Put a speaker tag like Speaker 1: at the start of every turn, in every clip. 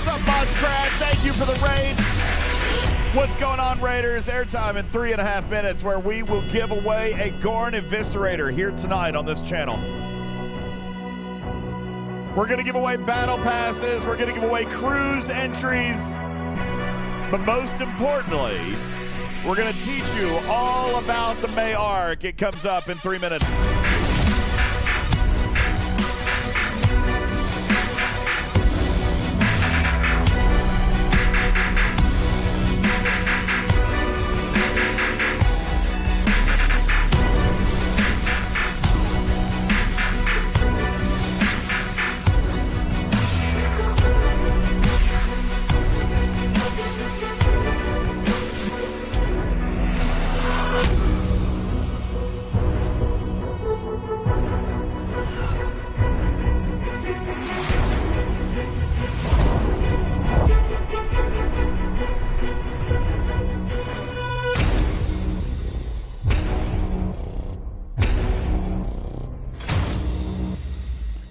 Speaker 1: What's up, Muskrat? Thank you for the raid. What's going on, Raiders? Airtime in 3.5 minutes where we will give away a Gorn Eviscerator here tonight on this channel. We're going to give away battle passes. We're going to give away cruise entries. But most importantly, we're going to teach you all about the May Arc. It comes up in 3 minutes.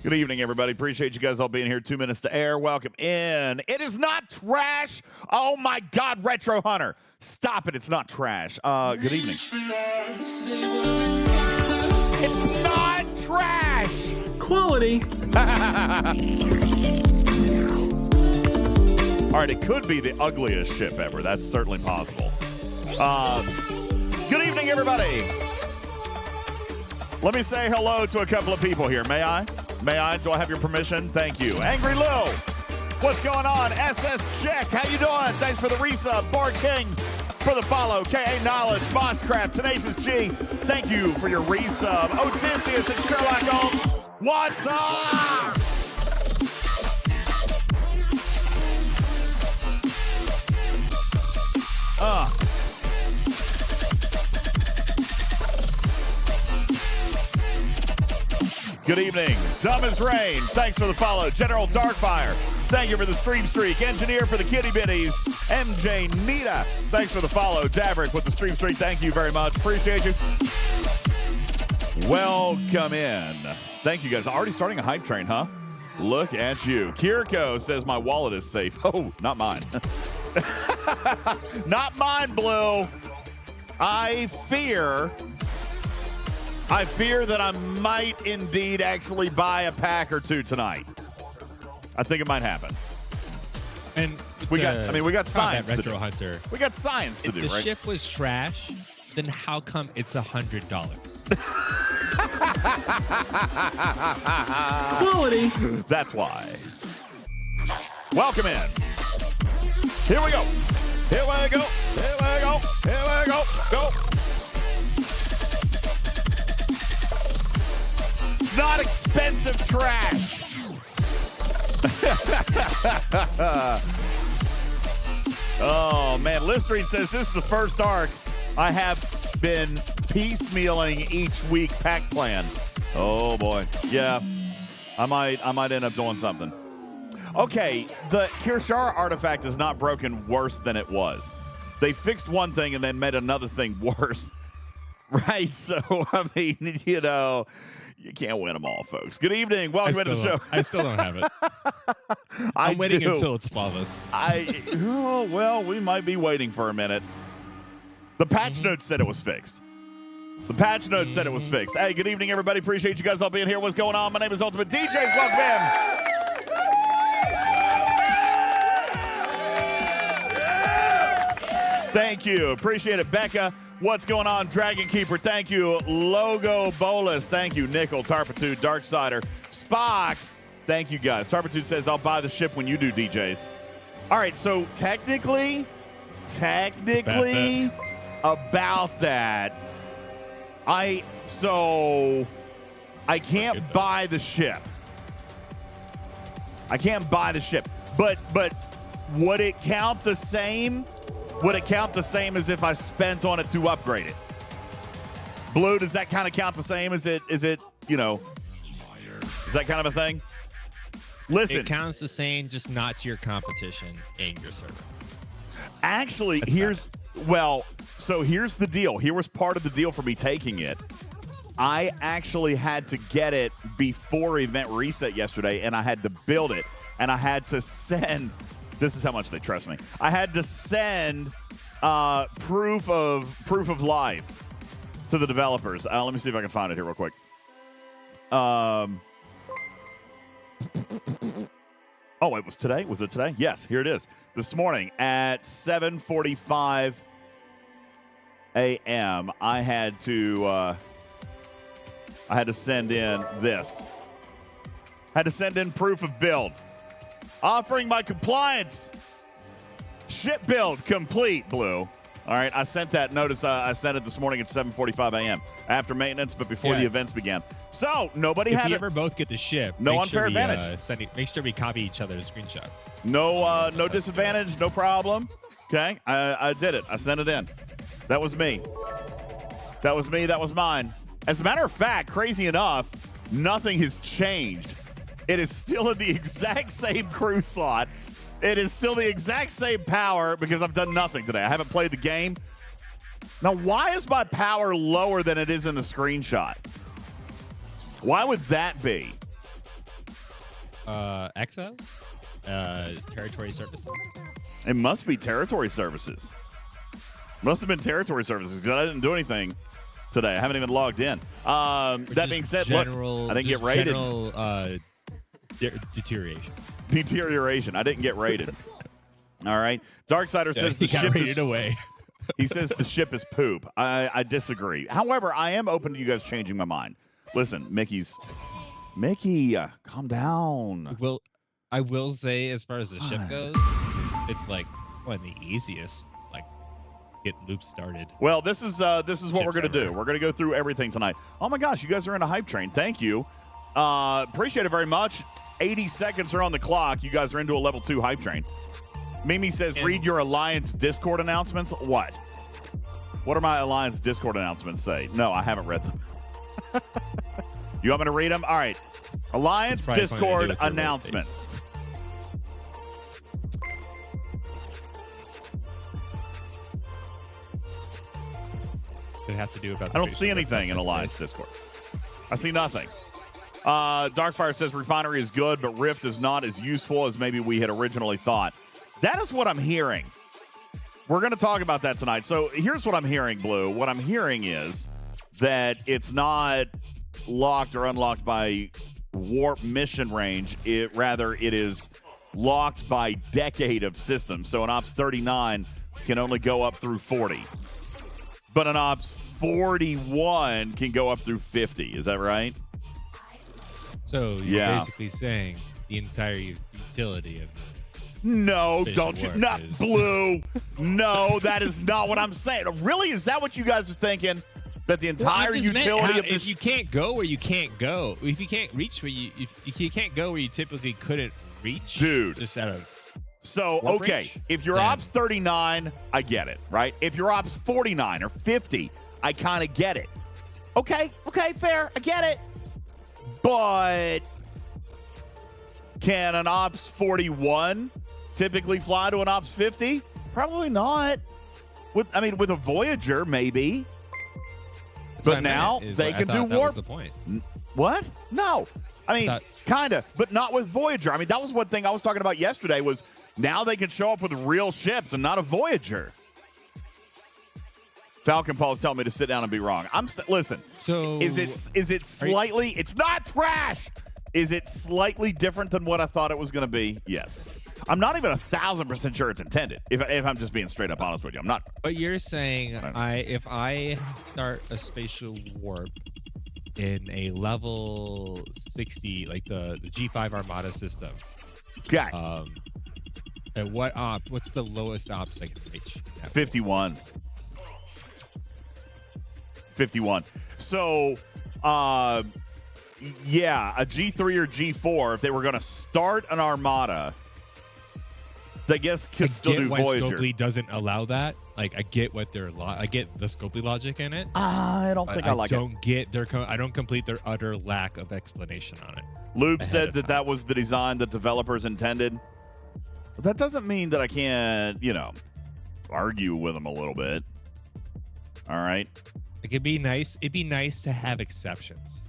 Speaker 1: Good evening, everybody. Appreciate you guys all being here. 2 minutes to air. Welcome in. It is not trash. Oh, my God, Retro Hunter. Stop it. It's not trash. Good evening. It's not trash.
Speaker 2: Quality.
Speaker 1: All right, it could be the ugliest ship ever. That's certainly possible. Good evening, everybody. Let me say hello to a couple of people here. May I? May I? Do I have your permission? Thank you. Angry Lou, what's going on? SS Check, how you doing? Thanks for the resub. Board King for the follow. KA Knowledge, Mosscraft, Tenacious G, thank you for your resub. Odysseus and Sherlock Holmes, what's up? Good evening. Dumb as Rain, thanks for the follow. General Darkfire, thank you for the stream streak. Engineer for the kitty bitties, MJ Nita, thanks for the follow. Daverick with the stream streak, thank you very much. Appreciate you. Welcome in. Thank you guys. Already starting a hype train, huh? Look at you. Kiriko says my wallet is safe. Oh, not mine. Not mine, Blue. I fear that I might indeed actually buy a pack or two tonight. I think it might happen.
Speaker 3: And
Speaker 1: we got science to do.
Speaker 3: Retro Hunter.
Speaker 1: We got science to do,
Speaker 3: If
Speaker 1: right?
Speaker 3: the ship was trash, then how come it's $100?
Speaker 2: Quality.
Speaker 1: That's why. Welcome in. Here we go. Here we go. Here we go. Here we go. Go. It's not expensive trash. Oh, man. Listerine says this is the first arc I have been piecemealing each week pack plan. Oh, boy. Yeah. I might end up doing something. Okay, the Kirshara artifact is not broken worse than it was. They fixed one thing and then made another thing worse. Right? So, I mean, you know, you can't win them all, folks. Good evening. Welcome to the show.
Speaker 3: I still don't have it. I'm waiting until it's flawless.
Speaker 1: Well, we might be waiting for a minute. The patch notes said it was fixed. The patch notes said it was fixed. Hey, good evening, everybody. Appreciate you guys all being here. What's going on? My name is UltimatDJz. Welcome in. Thank you. Appreciate it. Becca, what's going on? Dragon Keeper, thank you. Logo Bolus, thank you. Nickel, Tarpitude, Darksider, Spock, thank you guys. Tarpitude says, I'll buy the ship when you do, DJs. All right, so technically, about that, I can't buy the ship. I can't buy the ship. But would it count the same? Would it count the same as if I spent on it to upgrade it? Blue, does that kind of count the same? Is it, you know, is that kind of a thing? Listen.
Speaker 3: It counts the same, just not to your competition in your server.
Speaker 1: Actually, here's the deal. Here was part of the deal for me taking it. I actually had to get it before event reset yesterday, and I had to build it, and I had to send This is how much they trust me. I had to send proof of life to the developers. Let me see if I can find it here real quick. Oh, it was today? Was it today? Yes, here it is. This morning at 7:45 a.m., I had to send in this. I had to send in proof of build. Offering my compliance. Ship build complete, Blue. All right, I sent that notice. I sent it this morning at 7:45 a.m. after maintenance, but before the events began. So nobody had it.
Speaker 3: If you ever both get the ship,
Speaker 1: no unfair advantage.
Speaker 3: Make sure we copy each other's screenshots.
Speaker 1: No, no disadvantage, no problem. Okay, I did it. I sent it in. That was me. That was me. That was mine. As a matter of fact, crazy enough, nothing has changed. It is still in the exact same crew slot. It is still the exact same power because I've done nothing today. I haven't played the game. Now, why is my power lower than it is in the screenshot? Why would that be?
Speaker 3: Exos? Territory services?
Speaker 1: It must be territory services. Must have been territory services because I didn't do anything today. I haven't even logged in. That being said, look, I didn't get rated.
Speaker 3: Deterioration.
Speaker 1: Deterioration. I didn't get rated. All right. Darksider says the ship is
Speaker 3: away.
Speaker 1: He says the ship is poop. I disagree. However, I am open to you guys changing my mind. Listen, Mickey, calm down.
Speaker 3: I will say, as far as the ship goes, it's like one of the easiest. Like get loops started.
Speaker 1: Well, this is what we're gonna do. We're gonna go through everything tonight. Oh my gosh, you guys are in a hype train. Thank you. Appreciate it very much. 80 seconds are on the clock. You guys are into a level 2 hype train. Mimi says, read your Alliance Discord announcements. What? What are my Alliance Discord announcements say? No, I haven't read them. You want me to read them? All right. Alliance Discord announcements.
Speaker 3: They have to do about.
Speaker 1: I don't see anything in Alliance Discord. I see nothing. Darkfire says Refinery is good, but Rift is not as useful as maybe we had originally thought. That is what I'm hearing. We're going to talk about that tonight. So here's what I'm hearing, Blue. What I'm hearing is that it's not locked or unlocked by warp mission range. Rather, it is locked by decade of systems. So an Ops 39 can only go up through 40. But an Ops 41 can go up through 50. Is that right?
Speaker 3: So you're basically saying the entire utility of
Speaker 1: no, don't you? Not Blue. No, that is not what I'm saying. Really? Is that what you guys are thinking? That the entire utility of this...
Speaker 3: If you can't go where you can't go, if you can't reach where if you can't go where you typically couldn't reach,
Speaker 1: dude.
Speaker 3: Just out of
Speaker 1: so okay,
Speaker 3: range,
Speaker 1: if you're Ops 39, I get it, right? If you're Ops 49 or 50, I kind of get it. Okay, fair, I get it. But can an Ops 41 typically fly to an Ops 50? Probably not. With a Voyager, maybe. But now they can do warp.
Speaker 3: That was the point.
Speaker 1: What? No. Kind of, but not with Voyager. That was one thing I was talking about yesterday was now they can show up with real ships and not a Voyager. Falcon Paul's telling me to sit down and be wrong. Listen.
Speaker 3: So
Speaker 1: is it slightly? It's not trash. Is it slightly different than what I thought it was going to be? Yes. I'm not even 1,000% sure it's intended. If I'm just being straight up honest with you, I'm not.
Speaker 3: But you're saying if I start a spatial warp in a level 60, like the G5 Armada system.
Speaker 1: Okay.
Speaker 3: And what's the lowest ops I can reach?
Speaker 1: 51. 51. So, a G3 or G4, if they were going to start an Armada, I guess could still do Voyager.
Speaker 3: Scopely doesn't allow that. Like, I get what I get the Scopely logic in it.
Speaker 1: I don't think I like it.
Speaker 3: I don't complete their utter lack of explanation on it.
Speaker 1: Loop said that was the design that developers intended. But that doesn't mean that I can't, argue with them a little bit. All right.
Speaker 3: It'd be nice to have exceptions.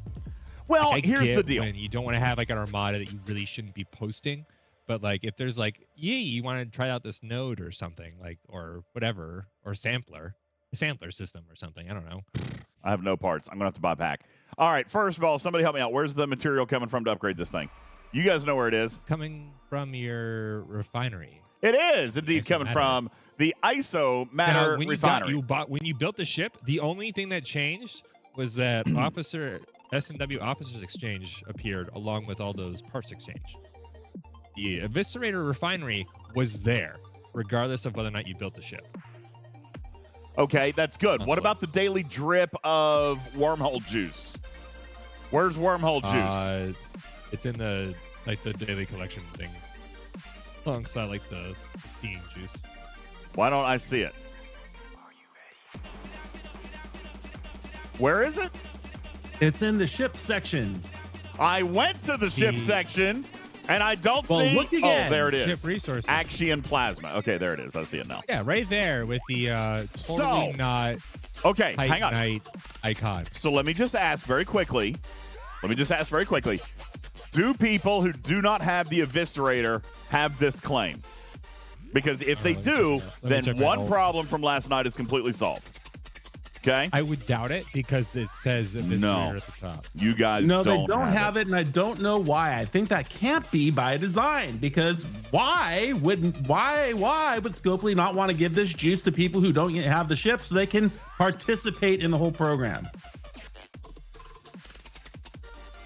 Speaker 1: Well, here's the deal.
Speaker 3: When you don't want to have like an Armada that you really shouldn't be posting, But like, if there's like, you want to try out this node or something, like, or whatever, or a sampler system or something. I don't know.
Speaker 1: I have no parts. I'm going to have to buy a pack. All right, first of all, somebody help me out. Where's the material coming from to upgrade this thing? You guys know where it is.
Speaker 3: Coming from your refinery.
Speaker 1: It is indeed coming from the ISO Matter refinery.
Speaker 3: When you built the ship, the only thing that changed was that S&W Officers Exchange appeared along with all those parts exchange. The Eviscerator refinery was there, regardless of whether or not you built the ship.
Speaker 1: Okay, that's good. What about the daily drip of wormhole juice? Where's wormhole juice?
Speaker 3: It's in the daily collection thing, alongside like the steam juice.
Speaker 1: Why don't I see it? Where is it?
Speaker 2: It's in the ship section.
Speaker 1: I went to the ship section, and I don't see.
Speaker 2: Look again.
Speaker 1: Oh, there it is.
Speaker 3: Ship resources.
Speaker 1: Axion plasma. Okay, there it is. I see it now.
Speaker 3: Yeah, right there with the totally not
Speaker 1: okay, hang on.
Speaker 3: Titanite icon.
Speaker 1: So let me just ask very quickly. Do people who do not have the Eviscerator have this claim? Because if they do, then one problem from last night is completely solved. Okay?
Speaker 3: I would doubt it because it says Eviscerator at the top.
Speaker 1: You guys
Speaker 2: No, they don't have it, and I don't know why. I think that can't be by design, because why would Scopely not want to give this juice to people who don't yet have the ship so they can participate in the whole program?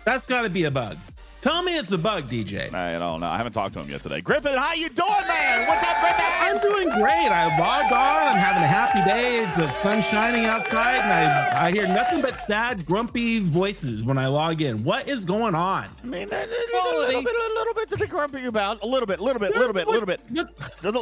Speaker 2: That's got to be a bug. Tell me it's a bug, DJ.
Speaker 1: I don't know. I haven't talked to him yet today. Griffin, how you doing, man? What's up, Griffin?
Speaker 2: I'm doing great. I logged on. I'm having a happy day. The sun's shining outside, and I hear nothing but sad, grumpy voices when I log in. What is going on?
Speaker 1: I mean, a little bit to be grumpy about. A little bit. Just a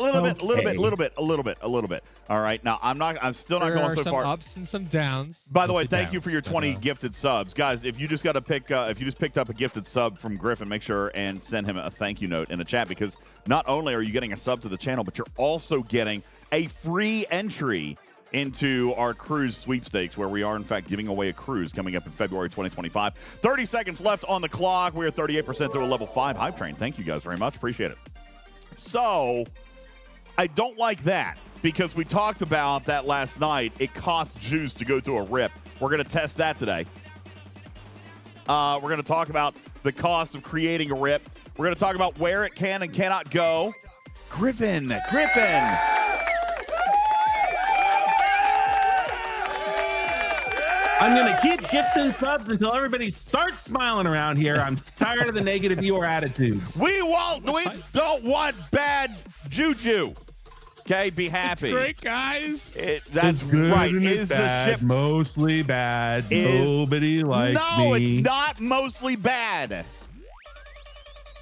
Speaker 1: little bit. All right. Now, I'm still not going so far.
Speaker 3: There are some ups and some downs.
Speaker 1: By the way, thank you for your 20 gifted subs, guys. If you just got to pick, if you just picked up a gifted sub from Griffin, make sure and send him a thank you note in the chat, because not only are you getting a sub to the channel, but you're also getting a free entry into our cruise sweepstakes, where we are in fact giving away a cruise coming up in February 2025. 30 seconds left on the clock. We are 38% through a level 5 hype train. Thank you guys very much. Appreciate it. So I don't like that, because we talked about that last night. It costs juice to go through a rip. We're going to test that today. We're going to talk about the cost of creating a rip. We're going to talk about where it can and cannot go. Griffin.
Speaker 2: I'm going to keep gifting subs until everybody starts smiling around here. I'm tired of the negative Eeyore attitudes.
Speaker 1: We don't want bad juju. Okay, be happy.
Speaker 3: It's great, guys.
Speaker 1: That's
Speaker 2: good,
Speaker 1: right.
Speaker 2: Is the ship mostly bad? Nobody likes me.
Speaker 1: No, it's not mostly bad.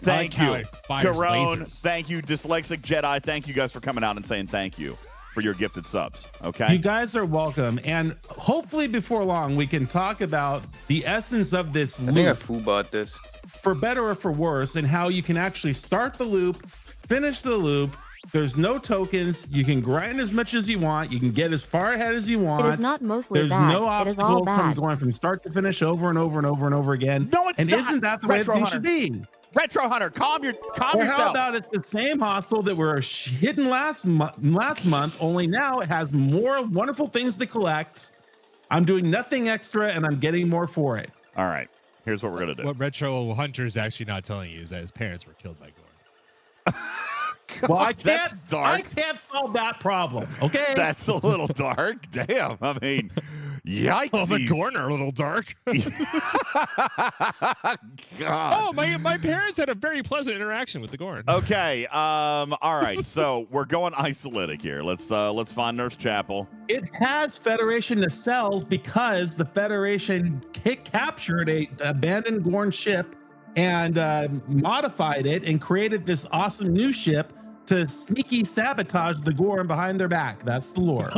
Speaker 1: Thank you, Corone. Thank you, Dyslexic Jedi. Thank you guys for coming out and saying thank you for your gifted subs. Okay,
Speaker 2: you guys are welcome, and hopefully before long we can talk about the essence of this loop.
Speaker 4: I think I fool bought this.
Speaker 2: For better or for worse, and how you can actually start the loop, finish the loop. There's no tokens. You can grind as much as you want. You can get as far ahead as you want.
Speaker 5: It is not mostly
Speaker 2: There's
Speaker 5: bad.
Speaker 2: no obstacle from going from start to finish over and over and over and over again.
Speaker 1: No, it's
Speaker 2: and
Speaker 1: not.
Speaker 2: Isn't that the way things should be?
Speaker 1: Retro Hunter, calm yourself.
Speaker 2: How about it's the same hostel that we're hitting last month, only now it has more wonderful things to collect. I'm doing nothing extra, and I'm getting more for it.
Speaker 1: All right, here's what we're going to do.
Speaker 3: What Retro Hunter is actually not telling you is that his parents were killed by Gorn.
Speaker 1: God,
Speaker 2: well,
Speaker 1: that's dark.
Speaker 2: I can't solve that problem. Okay,
Speaker 1: that's a little dark. Damn. I mean, yikes.
Speaker 3: Oh, the Gorn are a little dark.
Speaker 1: God.
Speaker 3: Oh, my parents had a very pleasant interaction with the Gorn.
Speaker 1: Okay. All right. So we're going isolatic here. Let's find Nurse Chapel.
Speaker 2: It has Federation nacelles because the Federation captured a abandoned Gorn ship and modified it and created this awesome new ship to sneaky sabotage the Gorn behind their back. That's the lore.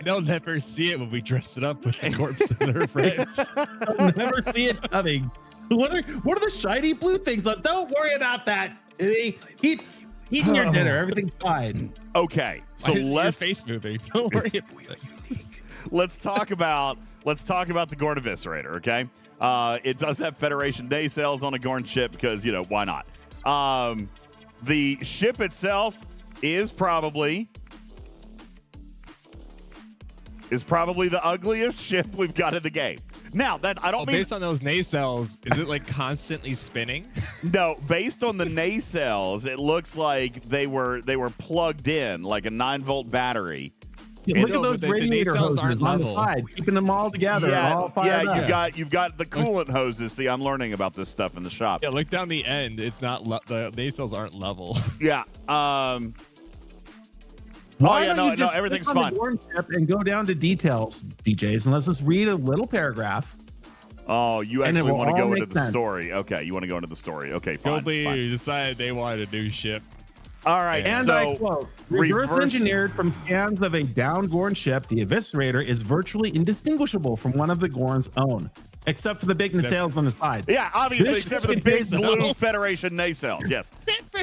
Speaker 3: They'll never see it when we dress it up with the corpse of their friends.
Speaker 2: They'll never see it coming. What are the shiny blue things? Like, don't worry about that. Keep eating your dinner. Everything's fine.
Speaker 1: Okay, so
Speaker 3: your face moving. Don't worry about it.
Speaker 1: Let's talk about the Gorn Eviscerator. Okay, it does have Federation day sales on a Gorn ship because why not? The ship itself is probably the ugliest ship we've got in the game. Now, that I don't mean
Speaker 3: based on those nacelles, is it like constantly spinning?
Speaker 1: No, based on the nacelles, it looks like they were plugged in like a 9-volt battery.
Speaker 2: Yeah, look
Speaker 3: No,
Speaker 2: at those
Speaker 3: but the
Speaker 2: radiator
Speaker 3: nacelles
Speaker 2: hoses
Speaker 3: aren't
Speaker 2: on the
Speaker 3: level.
Speaker 2: side, keeping them all together. all fired up.
Speaker 1: you've got the coolant hoses. See, I'm learning about this stuff in the shop.
Speaker 3: Yeah, look down the end. It's not the nacelles aren't level.
Speaker 1: Yeah.
Speaker 2: Why don't you just
Speaker 1: everything's
Speaker 2: click on
Speaker 1: fine.
Speaker 2: the Gorn chip and go down to details, DJs, and let's just read a little paragraph.
Speaker 1: Oh, you
Speaker 2: And it
Speaker 1: actually
Speaker 2: will
Speaker 1: want to
Speaker 2: all
Speaker 1: go into
Speaker 2: make
Speaker 1: the
Speaker 2: sense.
Speaker 1: story. Okay, you want to go into the story. Okay, fine.
Speaker 3: Scopely decided they wanted a new ship.
Speaker 1: All right,
Speaker 2: And
Speaker 1: so
Speaker 2: I quote, reverse engineered from scans of a downed Gorn ship, the Eviscerator is virtually indistinguishable from one of the Gorn's own, except for the big nacelles on the side.
Speaker 1: Yeah, obviously,
Speaker 2: This
Speaker 1: except for the
Speaker 2: ship
Speaker 1: big blue
Speaker 3: nacelles.
Speaker 1: Federation nacelles. Yes.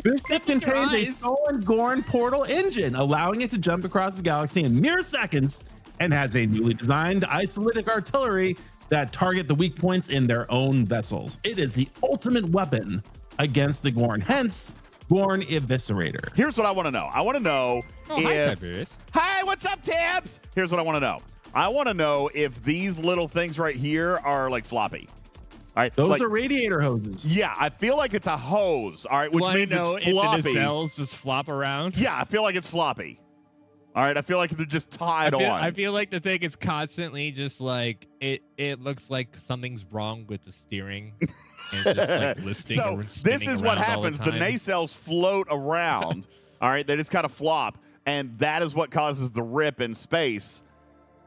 Speaker 2: This ship contains a stolen Gorn portal engine, allowing it to jump across the galaxy in mere seconds, and has a newly designed isolytic artillery that target the weak points in their own vessels. It is the ultimate weapon against the Gorn, hence Gorn Eviscerator.
Speaker 1: Here's what I want to know. I want to know
Speaker 3: Oh, hi,
Speaker 1: if...
Speaker 3: Tiberius.
Speaker 1: Hi, what's up, Tabs? Here's what I want to know. I want to know if these little things right here are like floppy. All right.
Speaker 2: Those
Speaker 1: like,
Speaker 2: are radiator hoses.
Speaker 1: Yeah, I feel like it's a hose. All right, which
Speaker 3: Well,
Speaker 1: means
Speaker 3: I know
Speaker 1: it's
Speaker 3: if
Speaker 1: floppy.
Speaker 3: the nacelles just flop around.
Speaker 1: Yeah, I feel like it's floppy. All right, I feel like they're just tied on.
Speaker 3: I feel like the thing is constantly just like it looks like something's wrong with the steering. And it's just like listing
Speaker 1: So
Speaker 3: or spinning
Speaker 1: this is what
Speaker 3: around all
Speaker 1: happens. The
Speaker 3: time.
Speaker 1: nacelles float around. All right, they just kind of flop, and that is what causes the rip in space.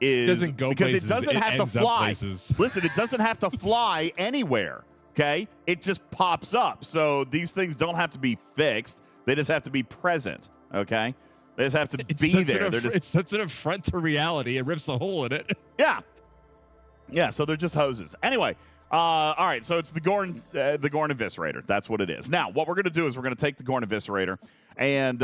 Speaker 1: Is
Speaker 3: doesn't go
Speaker 1: because
Speaker 3: places,
Speaker 1: it doesn't
Speaker 3: it
Speaker 1: have to
Speaker 3: ends up
Speaker 1: fly.
Speaker 3: places.
Speaker 1: Listen, it doesn't have to fly anywhere. Okay, it just pops up. So these things don't have to be fixed. They just have to be present. Okay, they just have to be there. They're just
Speaker 3: It's such an affront to reality. It rips a hole in it.
Speaker 1: yeah. So they're just hoses. Anyway. All right, so it's the Gorn Eviscerator. That's what it is. Now, what we're going to do is we're going to take the Gorn Eviscerator, and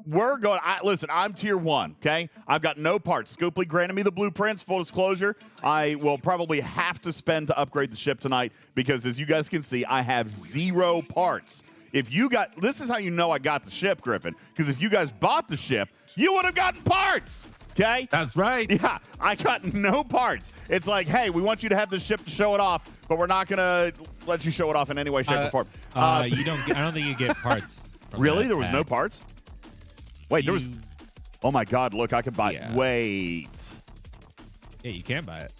Speaker 1: we're going. Listen, I'm tier 1. Okay, I've got no parts. Scopely granted me the blueprints. Full disclosure, I will probably have to spend to upgrade the ship tonight because, as you guys can see, I have 0 parts. If you got, this is how you know I got the ship, Griffin. Because if you guys bought the ship, you would have gotten parts. Okay?
Speaker 2: That's right.
Speaker 1: Yeah, I got no parts. It's like, hey, we want you to have this ship to show it off, but we're not gonna let you show it off in any way, shape, or form.
Speaker 3: You don't. I don't think you get parts. from
Speaker 1: Really?
Speaker 3: that
Speaker 1: There was no
Speaker 3: pack.
Speaker 1: parts? Wait, there was.
Speaker 3: You-
Speaker 1: Oh my God! Look, I could buy.
Speaker 3: Yeah.
Speaker 1: Wait,
Speaker 3: Yeah, you can buy it.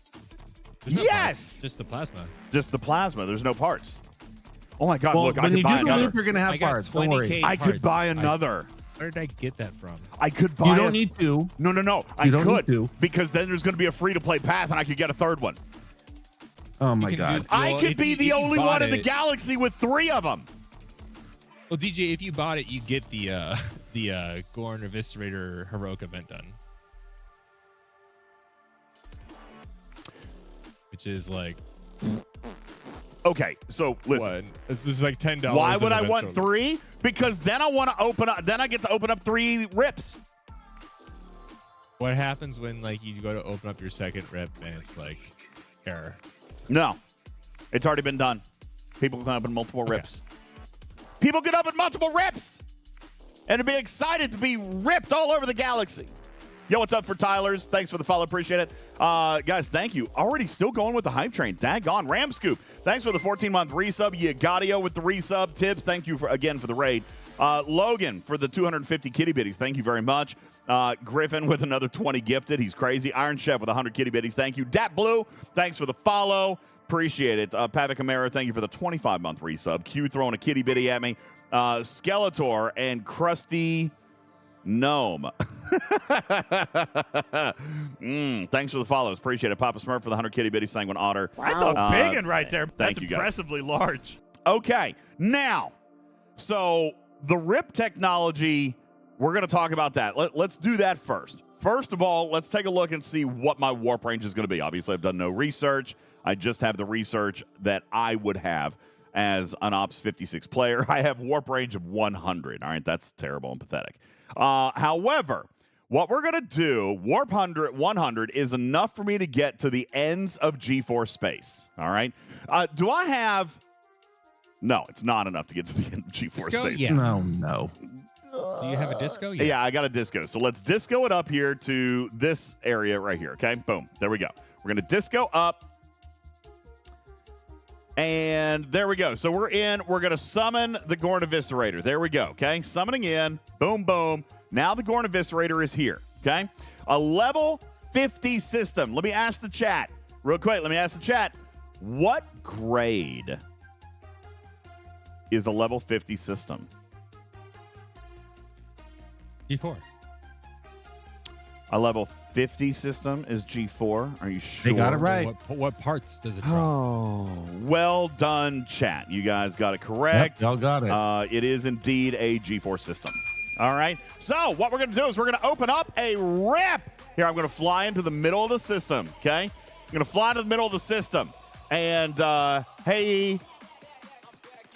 Speaker 3: There's no
Speaker 1: Yes!
Speaker 3: parts, just the plasma.
Speaker 1: just the plasma. There's no parts. Oh my God!
Speaker 2: Well,
Speaker 1: Look, I
Speaker 2: when
Speaker 1: could
Speaker 2: you
Speaker 1: buy
Speaker 2: do the
Speaker 1: another.
Speaker 2: loop, you're going to
Speaker 3: I
Speaker 2: have
Speaker 3: got
Speaker 2: parts. Don't
Speaker 3: 20K
Speaker 2: worry.
Speaker 1: I could
Speaker 3: parts.
Speaker 1: buy another.
Speaker 3: Where did I get that from?
Speaker 1: I could buy.
Speaker 2: You don't need to.
Speaker 1: No. I
Speaker 2: You don't
Speaker 1: could
Speaker 2: need to.
Speaker 1: because then there's going to be a free-to-play path, and I could get a third one.
Speaker 2: Oh, my
Speaker 3: can
Speaker 2: God.
Speaker 3: do-
Speaker 1: I
Speaker 3: Well,
Speaker 1: could
Speaker 3: if
Speaker 1: be
Speaker 3: you-
Speaker 1: the
Speaker 3: if you
Speaker 1: only
Speaker 3: bought
Speaker 1: one in the
Speaker 3: it-
Speaker 1: galaxy with 3 of them.
Speaker 3: Well, DJ, if you bought it, you get the Gorn Eviscerator heroic event done, which is like
Speaker 1: Okay, so listen.
Speaker 3: what? It's just like $10.
Speaker 1: Why
Speaker 3: in
Speaker 1: would I want
Speaker 3: event
Speaker 1: 3? Because then I want to open up. Then I get to open up 3 rips.
Speaker 3: What happens when like you go to open up your second rip and it's like error?
Speaker 1: No, it's already been done. People can open multiple rips. People can open multiple rips, and to be excited to be ripped all over the galaxy. Yo, what's up for Tyler's? Thanks for the follow. Appreciate it. Guys, thank you. Already still going with the hype train. Daggone. Ram Scoop, thanks for the 14-month resub. Yagadio with the resub. Tibbs, thank you again for the raid. Logan for the 250 kitty bitties. Thank you very much. Griffin with another 20 gifted. He's crazy. Iron Chef with 100 kitty bitties. Thank you. Dat Blue, thanks for the follow. Appreciate it. Pavic Amara, thank you for the 25-month resub. Q throwing a kitty bitty at me. Skeletor and Krusty Gnome. Thanks for the follows. Appreciate it. Papa Smurf for the 100 kitty bitty. Sanguine Otter.
Speaker 4: That's a big one right there.
Speaker 1: Thank
Speaker 4: That's
Speaker 1: you, guys.
Speaker 4: impressively large.
Speaker 1: Okay, now, so the RIP technology, we're going to talk about that. Let's do that first. First of all, let's take a look and see what my warp range is going to be. Obviously, I've done no research. I just have the research that I would have as an Ops 56 player. I have warp range of 100. All right, that's terrible and pathetic. However, what we're going to do, warp 100 is enough for me to get to the ends of G4 space. All right. Do I have... No, it's not enough to get to the end of G4
Speaker 3: Disco?
Speaker 1: space.
Speaker 3: Yeah.
Speaker 2: No.
Speaker 3: Do you have a disco?
Speaker 1: Yeah, I got a disco. So let's disco it up here to this area right here, okay? Boom. There we go. We're going to disco up. And there we go. So we're in. We're going to summon the Gorn Eviscerator. There we go, okay? Summoning in. Boom, boom. Now the Gorn Eviscerator is here, okay? A level 50 system. Let me ask the chat. Real quick, let me ask the chat. What grade is a level 50 system?
Speaker 3: G4.
Speaker 1: A level 50 system is G4. Are you sure?
Speaker 2: They got it right.
Speaker 3: What parts does it drop?
Speaker 1: Oh, well done, chat. You guys got it correct.
Speaker 2: Yep, y'all got it.
Speaker 1: It is indeed a G4 system. All right. So what we're going to do is we're going to open up a rip. Here, I'm going to fly into the middle of the system, okay? I'm going to fly into the middle of the system. And, hey,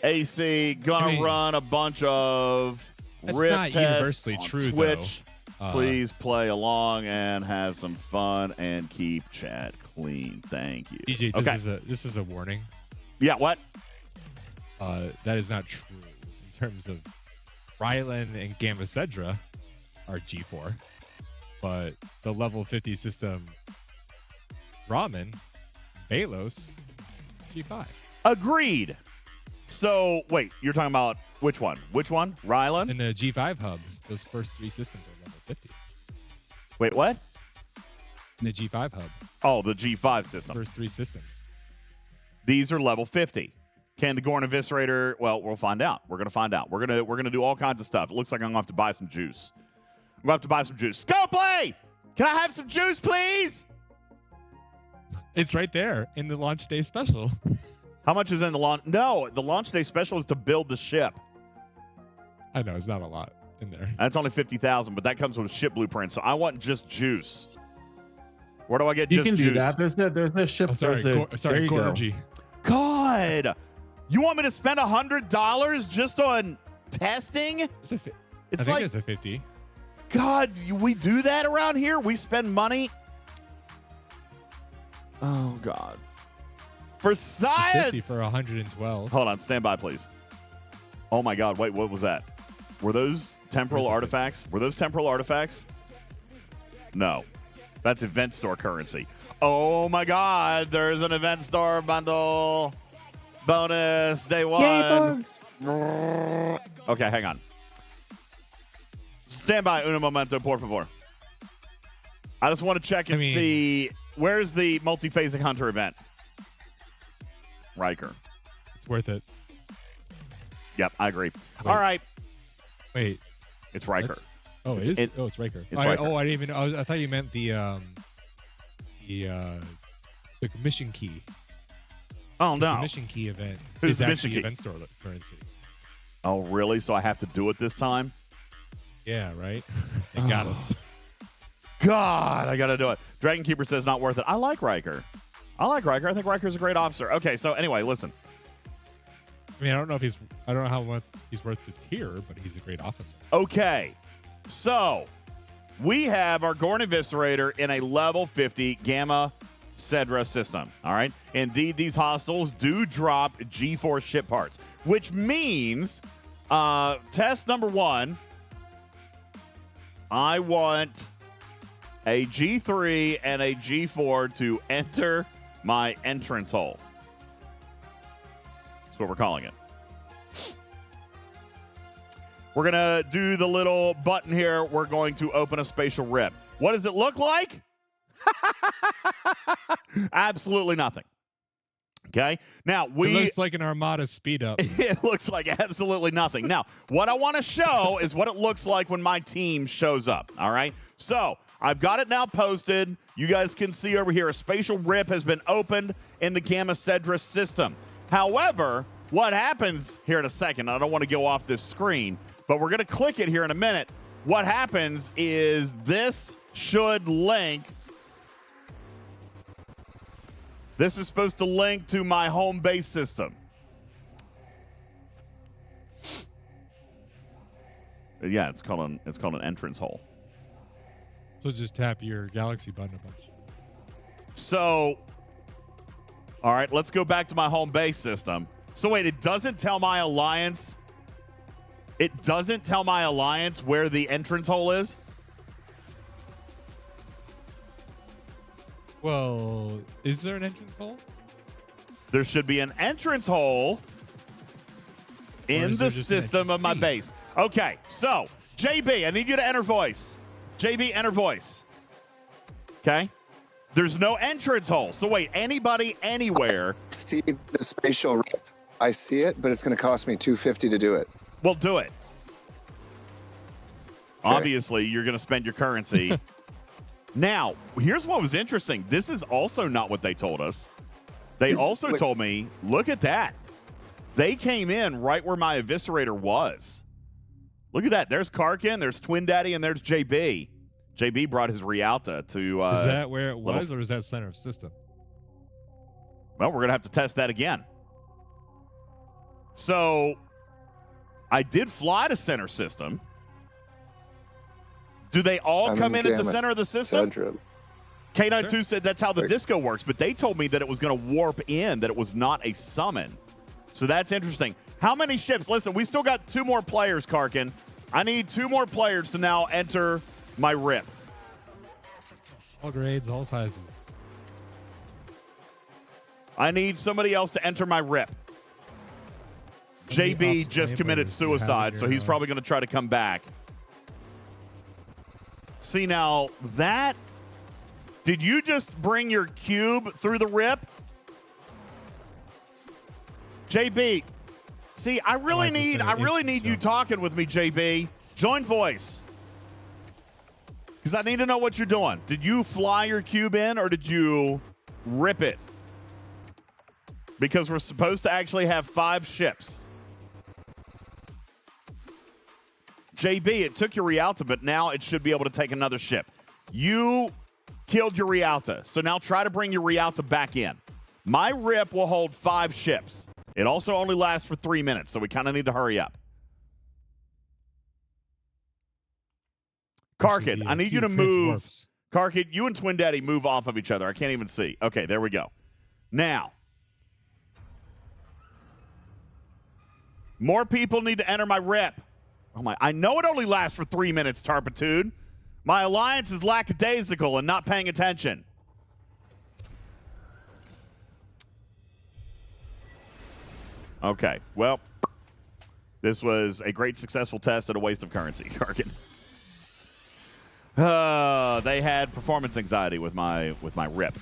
Speaker 1: AC, going to run a bunch of
Speaker 3: That's
Speaker 1: rip
Speaker 3: not
Speaker 1: tests
Speaker 3: universally
Speaker 1: on
Speaker 3: true,
Speaker 1: Twitch.
Speaker 3: though.
Speaker 1: Please play along and have some fun and keep chat clean. Thank you.
Speaker 3: DJ,
Speaker 1: okay.
Speaker 3: this is a warning.
Speaker 1: Yeah, what?
Speaker 3: That is not true in terms of Rylan and Gamma Cedra are G4, but the level 50 system Ramen, Balos, G5.
Speaker 1: Agreed. So, wait, you're talking about which one? Which one? Rylan?
Speaker 3: And the G5 hub, those first three systems are level 50.
Speaker 1: Wait, what?
Speaker 3: And the G5 hub,
Speaker 1: Oh, the G5 system.
Speaker 3: first three systems.
Speaker 1: These are level 50. Can the Gorn Eviscerator? Well, we'll find out. We're gonna find out. We're gonna do all kinds of stuff. It looks like I'm gonna have to buy some juice. I'm gonna have to buy some juice. Scoplay! Can I have some juice, please?
Speaker 3: It's right there in the launch day special.
Speaker 1: How much is in the launch? No, the launch day special is to build the ship.
Speaker 3: I know, it's not a lot in there.
Speaker 1: That's only 50,000, but that comes with a ship blueprint. So I want just juice. Where do I get
Speaker 2: You
Speaker 1: just
Speaker 2: can
Speaker 1: juice?
Speaker 2: do that. There's a ship.
Speaker 3: Oh, sorry,
Speaker 2: there you go.
Speaker 3: Gornergy.
Speaker 1: God, you want me to spend $100 just on testing?
Speaker 3: It's I
Speaker 1: It's
Speaker 3: think
Speaker 1: like,
Speaker 3: it's a 50.
Speaker 1: God, we do that around here? We spend money? Oh, God. For
Speaker 3: It's
Speaker 1: science!
Speaker 3: 50 for 112.
Speaker 1: Hold on, stand by, please. Oh, my God, wait, what was that? Were those temporal
Speaker 3: Where's it?
Speaker 1: artifacts? Were those temporal artifacts? No. That's event store currency. Oh, my God, there's an event store bundle. Bonus, day one. Okay, hang on. Stand by, uno momento, por favor. I just want to check and see, where's the multiphasic hunter event? Riker.
Speaker 3: It's worth it.
Speaker 1: Yep, I agree.
Speaker 3: Wait.
Speaker 1: All right.
Speaker 3: Wait.
Speaker 1: It's Riker.
Speaker 3: Oh,
Speaker 1: It's-
Speaker 3: it is? It's Riker.
Speaker 1: it's Riker.
Speaker 3: Oh, I didn't even I thought you meant the mission key.
Speaker 1: Oh,
Speaker 3: The
Speaker 1: no.
Speaker 3: mission key event
Speaker 1: Who's
Speaker 3: is
Speaker 1: the mission
Speaker 3: actually
Speaker 1: key?
Speaker 3: event store currency.
Speaker 1: Oh, really? So I have to do it this time?
Speaker 3: Yeah, right? They got us.
Speaker 1: God, I got to do it. Dragon Keeper says not worth it. I like Riker. I think Riker's a great officer. Okay, so anyway, listen.
Speaker 3: I mean, I don't know how much he's worth the tier, but he's a great officer.
Speaker 1: Okay, so we have our Gorn Eviscerator in a level 50 Gamma Cedra system. All right. Indeed, these hostiles do drop G4 ship parts, which means test number one, I want a G3 and a G4 to enter my entrance hole. That's what we're calling it. We're going to do the little button here. We're going to open a spatial rip. What does it look like? Absolutely nothing. Okay. Now
Speaker 3: It looks like an Armada speed up.
Speaker 1: it looks like absolutely nothing. Now, what I want to show is what it looks like when my team shows up. All right. So I've got it now posted. You guys can see over here a spatial rip has been opened in the Gamma Cedra system. However, what happens here in a second, I don't want to go off this screen, but we're going to click it here in a minute. What happens is this should link. This is supposed to link to my home base system. Yeah, it's called an entrance hole.
Speaker 3: So just tap your Galaxy button a bunch.
Speaker 1: So, all right, let's go back to my home base system. So wait, it doesn't tell my alliance. It doesn't tell my alliance where the entrance hole is?
Speaker 3: Well, is there an entrance hole?
Speaker 1: There should be an entrance hole in the system of my base. Okay, so, JB, I need you to enter voice. JB, enter voice. Okay? There's no entrance hole. So wait, anybody, anywhere.
Speaker 5: See the spatial rip. I see it, but it's going to cost me $250 to do it.
Speaker 1: Well, do it.
Speaker 5: Okay.
Speaker 1: Obviously, you're going to spend your currency. Now, here's what was interesting. This is also not what they told us. They also told me, look at that. They came in right where my Eviscerator was. Look at that. There's Karkin, there's Twin Daddy, and there's JB. JB brought his Rialta to...
Speaker 3: is that where it was, or is that center of system?
Speaker 1: Well, we're going to have to test that again. So, I did fly to center system. Do they all come in at the center of the system? K92 said that's how the disco works, but they told me that it was going to warp in, that it was not a summon. So that's interesting. How many ships? Listen, we still got 2 more players, Karkin. I need 2 more players to now enter my rip.
Speaker 3: All grades, all sizes.
Speaker 1: I need somebody else to enter my rip. JB just committed suicide, so he's probably going to try to come back. See, now, that... Did you just bring your cube through the rip? JB, see, I really need you talking with me, JB. Join voice. Because I need to know what you're doing. Did you fly your cube in, or did you rip it? Because we're supposed to actually have 5 ships. JB, it took your Rialta, but now it should be able to take another ship. You killed your Rialta, so now try to bring your Rialta back in. My rip will hold 5 ships. It also only lasts for 3 minutes, so we kind of need to hurry up. Karkin, I need you to move. Karkin, you and Twin Daddy move off of each other. I can't even see. Okay, there we go. Now, more people need to enter my rip. Oh my! I know it only lasts for 3 minutes, Tarpitude. My alliance is lackadaisical and not paying attention. Okay, well, this was a great successful test and a waste of currency, Karkin. They had performance anxiety with my rip.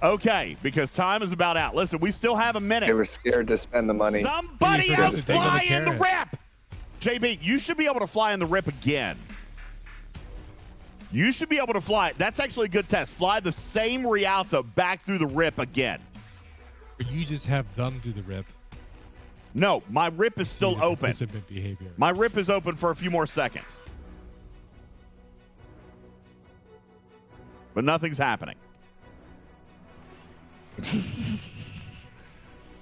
Speaker 1: Okay, because time is about out. Listen, we still have a minute.
Speaker 5: They were scared to spend the money.
Speaker 1: Somebody else fly in the rip! JB, you should be able to fly in the rip again. You should be able to fly. That's actually a good test. Fly the same Rialta back through the rip again.
Speaker 3: Or you just have them do the rip.
Speaker 1: No, my rip is still open.
Speaker 3: Behavior.
Speaker 1: My rip is open for a few more seconds. But nothing's happening.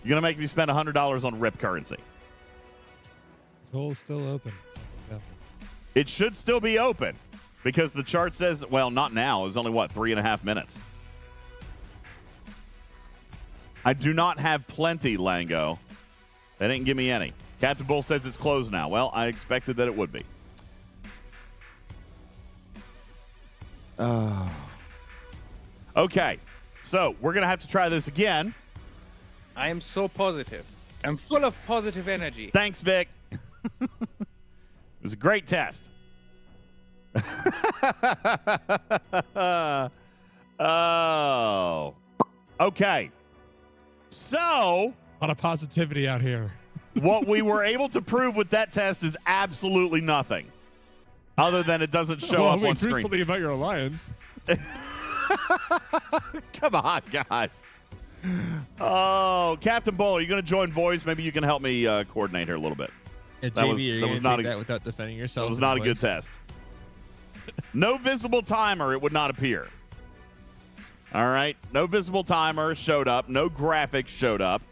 Speaker 1: You're going to make me spend $100 on rip currency.
Speaker 3: This hole's still open. Yeah.
Speaker 1: It should still be open because the chart says, well, not now. It was only, what, 3.5 minutes? I do not have plenty, Lango. They didn't give me any. Captain Bull says it's closed now. Well, I expected that it would be. Okay, so we're going to have to try this again.
Speaker 6: I am so positive. I'm full of positive energy.
Speaker 1: Thanks, Vic. It was a great test. Oh. Okay. So,
Speaker 3: A lot of positivity out here.
Speaker 1: what we were able to prove with that test is absolutely nothing. Other than it doesn't show up on screen.
Speaker 3: Something about your alliance.
Speaker 1: Come on, guys. Oh, Captain Bull, are you going to join voice? Maybe you can help me coordinate here a little bit.
Speaker 3: Yeah,
Speaker 1: That
Speaker 3: JB,
Speaker 1: was-
Speaker 3: you're
Speaker 1: that
Speaker 3: gonna
Speaker 1: was not
Speaker 3: take
Speaker 1: a-
Speaker 3: that without defending yourself.
Speaker 1: That was
Speaker 3: in
Speaker 1: not a
Speaker 3: voice?
Speaker 1: good test. No visible timer, it would not appear. All right. No visible timer showed up. No graphics showed up.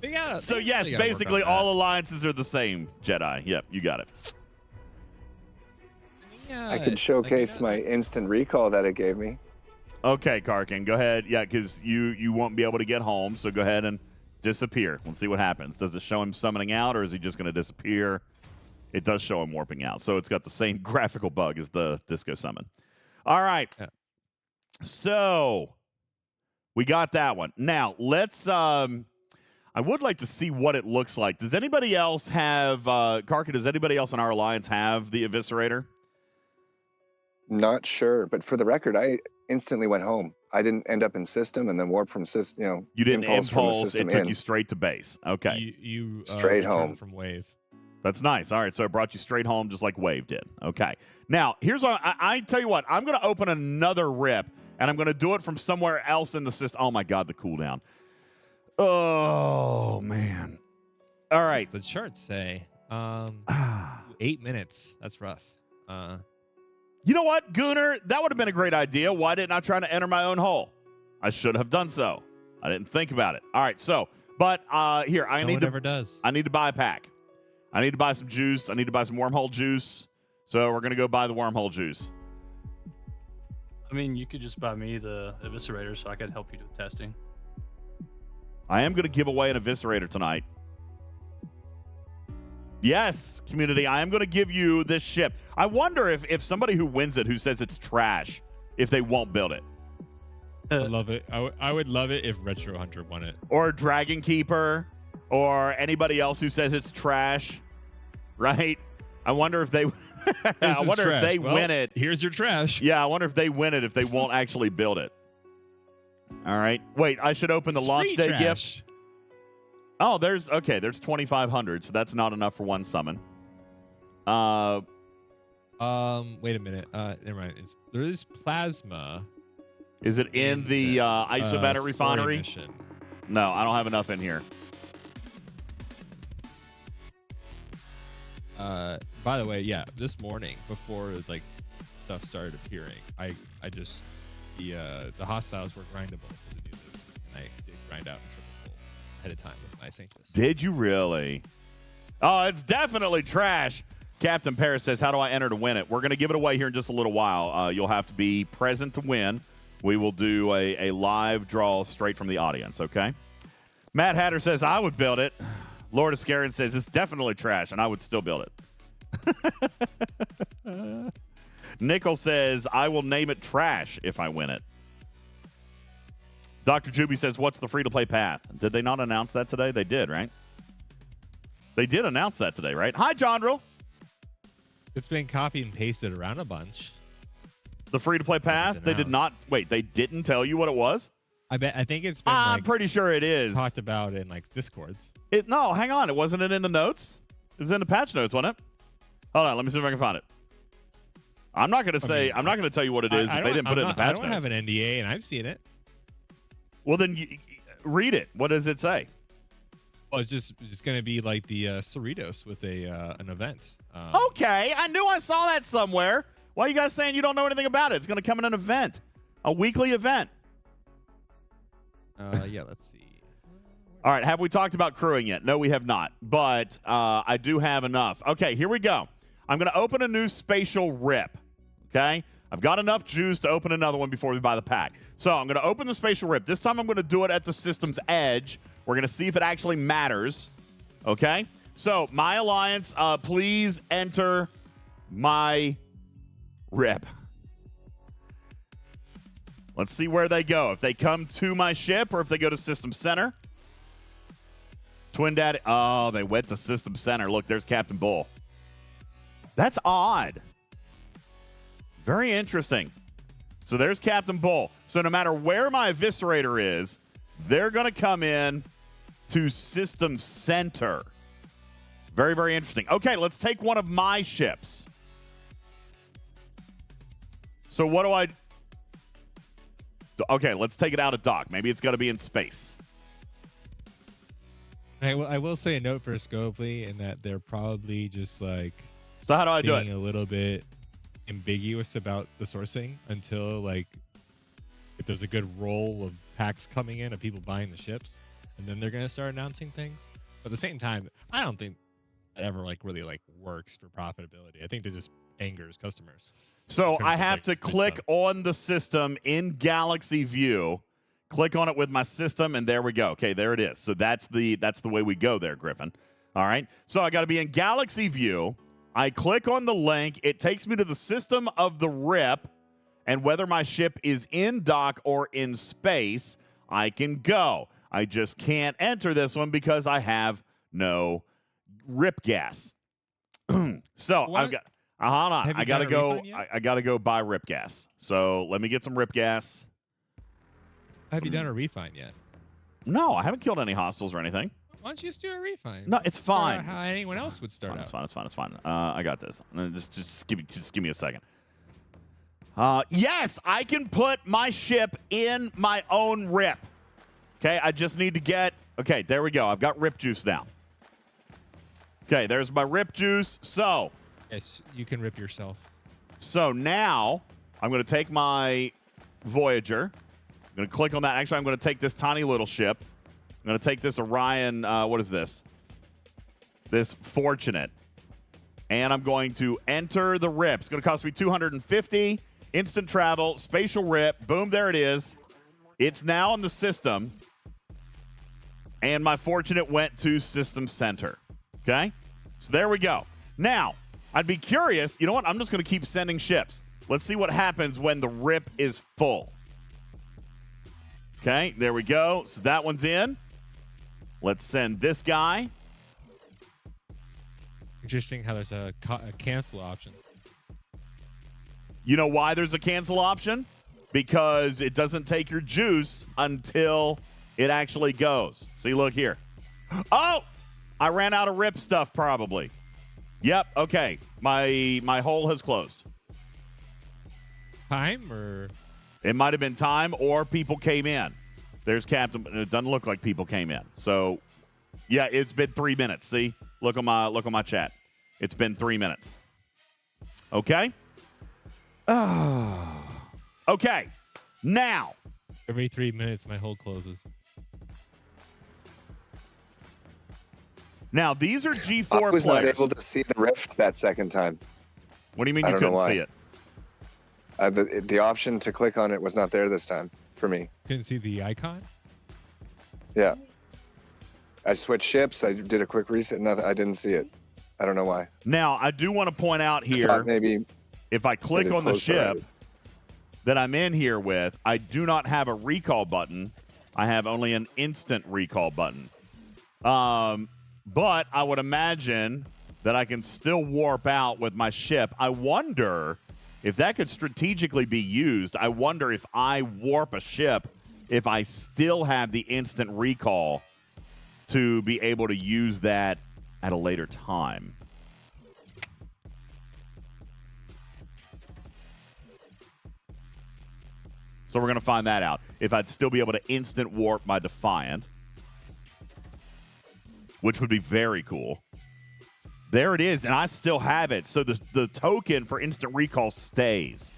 Speaker 3: Yeah,
Speaker 1: So,
Speaker 3: they
Speaker 1: yes,
Speaker 3: gotta work
Speaker 1: basically
Speaker 3: on that.
Speaker 1: all alliances are the same, Jedi. Yep, you got it.
Speaker 5: I could showcase my instant recall that it gave me.
Speaker 1: Okay, Karkin, go ahead. Yeah, because you won't be able to get home, so go ahead and disappear. Let's see what happens. Does it show him summoning out, or is he just going to disappear? It does show him warping out, so it's got the same graphical bug as the disco summon. All right.
Speaker 3: Yeah.
Speaker 1: So we got that one. Now, let's I would like to see what it looks like. Does anybody else have Karkin, does anybody else in our alliance have the Eviscerator?
Speaker 5: Not sure, but for the record, I instantly went home. I didn't end up in system and then warp from system.
Speaker 1: You didn't
Speaker 5: from the
Speaker 1: impulse.
Speaker 5: system
Speaker 1: It took
Speaker 5: in.
Speaker 1: you straight to base. Okay.
Speaker 3: You
Speaker 5: Straight
Speaker 3: returned
Speaker 5: home.
Speaker 3: from Wave.
Speaker 1: That's nice. All right, so it brought you straight home just like Wave did. Okay. Now, here's what I tell you what. I'm going to open another rip, and I'm going to do it from somewhere else in the system. Oh, my God, the cooldown. Oh, man. All right.
Speaker 3: The charts say 8 minutes. That's rough.
Speaker 1: You know what, Gooner? That would have been a great idea. Why didn't I try to enter my own hole? I should have done so. I didn't think about it. All right, so, but here, I need to buy a pack. I need to buy some juice. I need to buy some wormhole juice. So we're going to go buy the wormhole juice.
Speaker 7: I mean, you could just buy me the Eviscerator so I could help you with testing.
Speaker 1: I am going to give away an Eviscerator tonight. Yes, community, I am going to give you this ship. I wonder if somebody who wins it, who says it's trash, if they won't build it.
Speaker 3: I love it. I would love it if Retro Hunter won it.
Speaker 1: Or Dragon Keeper, or anybody else who says it's trash, right? I wonder if they I wonder if they win it.
Speaker 3: Here's your trash.
Speaker 1: Yeah, I wonder if they win it if they won't actually build it. All right. Wait, I should open the launch day gift. Oh, there's 2,500, so that's not enough for one summon.
Speaker 3: Wait a minute. Never mind. There is plasma.
Speaker 1: Is it in the isobatter refinery?
Speaker 3: Mission.
Speaker 1: No, I don't have enough in here.
Speaker 3: By the way, yeah, this morning before like stuff started appearing, I just the hostiles were grindable for the new loot, and I did grind out triple ahead of time with my Sanctus.
Speaker 1: Did you really? Oh, it's definitely trash. Captain Paris says, how do I enter to win it? We're going to give it away here in just a little while. You'll have to be present to win. We will do a live draw straight from the audience, okay? Matt Hatter says, I would build it. Lord Ascarin says, it's definitely trash, and I would still build it. Nickel says, I will name it trash if I win it. Dr. Juby says, what's the free-to-play path? Did they not announce that today? They did, right? They did announce that today, right? Hi, Jondrel.
Speaker 3: It's been copied and pasted around a bunch.
Speaker 1: The free-to-play path? They did not. Wait, they didn't tell you what it was?
Speaker 3: I think it's been.
Speaker 1: I'm pretty sure it is.
Speaker 3: Talked about in like Discords.
Speaker 1: No, hang on. It wasn't in the notes. It was in the patch notes, wasn't it? Hold on. Let me see if I can find it. I'm not going to say. I'm not going to tell you what it is if they didn't put it in the patch notes.
Speaker 3: I don't have an NDA, and I've seen it.
Speaker 1: Well, then read it. What does it say?
Speaker 3: Well, it's just going to be like the Cerritos with an event.
Speaker 1: Okay, I knew I saw that somewhere. Why are you guys saying you don't know anything about it? It's going to come in an event, a weekly event.
Speaker 3: Yeah, let's see.
Speaker 1: All right, have we talked about crewing yet? No, we have not, but I do have enough. Okay, here we go. I'm going to open a new spatial rip, okay? I've got enough juice to open another one before we buy the pack. So I'm going to open the spatial rip. This time I'm going to do it at the system's edge. We're going to see if it actually matters, okay? So my alliance, please enter my rip. Let's see where they go. If they come to my ship or if they go to System Center. Twin Daddy. Oh, they went to System Center. Look, there's Captain Bull. That's odd. Very interesting. So there's Captain Bull. So no matter where my Eviscerator is, they're going to come in to System Center. Very, very interesting. Okay, let's take one of my ships. So what do I... Okay, let's take it out of dock. Maybe it's got to be in space.
Speaker 3: I will say a note for Scopely in that they're probably just like...
Speaker 1: So how do I do it?
Speaker 3: Being a little bit ambiguous about the sourcing until like if there's a good roll of packs coming in of people buying the ships, and then they're going to start announcing things. But at the same time, I don't think that ever like really like works for profitability. I think it just angers customers.
Speaker 1: So
Speaker 3: terms
Speaker 1: I
Speaker 3: of,
Speaker 1: have
Speaker 3: like,
Speaker 1: to
Speaker 3: good
Speaker 1: click
Speaker 3: stuff.
Speaker 1: on the system in Galaxy View, click on it with my system, and there we go. Okay, there it is. So that's the way we go there, Griffin. All right. So I got to be in Galaxy View. I click on the link. It takes me to the system of the RIP, and whether my ship is in dock or in space, I can go. I just can't enter this one because I have no RIP gas. So
Speaker 3: What?
Speaker 1: I've got. Hold on.
Speaker 3: Have you
Speaker 1: I gotta
Speaker 3: done a
Speaker 1: go.
Speaker 3: refund yet?
Speaker 1: I gotta go buy RIP gas. So let me get some RIP gas.
Speaker 3: Have you done a refine yet?
Speaker 1: No, I haven't killed any hostiles or anything.
Speaker 3: Why don't you just do a refine?
Speaker 1: No, it's
Speaker 3: Start
Speaker 1: fine.
Speaker 3: out how
Speaker 1: It's
Speaker 3: anyone else would start
Speaker 1: It's
Speaker 3: out.
Speaker 1: fine. It's fine. I got this. Just give me a second. Yes, I can put my ship in my own RIP. Okay, I just need to get. Okay, there we go. I've got RIP juice now. Okay, there's my RIP juice. So
Speaker 3: Yes, you can rip yourself.
Speaker 1: now I'm going to take my Voyager. I'm going to click on that. Actually, I'm going to take this tiny little ship. I'm going to take this Orion. What is this? This Fortunate. And I'm going to enter the RIP. It's going to cost me $250. Instant travel, spatial RIP. Boom, there it is. It's now in the system. And my Fortunate went to System Center. Okay? So there we go. Now, I'd be curious. You know what? I'm just going to keep sending ships. Let's see what happens when the RIP is full. Okay, there we go. So that one's in. Let's send this guy.
Speaker 3: Interesting how there's a cancel option.
Speaker 1: You know why there's a cancel option? Because it doesn't take your juice until it actually goes. See, look here. Oh! I ran out of RIP stuff probably. Yep, okay. My hole has closed.
Speaker 3: Time or
Speaker 1: It might have been time or people came in. There's Captain. It doesn't look like people came in. So, yeah, it's been 3 minutes. See? Look on my chat. It's been 3 minutes. Okay? Okay. Now,
Speaker 3: every 3 minutes my hole closes.
Speaker 1: these are
Speaker 5: I
Speaker 1: G4
Speaker 5: was not
Speaker 1: players.
Speaker 5: able to see the rift that second time.
Speaker 1: What do you mean
Speaker 5: I
Speaker 1: you
Speaker 5: don't know
Speaker 1: couldn't
Speaker 5: why.
Speaker 1: see it?
Speaker 5: The option to click on it was not there this time for me.
Speaker 3: Couldn't see the icon.
Speaker 5: Yeah. I switched ships. I did a quick reset. Nothing. I didn't see it. I don't know why.
Speaker 1: Now, I do want to point out
Speaker 5: I
Speaker 1: here,
Speaker 5: thought maybe
Speaker 1: if I click
Speaker 5: it
Speaker 1: on the
Speaker 5: closed
Speaker 1: ship
Speaker 5: already.
Speaker 1: that I'm in here with, I do not have a recall button. I have only an instant recall button. But I would imagine that I can still warp out with my ship. I wonder if that could strategically be used. I wonder if I warp a ship, if I still have the instant recall to be able to use that at a later time. So we're going to find that out. If I'd still be able to instant warp my Defiant, which would be very cool. There it is, and I still have it. So the token for instant recall stays.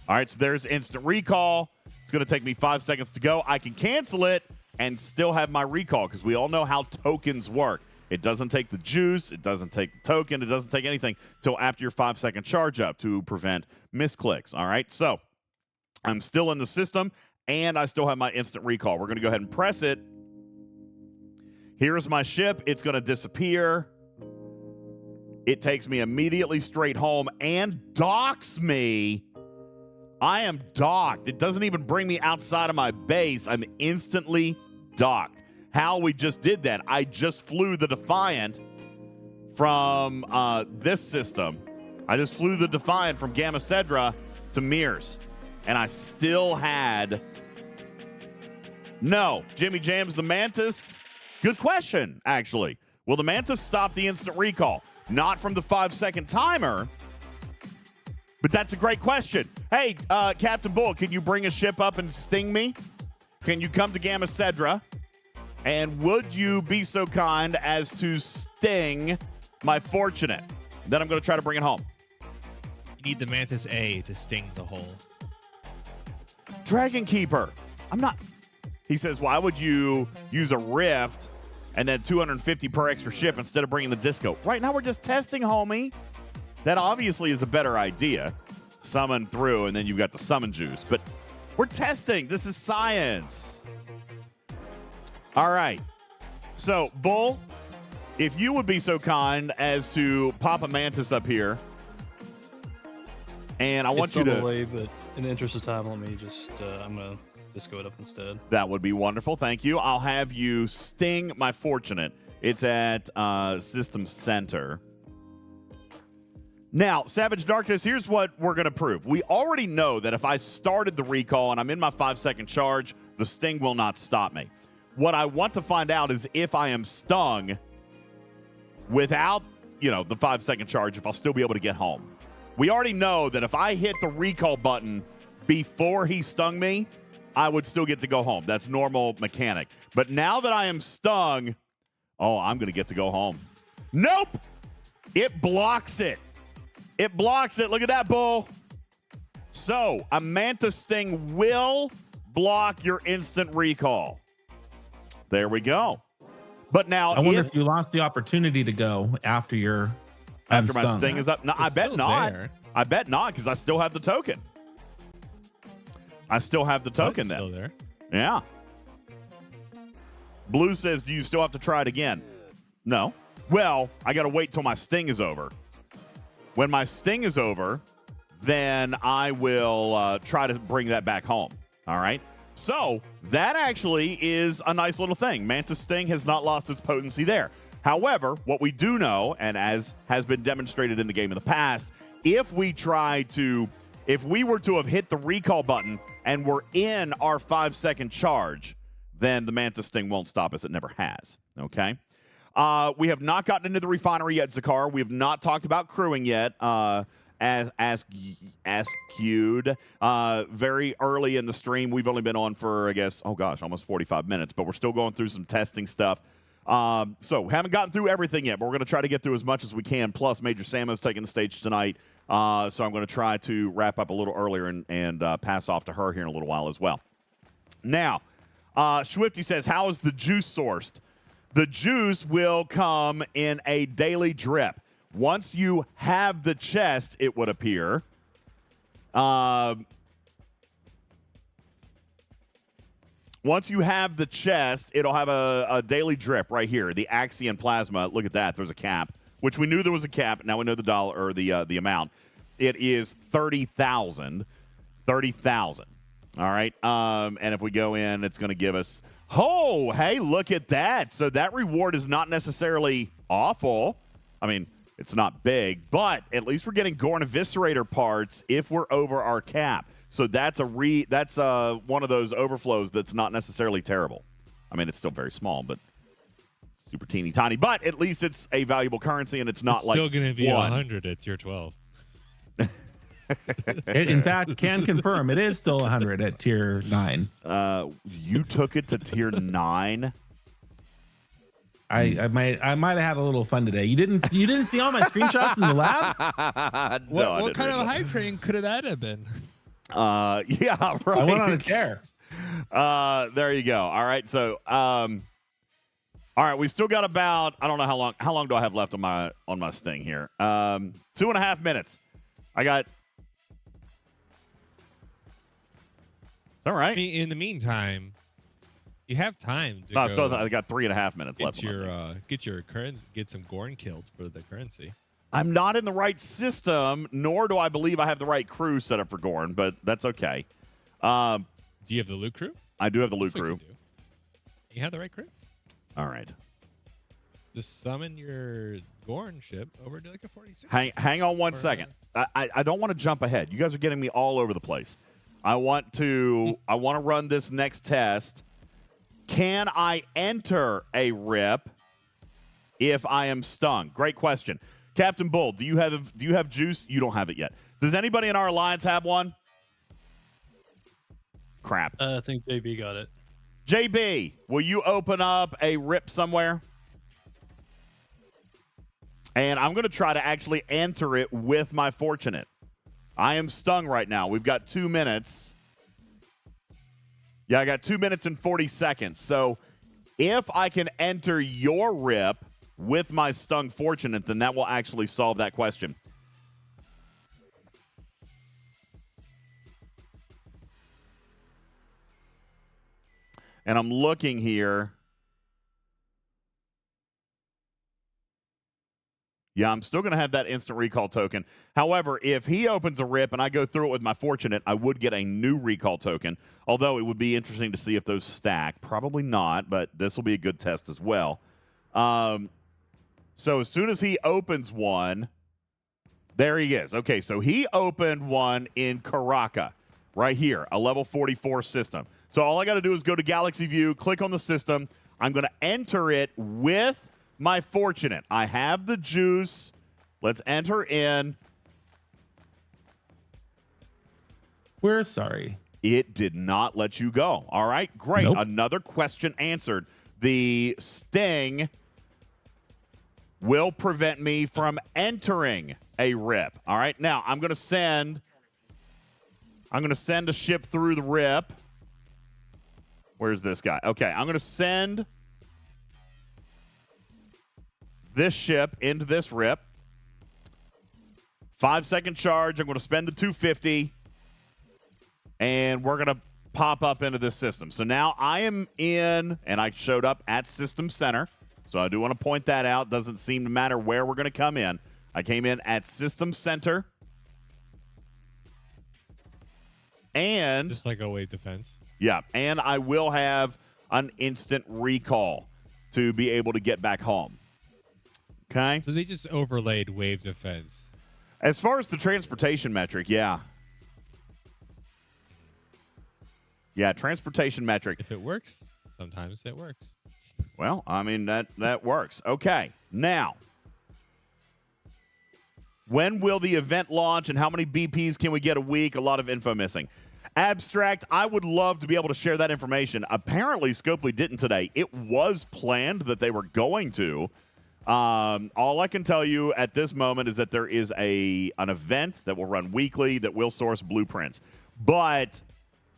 Speaker 1: All right, so there's instant recall. It's going to take me 5 seconds to go. I can cancel it and still have my recall because we all know how tokens work. It doesn't take the juice. It doesn't take the token. It doesn't take anything until after your 5 second charge up to prevent misclicks. All right, so I'm still in the system, and I still have my instant recall. We're going to go ahead and press it. Here's my ship. It's going to disappear. It takes me immediately straight home and docks me. I am docked. It doesn't even bring me outside of my base. I'm instantly docked. How we just did that, I just flew the Defiant from this system. I just flew the Defiant from Gamma Cedra to Mears. And I still had... No, Jimmy Jams, the Mantis... Good question, actually. Will the Mantis stop the instant recall? Not from the 5 second timer, but that's a great question. Hey, Captain Bull, can you bring a ship up and sting me? Can you come to Gamma Cedra? And would you be so kind as to sting my Fortunate? Then I'm going to try to bring it home.
Speaker 3: You need the Mantis A to sting the hole.
Speaker 1: Dragon Keeper. I'm not... He says, why would you use a rift and then 250 per extra ship instead of bringing the disco. Right now we're just testing, homie. That obviously is a better idea. Summon through, and then you've got the summon juice. But we're testing. This is science. All right. So, Bull, if you would be so kind as to pop a mantis up here. And I want
Speaker 7: It's
Speaker 1: you
Speaker 7: on
Speaker 1: to...
Speaker 7: the way, but in the interest of time, let me just, I'm going to disco it up instead.
Speaker 1: That would be wonderful. Thank you. I'll have you sting my fortunate. It's at System Center. Now, Savage Darkness, here's what we're going to prove. We already know that if I started the recall and I'm in my 5-second charge, the sting will not stop me. What I want to find out is if I am stung without, the 5-second charge, if I'll still be able to get home. We already know that if I hit the recall button before he stung me, I would still get to go home. That's normal mechanic. But now that I am stung, I'm going to get to go home. Nope! It blocks it. It blocks it. Look at that, Bull. So, a Mantis Sting will block your instant recall. There we go. But now,
Speaker 2: I wonder if you lost the opportunity to go after your
Speaker 1: after my
Speaker 2: stung.
Speaker 1: sting is up. No, I bet not. I bet not, because I still have the token. I still have the token then.
Speaker 3: Still there.
Speaker 1: Yeah. Blue says, do you still have to try it again? No. Well, I got to wait till my sting is over. When my sting is over, then I will try to bring that back home. All right? So that actually is a nice little thing. Mantis Sting has not lost its potency there. However, what we do know, and as has been demonstrated in the game in the past, if we were to have hit the recall button and we're in our 5-second charge, then the Mantis Sting won't stop us. It never has. Okay? We have not gotten into the refinery yet, Zakar. We have not talked about crewing yet. As queued very early in the stream. We've only been on for, I guess, almost 45 minutes, but we're still going through some testing stuff. So haven't gotten through everything yet, but we're going to try to get through as much as we can. Plus, Major Samo's taking the stage tonight, so I'm going to try to wrap up a little earlier and pass off to her here in a little while as well. Now, Swifty says, how is the juice sourced? The juice will come in a daily drip. Once you have the chest, it would appear. Once you have the chest, it'll have a daily drip right here. The Axion Plasma. Look at that. There's a cap, which we knew there was a cap. Now we know the dollar or the amount. It is 30,000. 30,000. All right. And if we go in, it's going to give us. Oh, hey, look at that. So that reward is not necessarily awful. I mean, it's not big, but at least we're getting Gorn Eviscerator parts if we're over our cap. So that's one of those overflows that's not necessarily terrible. I mean, it's still very small, but super teeny tiny. But at least it's a valuable currency, and it's not
Speaker 3: It's
Speaker 1: like
Speaker 3: still going to be
Speaker 1: 1.
Speaker 3: 100 at tier 12.
Speaker 2: It, in fact, can confirm it is still 100 at tier 9.
Speaker 1: You took it to tier 9.
Speaker 2: I might have had a little fun today. You didn't see all my screenshots in the lab?
Speaker 3: What kind of hype train could that have been?
Speaker 1: Yeah, right.
Speaker 2: I went on a tear.
Speaker 1: There you go. All right, so all right, we still got about, I don't know how long do I have left on my sting here? 2.5 minutes. I got. All right.
Speaker 3: In the meantime, you have time to
Speaker 1: I got 3.5 minutes left.
Speaker 3: Get some Gorn killed for the currency.
Speaker 1: I'm not in the right system, nor do I believe I have the right crew set up for Gorn, but that's okay.
Speaker 3: Do you have the loot crew?
Speaker 1: I do have the loot crew.
Speaker 3: You have the right crew?
Speaker 1: All right.
Speaker 3: Just summon your Gorn ship over to like a 46.
Speaker 1: Hang on one second. I don't want to jump ahead. You guys are getting me all over the place. I want to run this next test. Can I enter a rip if I am stung? Great question. Captain Bull, do you have juice? You don't have it yet. Does anybody in our alliance have one? Crap.
Speaker 7: I think JB got it.
Speaker 1: JB, will you open up a rip somewhere? And I'm going to try to actually enter it with my fortunate. I am stung right now. We've got 2 minutes. Yeah, I got 2 minutes and 40 seconds. So If I can enter your rip with my Stung Fortunate, then that will actually solve that question. And I'm looking here. Yeah, I'm still going to have that instant recall token. However, if he opens a rip and I go through it with my Fortunate, I would get a new recall token. Although it would be interesting to see if those stack. Probably not, but this will be a good test as well. So as soon as he opens one, there he is. Okay, so he opened one in Karaka right here, a level 44 system. So all I got to do is go to Galaxy View, click on the system. I'm going to enter it with my Fortunate. I have the juice. Let's enter in.
Speaker 2: We're sorry.
Speaker 1: It did not let you go. All right, great.
Speaker 2: Nope.
Speaker 1: Another question answered. The Sting will prevent me from entering a rip. All right, now I'm going to send a ship through the rip. Where's this guy? Okay, I'm going to send this ship into this rip. 5-second charge. I'm going to spend the 250, and we're going to pop up into this system. So now I am in, and I showed up at System Center. So I do want to point that out. Doesn't seem to matter where we're going to come in. I came in at System Center. And
Speaker 3: Just like a wave defense.
Speaker 1: yeah, and I will have an instant recall to be able to get back home. Okay?
Speaker 3: So they just overlaid wave defense.
Speaker 1: As far as the transportation metric, yeah. Yeah, transportation metric.
Speaker 3: If it works, sometimes it works.
Speaker 1: Well, I mean, that works. Okay, now, when will the event launch and how many BPs can we get a week? A lot of info missing. Abstract, I would love to be able to share that information. Apparently, Scopely didn't today. It was planned that they were going to. All I can tell you at this moment is that there is an event that will run weekly that will source blueprints. But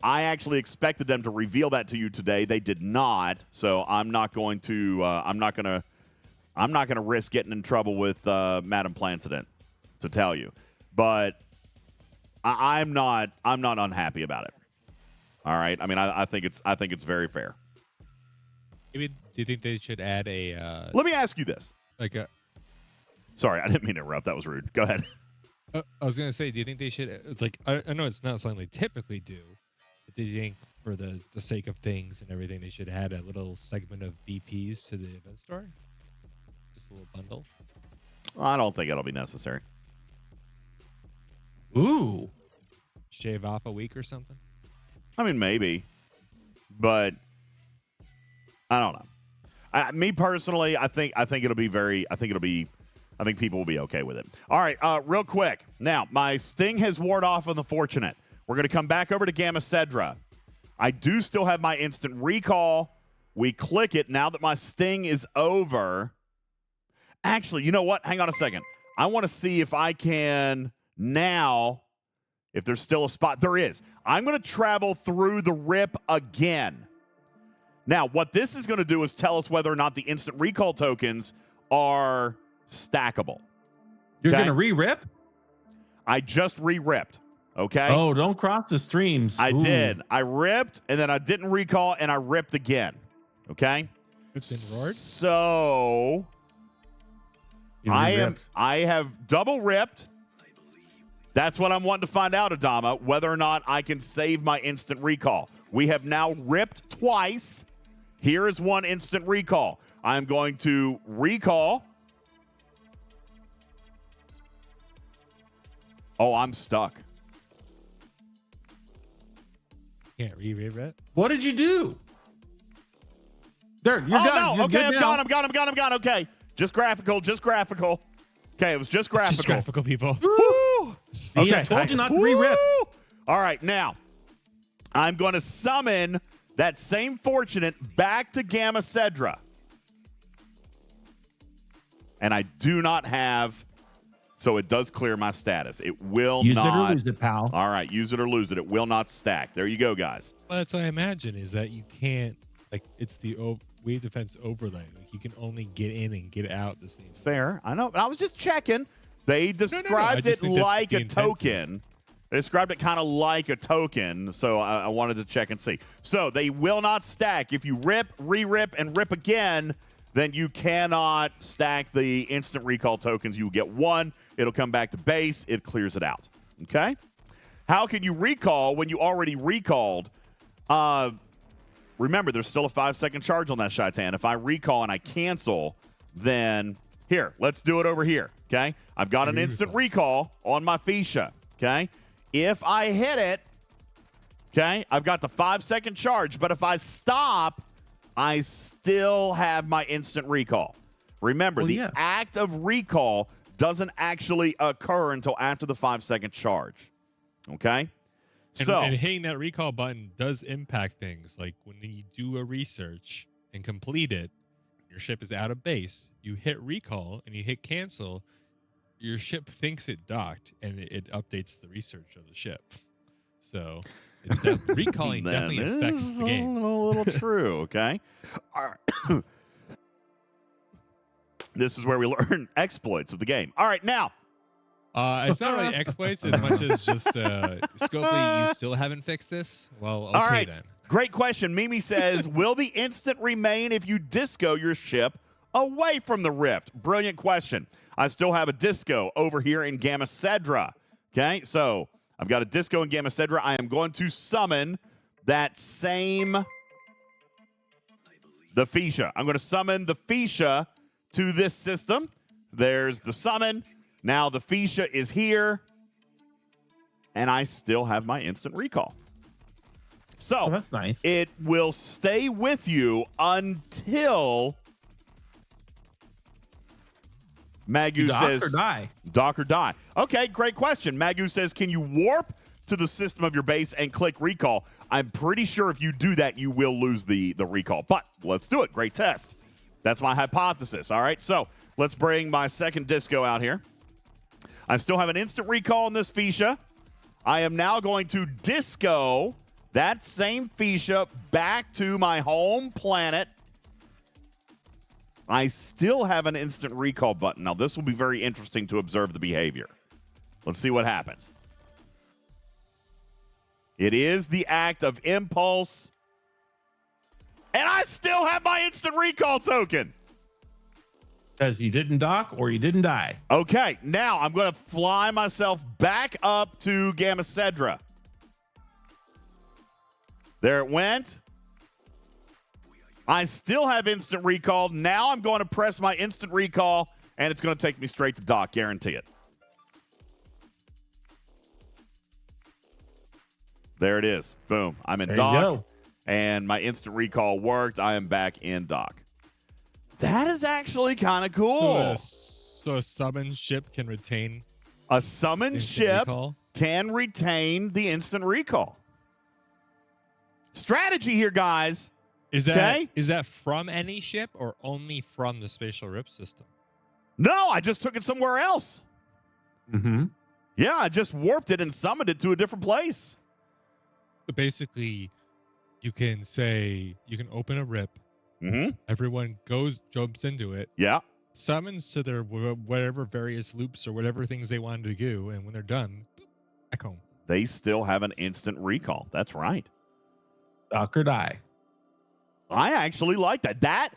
Speaker 1: I actually expected them to reveal that to you today. They did not, so I'm not going to. I'm not going to risk getting in trouble with Madam Plancident to tell you. But I'm not unhappy about it. All right. I mean, I think it's very fair.
Speaker 3: Maybe do you think they should add a?
Speaker 1: Let me ask you this.
Speaker 3: Like a.
Speaker 1: Sorry, I didn't mean to interrupt. That was rude. Go ahead.
Speaker 3: I was gonna say, do you think they should like? I know it's not something they typically do, but do you think for the sake of things and everything, they should add a little segment of BPs to the event store? Just a little bundle.
Speaker 1: I don't think it'll be necessary.
Speaker 2: Ooh.
Speaker 3: Shave off a week or something.
Speaker 1: I mean, maybe, but I don't know. Me personally, I think it'll be very. I think people will be okay with it. All right, real quick. Now, my Sting has ward off on the Fortunate. We're going to come back over to Gamma Cedra. I do still have my instant recall. We click it now that my Sting is over. Actually, you know what? Hang on a second. I want to see if I can now, if there's still a spot. There is. I'm going to travel through the rip again. Now, what this is going to do is tell us whether or not the instant recall tokens are stackable.
Speaker 2: You're
Speaker 1: Okay?
Speaker 2: going to re-rip?
Speaker 1: I just re-ripped. Okay?
Speaker 2: Oh, don't cross the streams.
Speaker 1: I
Speaker 2: Ooh.
Speaker 1: did. I ripped, and then I didn't recall, and I ripped again. Okay?
Speaker 3: It's been roared.
Speaker 1: So
Speaker 2: You re-ripped.
Speaker 1: I have double ripped. That's what I'm wanting to find out, Adama, whether or not I can save my instant recall. We have now ripped twice. Here is one instant recall. I'm going to recall. Oh, I'm stuck.
Speaker 3: Can't re-rip it.
Speaker 2: What did you do? There, you're
Speaker 1: Oh,
Speaker 2: done.
Speaker 1: no.
Speaker 2: You're
Speaker 1: Okay,
Speaker 2: good
Speaker 1: I'm
Speaker 2: now.
Speaker 1: gone. Okay. Just graphical. Okay, it was just graphical.
Speaker 3: Just graphical people.
Speaker 1: Woo!
Speaker 2: See, I told you not to re-rip.
Speaker 1: Woo! All right, now I'm going to summon that same Fortunate back to Gamma Cedra. And I do not have, so it does clear my status. It will
Speaker 2: Use
Speaker 1: not.
Speaker 2: it or lose it, pal.
Speaker 1: All right, use it or lose it. It will not stack. There you go, guys.
Speaker 3: Well, that's what I imagine is that you can't, like, it's the wave defense overlay. Like you can only get in and get out the same.
Speaker 1: Fair. I know. But I was just checking. They
Speaker 3: I
Speaker 1: described
Speaker 3: just
Speaker 1: it
Speaker 3: think that's
Speaker 1: like
Speaker 3: the
Speaker 1: a
Speaker 3: intent is.
Speaker 1: token. They described it kind of like a token, so I wanted to check and see. So they will not stack. If you rip, re-rip, and rip again, then you cannot stack the instant recall tokens. You will get one. It'll come back to base. It clears it out. Okay? How can you recall when you already recalled? Remember, there's still a 5-second charge on that Shaitan. If I recall and I cancel, then here, let's do it over here. Okay? I've got an instant recall on my Fisha. Okay? If I hit it, okay, I've got the 5-second charge, but if I stop, I still have my instant recall. Remember, the act of recall doesn't actually occur until after the 5-second charge. Okay?
Speaker 3: And hitting that recall button does impact things. Like when you do a research and complete it, your ship is out of base. You hit recall and you hit cancel. Your ship thinks it docked, and it updates the research of the ship. So it's recalling definitely affects the game.
Speaker 1: A little true, okay? All right. This is where we learn exploits of the game. All right, now.
Speaker 3: It's not really exploits as much as just Scopely, you still haven't fixed this? Well, okay,
Speaker 1: all right.
Speaker 3: Then.
Speaker 1: Great question. Mimi says, will the instant remain if you disco your ship away from the rift? Brilliant question. I still have a disco over here in Gamma Cedra. Okay, so I've got a disco in Gamma Cedra. I am going to summon that same the Fisha. I'm going to summon the Fisha to this system. There's the summon. Now the Fisha is here, and I still have my instant recall. So
Speaker 2: that's nice.
Speaker 1: It will stay with you until Magu says,
Speaker 2: dock or die.
Speaker 1: Dock or die. Okay, great question. Magu says, can you warp to the system of your base and click recall? I'm pretty sure if you do that, you will lose the recall. But let's do it. Great test. That's my hypothesis. All right, so let's bring my second disco out here. I still have an instant recall in this Fisha. I am now going to disco that same Fisha back to my home planet. I still have an instant recall button. Now, this will be very interesting to observe the behavior. Let's see what happens. It is the act of impulse. And I still have my instant recall token.
Speaker 2: Because you didn't dock or you didn't die.
Speaker 1: Okay, now I'm going to fly myself back up to Gamma Cedra. There it went. I still have instant recall. Now I'm going to press my instant recall, and it's going to take me straight to dock. Guarantee it. There it is. Boom. I'm in dock, and my instant recall worked. I am back in dock. That is actually kind of cool.
Speaker 3: So a summoned ship can retain
Speaker 1: a summoned ship
Speaker 3: recall?
Speaker 1: Can retain the instant recall. Strategy here, guys.
Speaker 3: Is that from any ship or only from the spatial rip system?
Speaker 1: No, I just took it somewhere else.
Speaker 2: Mm-hmm.
Speaker 1: Yeah, I just warped it and summoned it to a different place.
Speaker 3: So basically, you can open a rip.
Speaker 1: Mm-hmm.
Speaker 3: Everyone jumps into it.
Speaker 1: Yeah.
Speaker 3: Summons to their whatever various loops or whatever things they wanted to do, and when they're done, back home.
Speaker 1: They still have an instant recall. That's right.
Speaker 2: Dock or die.
Speaker 1: I actually like that.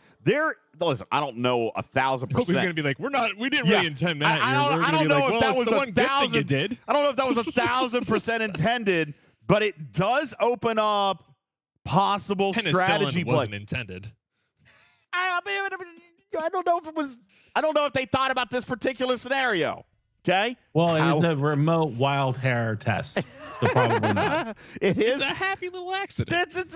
Speaker 1: Listen, I don't know 1,000%.
Speaker 3: Nobody's gonna be like, we didn't really intend that.
Speaker 1: I don't know if that was 1,000.
Speaker 3: You did.
Speaker 1: I don't know if that was 1,000% intended, but it does open up possible strategy play.
Speaker 3: Wasn't intended.
Speaker 1: I don't know if it was. I don't know if they thought about this particular scenario. Okay.
Speaker 2: Well, it's a remote wild hair test, so probably not.
Speaker 1: It's
Speaker 3: a happy little accident.
Speaker 1: This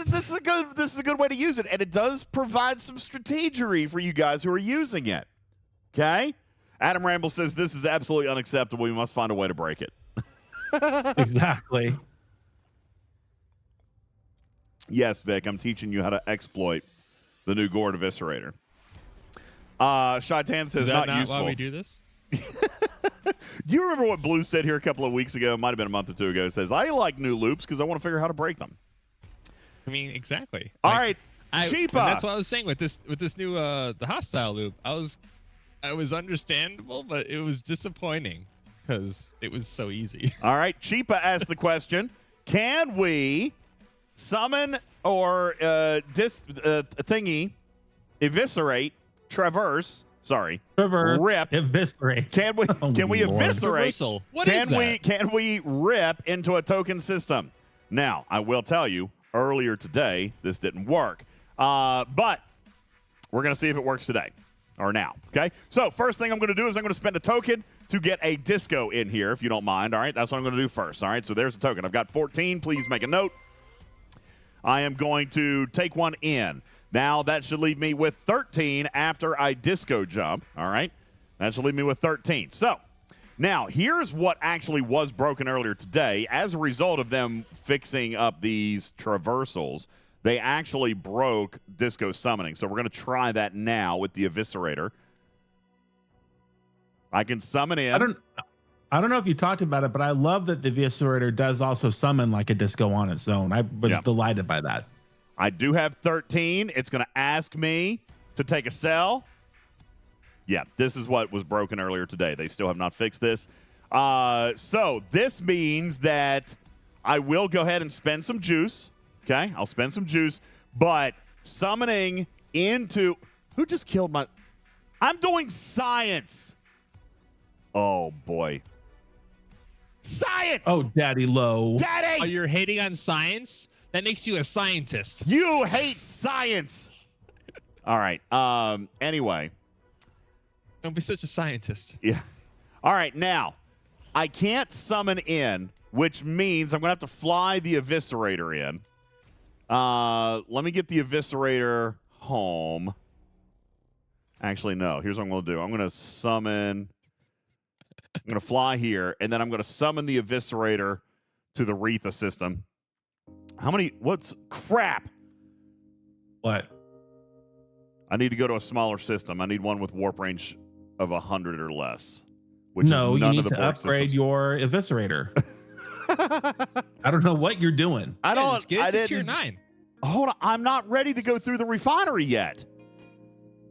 Speaker 1: is a good way to use it, and it does provide some strategery for you guys who are using it. Okay. Adam Ramble says this is absolutely unacceptable. We must find a way to break it.
Speaker 2: Exactly.
Speaker 1: Yes, Vic, I'm teaching you how to exploit the new Gord Eviscerator. Shaitan says
Speaker 3: is that not
Speaker 1: useful.
Speaker 3: Why we do this?
Speaker 1: Do you remember what Blue said here a couple of weeks ago? It might have been a month or two ago. It says, I like new loops because I want to figure out how to break them.
Speaker 3: I mean, exactly.
Speaker 1: All right. Cheaper.
Speaker 3: That's what I was saying with this new the hostile loop. I was understandable, but it was disappointing because it was so easy.
Speaker 1: All right, Cheapa asked the question: can we summon or eviscerate, rip?
Speaker 2: Eviscerate.
Speaker 1: Can we
Speaker 2: Oh,
Speaker 1: can we
Speaker 2: Lord.
Speaker 1: eviscerate?
Speaker 3: Reversal. What is that?
Speaker 1: Can we rip into a token system? Now, I will tell you, earlier today this didn't work, but we're gonna see if it works today or now. Okay. So first thing I'm gonna do is I'm gonna spend a token to get a disco in here, if you don't mind. All right, that's what I'm gonna do first. All right. So there's a token. I've got 14. Please make a note. I am going to take one in. Now, that should leave me with 13 after I disco jump. All right. That should leave me with 13. So, now, here's what actually was broken earlier today. As a result of them fixing up these traversals, they actually broke disco summoning. So, we're going to try that now with the Eviscerator. I can summon in.
Speaker 2: I don't know if you talked about it, but I love that the Eviscerator does also summon like a disco on its own. I was delighted by that.
Speaker 1: I do have 13. It's going to ask me to take a cell. Yeah, this is what was broken earlier today. They still have not fixed this. So this means that I will go ahead and spend some juice. Okay, I'll spend some juice. But summoning into... Who just killed my... I'm doing science. Oh, boy. Science!
Speaker 2: Oh, Daddy Low.
Speaker 1: Daddy!
Speaker 3: Oh, you're hating on science? That makes you a scientist.
Speaker 1: You hate science. All right. Anyway.
Speaker 3: Don't be such a scientist.
Speaker 1: Yeah. All right. Now, I can't summon in, which means I'm going to have to fly the Eviscerator in. Let me get the Eviscerator home. Actually, no. Here's what I'm going to do. I'm going to summon. I'm going to fly here, and then I'm going to summon the Eviscerator to the Retha system. How many? What's crap?
Speaker 2: What?
Speaker 1: I need to go to a smaller system. I need one with warp range of 100 or less. Which
Speaker 2: No,
Speaker 1: is
Speaker 2: you
Speaker 1: none
Speaker 2: need
Speaker 1: of the
Speaker 2: to
Speaker 1: Borg
Speaker 2: upgrade
Speaker 1: systems.
Speaker 2: your Eviscerator. I don't know what you're doing.
Speaker 1: I don't.
Speaker 3: Just get
Speaker 1: I
Speaker 3: it to
Speaker 1: didn't.
Speaker 3: tier 9.
Speaker 1: Hold on. I'm not ready to go through the refinery yet.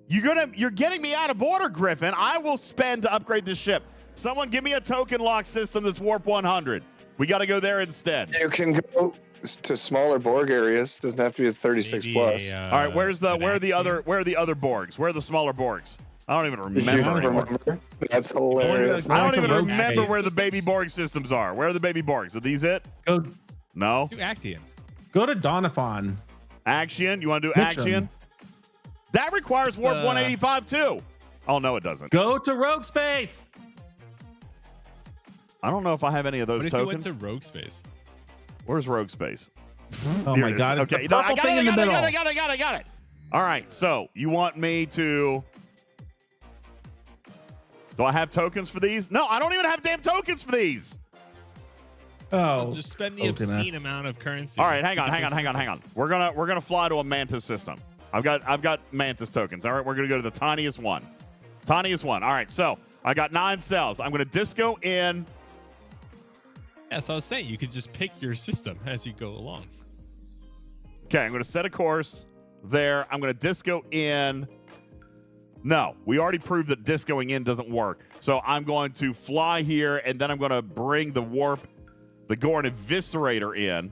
Speaker 1: You're getting me out of order, Griffin. I will spend to upgrade this ship. Someone give me a token lock system that's warp 100. We got to go there instead.
Speaker 5: You can go to smaller Borg areas. Doesn't have to be a 36 plus.
Speaker 1: All right, where are the other Borgs? Where are the smaller Borgs? I don't even remember anymore.
Speaker 5: That's hilarious.
Speaker 1: I don't even
Speaker 2: Rogue
Speaker 1: remember
Speaker 2: space.
Speaker 1: where the baby Borg systems are. Where are the baby Borgs? Are these it?
Speaker 2: Go
Speaker 1: No.
Speaker 3: Do Actian.
Speaker 2: to Doniphan.
Speaker 1: Action. You want to do
Speaker 2: Pitch 'em.
Speaker 1: action? That requires warp 185 too. Oh no, it doesn't.
Speaker 2: Go to Rogue Space.
Speaker 1: I don't know if I have any of those
Speaker 3: What if you
Speaker 1: tokens.
Speaker 3: went to Rogue Space?
Speaker 1: Where's Rogue Space?
Speaker 2: Oh
Speaker 1: Here
Speaker 2: my
Speaker 1: it is.
Speaker 2: God! It's
Speaker 1: Okay,
Speaker 2: the purple thing in the middle.
Speaker 1: I got it. All right, so you want me to... Do I have tokens for these? No, I don't even have damn tokens for these.
Speaker 2: Oh,
Speaker 3: Just spend the obscene amount of currency.
Speaker 1: All right, hang on. We're gonna fly to a Mantis system. I've got Mantis tokens. All right, we're gonna go to the tiniest one. All right, so I got 9 cells. I'm gonna disco in.
Speaker 3: Yeah, so I was saying you could just pick your system as you go along.
Speaker 1: Okay, I'm gonna set a course there. I'm gonna disco in. No, we already proved that discoing in doesn't work. So I'm going to fly here, and then I'm gonna bring the Gorn Eviscerator in.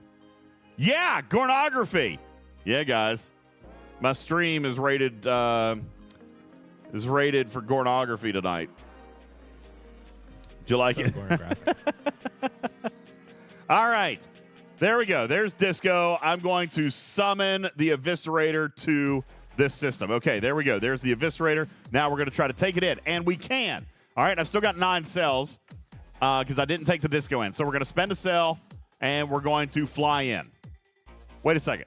Speaker 1: Yeah, Gornography. Yeah, guys. My stream is rated for Gornography tonight. Do you like it? All right. There we go. There's Disco. I'm going to summon the Eviscerator to this system. Okay, there we go. There's the Eviscerator. Now we're going to try to take it in, and we can. All right, I've still got 9 cells because I didn't take the Disco in. So we're going to spend a cell, and we're going to fly in. Wait a second.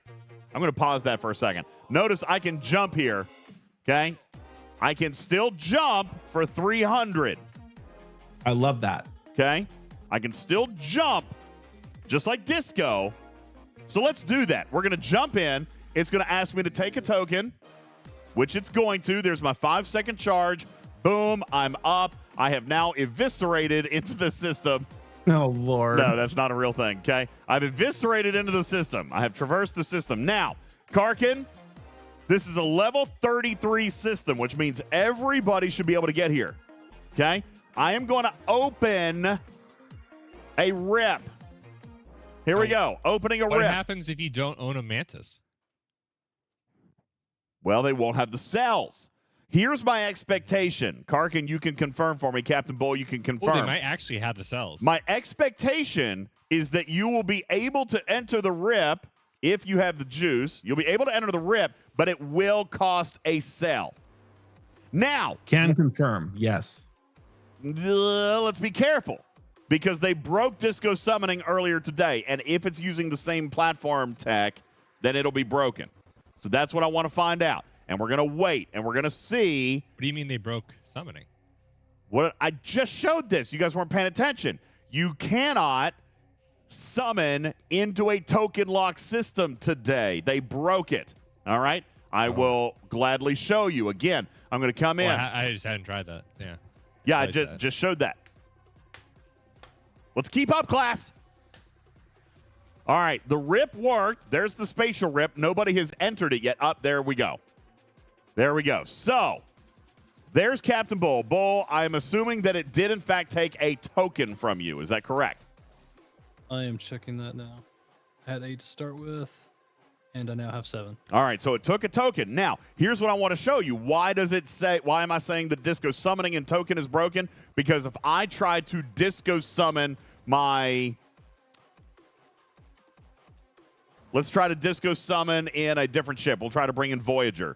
Speaker 1: I'm going to pause that for a second. Notice I can jump here, okay? I can still jump for 300.
Speaker 2: I love that.
Speaker 1: Okay? I can still jump just like Disco. So let's do that. We're going to jump in. It's going to ask me to take a token, which it's going to. There's my 5-second charge. Boom, I'm up. I have now eviscerated into the system.
Speaker 2: Oh, Lord.
Speaker 1: No, that's not a real thing, okay? I've eviscerated into the system. I have traversed the system. Now, Karkin, This is a level 33 system, which means everybody should be able to get here. Okay? I am going to open a rip. Here we go. Opening a
Speaker 3: What
Speaker 1: rip.
Speaker 3: happens if you don't own a Mantis?
Speaker 1: Well, they won't have the cells. Here's my expectation. Karkin, you can confirm for me. Captain Bull, you can confirm.
Speaker 3: Well, they might actually have the cells.
Speaker 1: My expectation is that you will be able to enter the rip if you have the juice. You'll be able to enter the rip, but it will cost a cell. Now,
Speaker 2: Can confirm. Yes.
Speaker 1: let's be careful because they broke Disco Summoning earlier today, and if it's using the same platform tech, then it'll be broken. So that's what I want to find out. And we're going to wait, and we're going to see.
Speaker 3: What do you mean they broke summoning?
Speaker 1: What I just showed this. You guys weren't paying attention. You cannot summon into a token lock system today. They broke it. All right? I will gladly show you. Again, I'm going to come in.
Speaker 3: Well, I just hadn't tried that. Yeah.
Speaker 1: Yeah, I
Speaker 3: Tried that.
Speaker 1: just showed that. Let's keep up, class. All right, the rip worked. There's the spatial rip. Nobody has entered it yet. Up there we go. There we go. So, there's Captain Bull. Bull, I'm assuming that it did, in fact, take a token from you. Is that correct?
Speaker 7: I am checking that now. I had 8 to start with, and I now have 7.
Speaker 1: All right, so it took a token. Now, here's what I want to show you. Why am I saying the Disco Summoning and token is broken? Because if I try to Disco Summon my... Let's try to Disco Summon in a different ship. We'll try to bring in Voyager.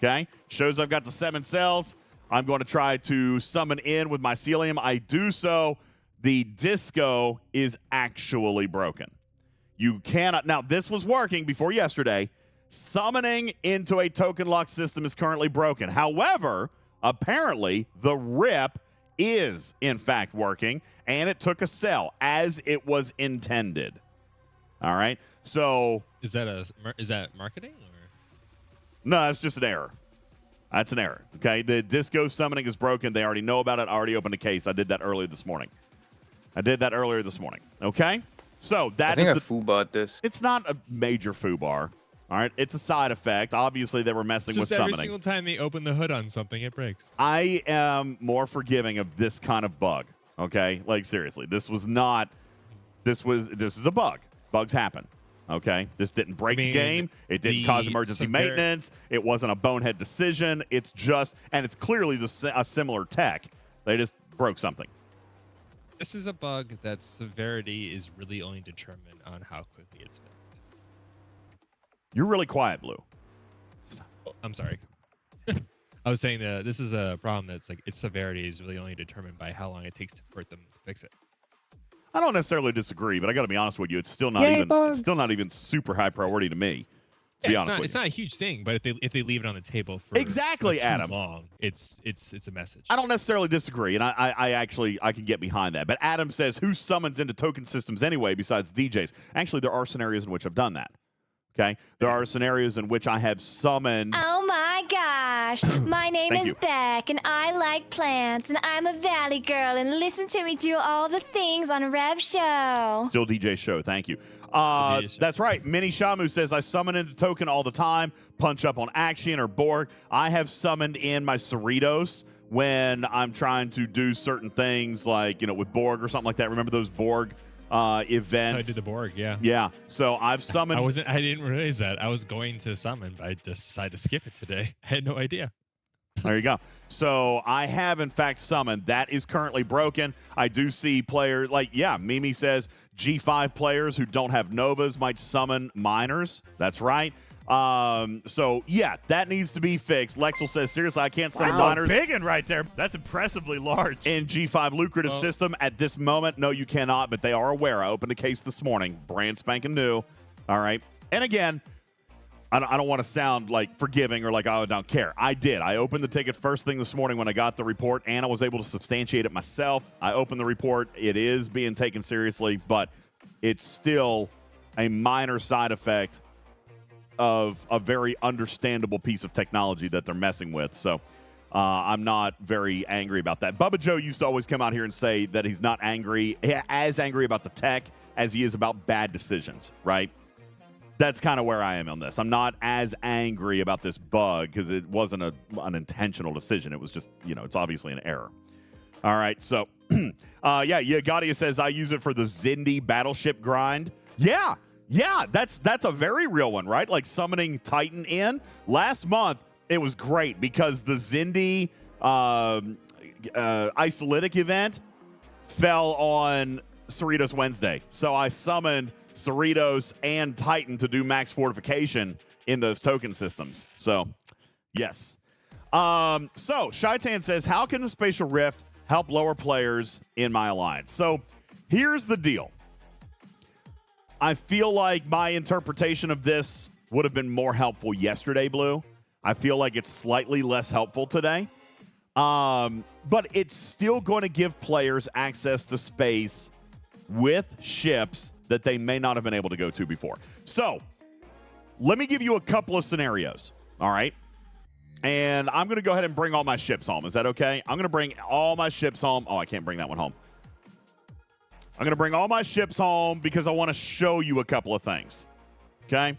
Speaker 1: Okay? Shows I've got the 7 cells. I'm going to try to summon in with mycelium. I do so. The Disco is actually broken. You cannot. Now, this was working before yesterday. Summoning into a token lock system is currently broken. However, apparently, the rip is, in fact, working, and it took a cell as it was intended. All right? So.
Speaker 3: Is that marketing? Or?
Speaker 1: No, that's just an error. That's an error. Okay, the Disco Summoning is broken. They already know about it. I already opened a case. I did that earlier this morning. Okay, so that
Speaker 6: I
Speaker 1: is
Speaker 6: think
Speaker 1: the.
Speaker 6: I foo-bought this.
Speaker 1: It's not a major foobar. All right, it's a side effect. Obviously, they were messing with
Speaker 3: Just every
Speaker 1: summoning.
Speaker 3: single time they open the hood on something, it breaks.
Speaker 1: I am more forgiving of this kind of bug. Okay, like seriously, this is a bug. Bugs happen. Okay, this didn't break the game. It didn't cause emergency maintenance. It wasn't a bonehead decision. It's just, and it's clearly a similar tech. They just broke something.
Speaker 3: This is a bug that severity is really only determined on how quickly it's fixed.
Speaker 1: You're really quiet, Blue.
Speaker 3: Oh, I'm sorry. I was saying that this is a problem that's like its severity is really only determined by how long it takes for them to fix it.
Speaker 1: I don't necessarily disagree, but I got to be honest with you. It's still not even super high priority to me. To be honest with you.
Speaker 3: It's not a huge thing, but if they leave it on the table for
Speaker 1: exactly,
Speaker 3: too
Speaker 1: Adam,
Speaker 3: long, it's a message.
Speaker 1: I don't necessarily disagree, and I can get behind that. But Adam says, who summons into token systems anyway besides DJs? Actually, there are scenarios in which I've done that. Okay, there are scenarios in which I have summoned.
Speaker 8: Oh my gosh, my name is Beck, and I like plants, and I'm a valley girl, and listen to me do all the things on a Rev Show.
Speaker 1: Still DJ Show, thank you. That's right. Mini Shamu says, I summon into token all the time, punch up on Action or Borg. I have summoned in my Cerritos when I'm trying to do certain things like, with Borg or something like that. Remember those Borg events?
Speaker 3: I did the Borg, yeah.
Speaker 1: Yeah. So I've summoned.
Speaker 3: I didn't realize that. I was going to summon, but I decided to skip it today. I had no idea.
Speaker 1: There you go. So I have, in fact, summoned. That is currently broken. I do see players Mimi says G5 players who don't have Novas might summon minors. That's right. So, yeah, that needs to be fixed. Lexel says, seriously, I can't summon minors.
Speaker 4: Big one right there. That's impressively large.
Speaker 1: In G5 lucrative system at this moment, no, you cannot, but they are aware. I opened a case this morning. Brand spanking new. All right. And again, I don't want to sound like forgiving or like, oh, I don't care. I did. I opened the ticket first thing this morning when I got the report, and I was able to substantiate it myself. I opened the report. It is being taken seriously, but it's still a minor side effect of a very understandable piece of technology that they're messing with. So I'm not very angry about that. Bubba Joe used to always come out here and say that he's not as angry about the tech as he is about bad decisions, right? that's kind of where I am on this. I'm not as angry about this bug because it wasn't an intentional decision. It was just, it's obviously an error. All right, so, Yagadia says, I use it for the Zindi battleship grind. Yeah, that's a very real one, right? Like summoning Titan in. Last month, it was great because the Zindi Isolytic event fell on Cerritos Wednesday. So I summoned Cerritos and Titan to do max fortification in those token systems. So, yes. So Shaitan says, how can the Spatial Rift help lower players in my alliance? So here's the deal. I feel like my interpretation of this would have been more helpful yesterday, Blue. I feel like it's slightly less helpful today. But it's still going to give players access to space with ships that they may not have been able to go to before. So let me give you a couple of scenarios, all right? And I'm going to go ahead and bring all my ships home. Is that okay? I'm going to bring all my ships home. Oh, I can't bring that one home. I'm going to bring all my ships home because I want to show you a couple of things, okay?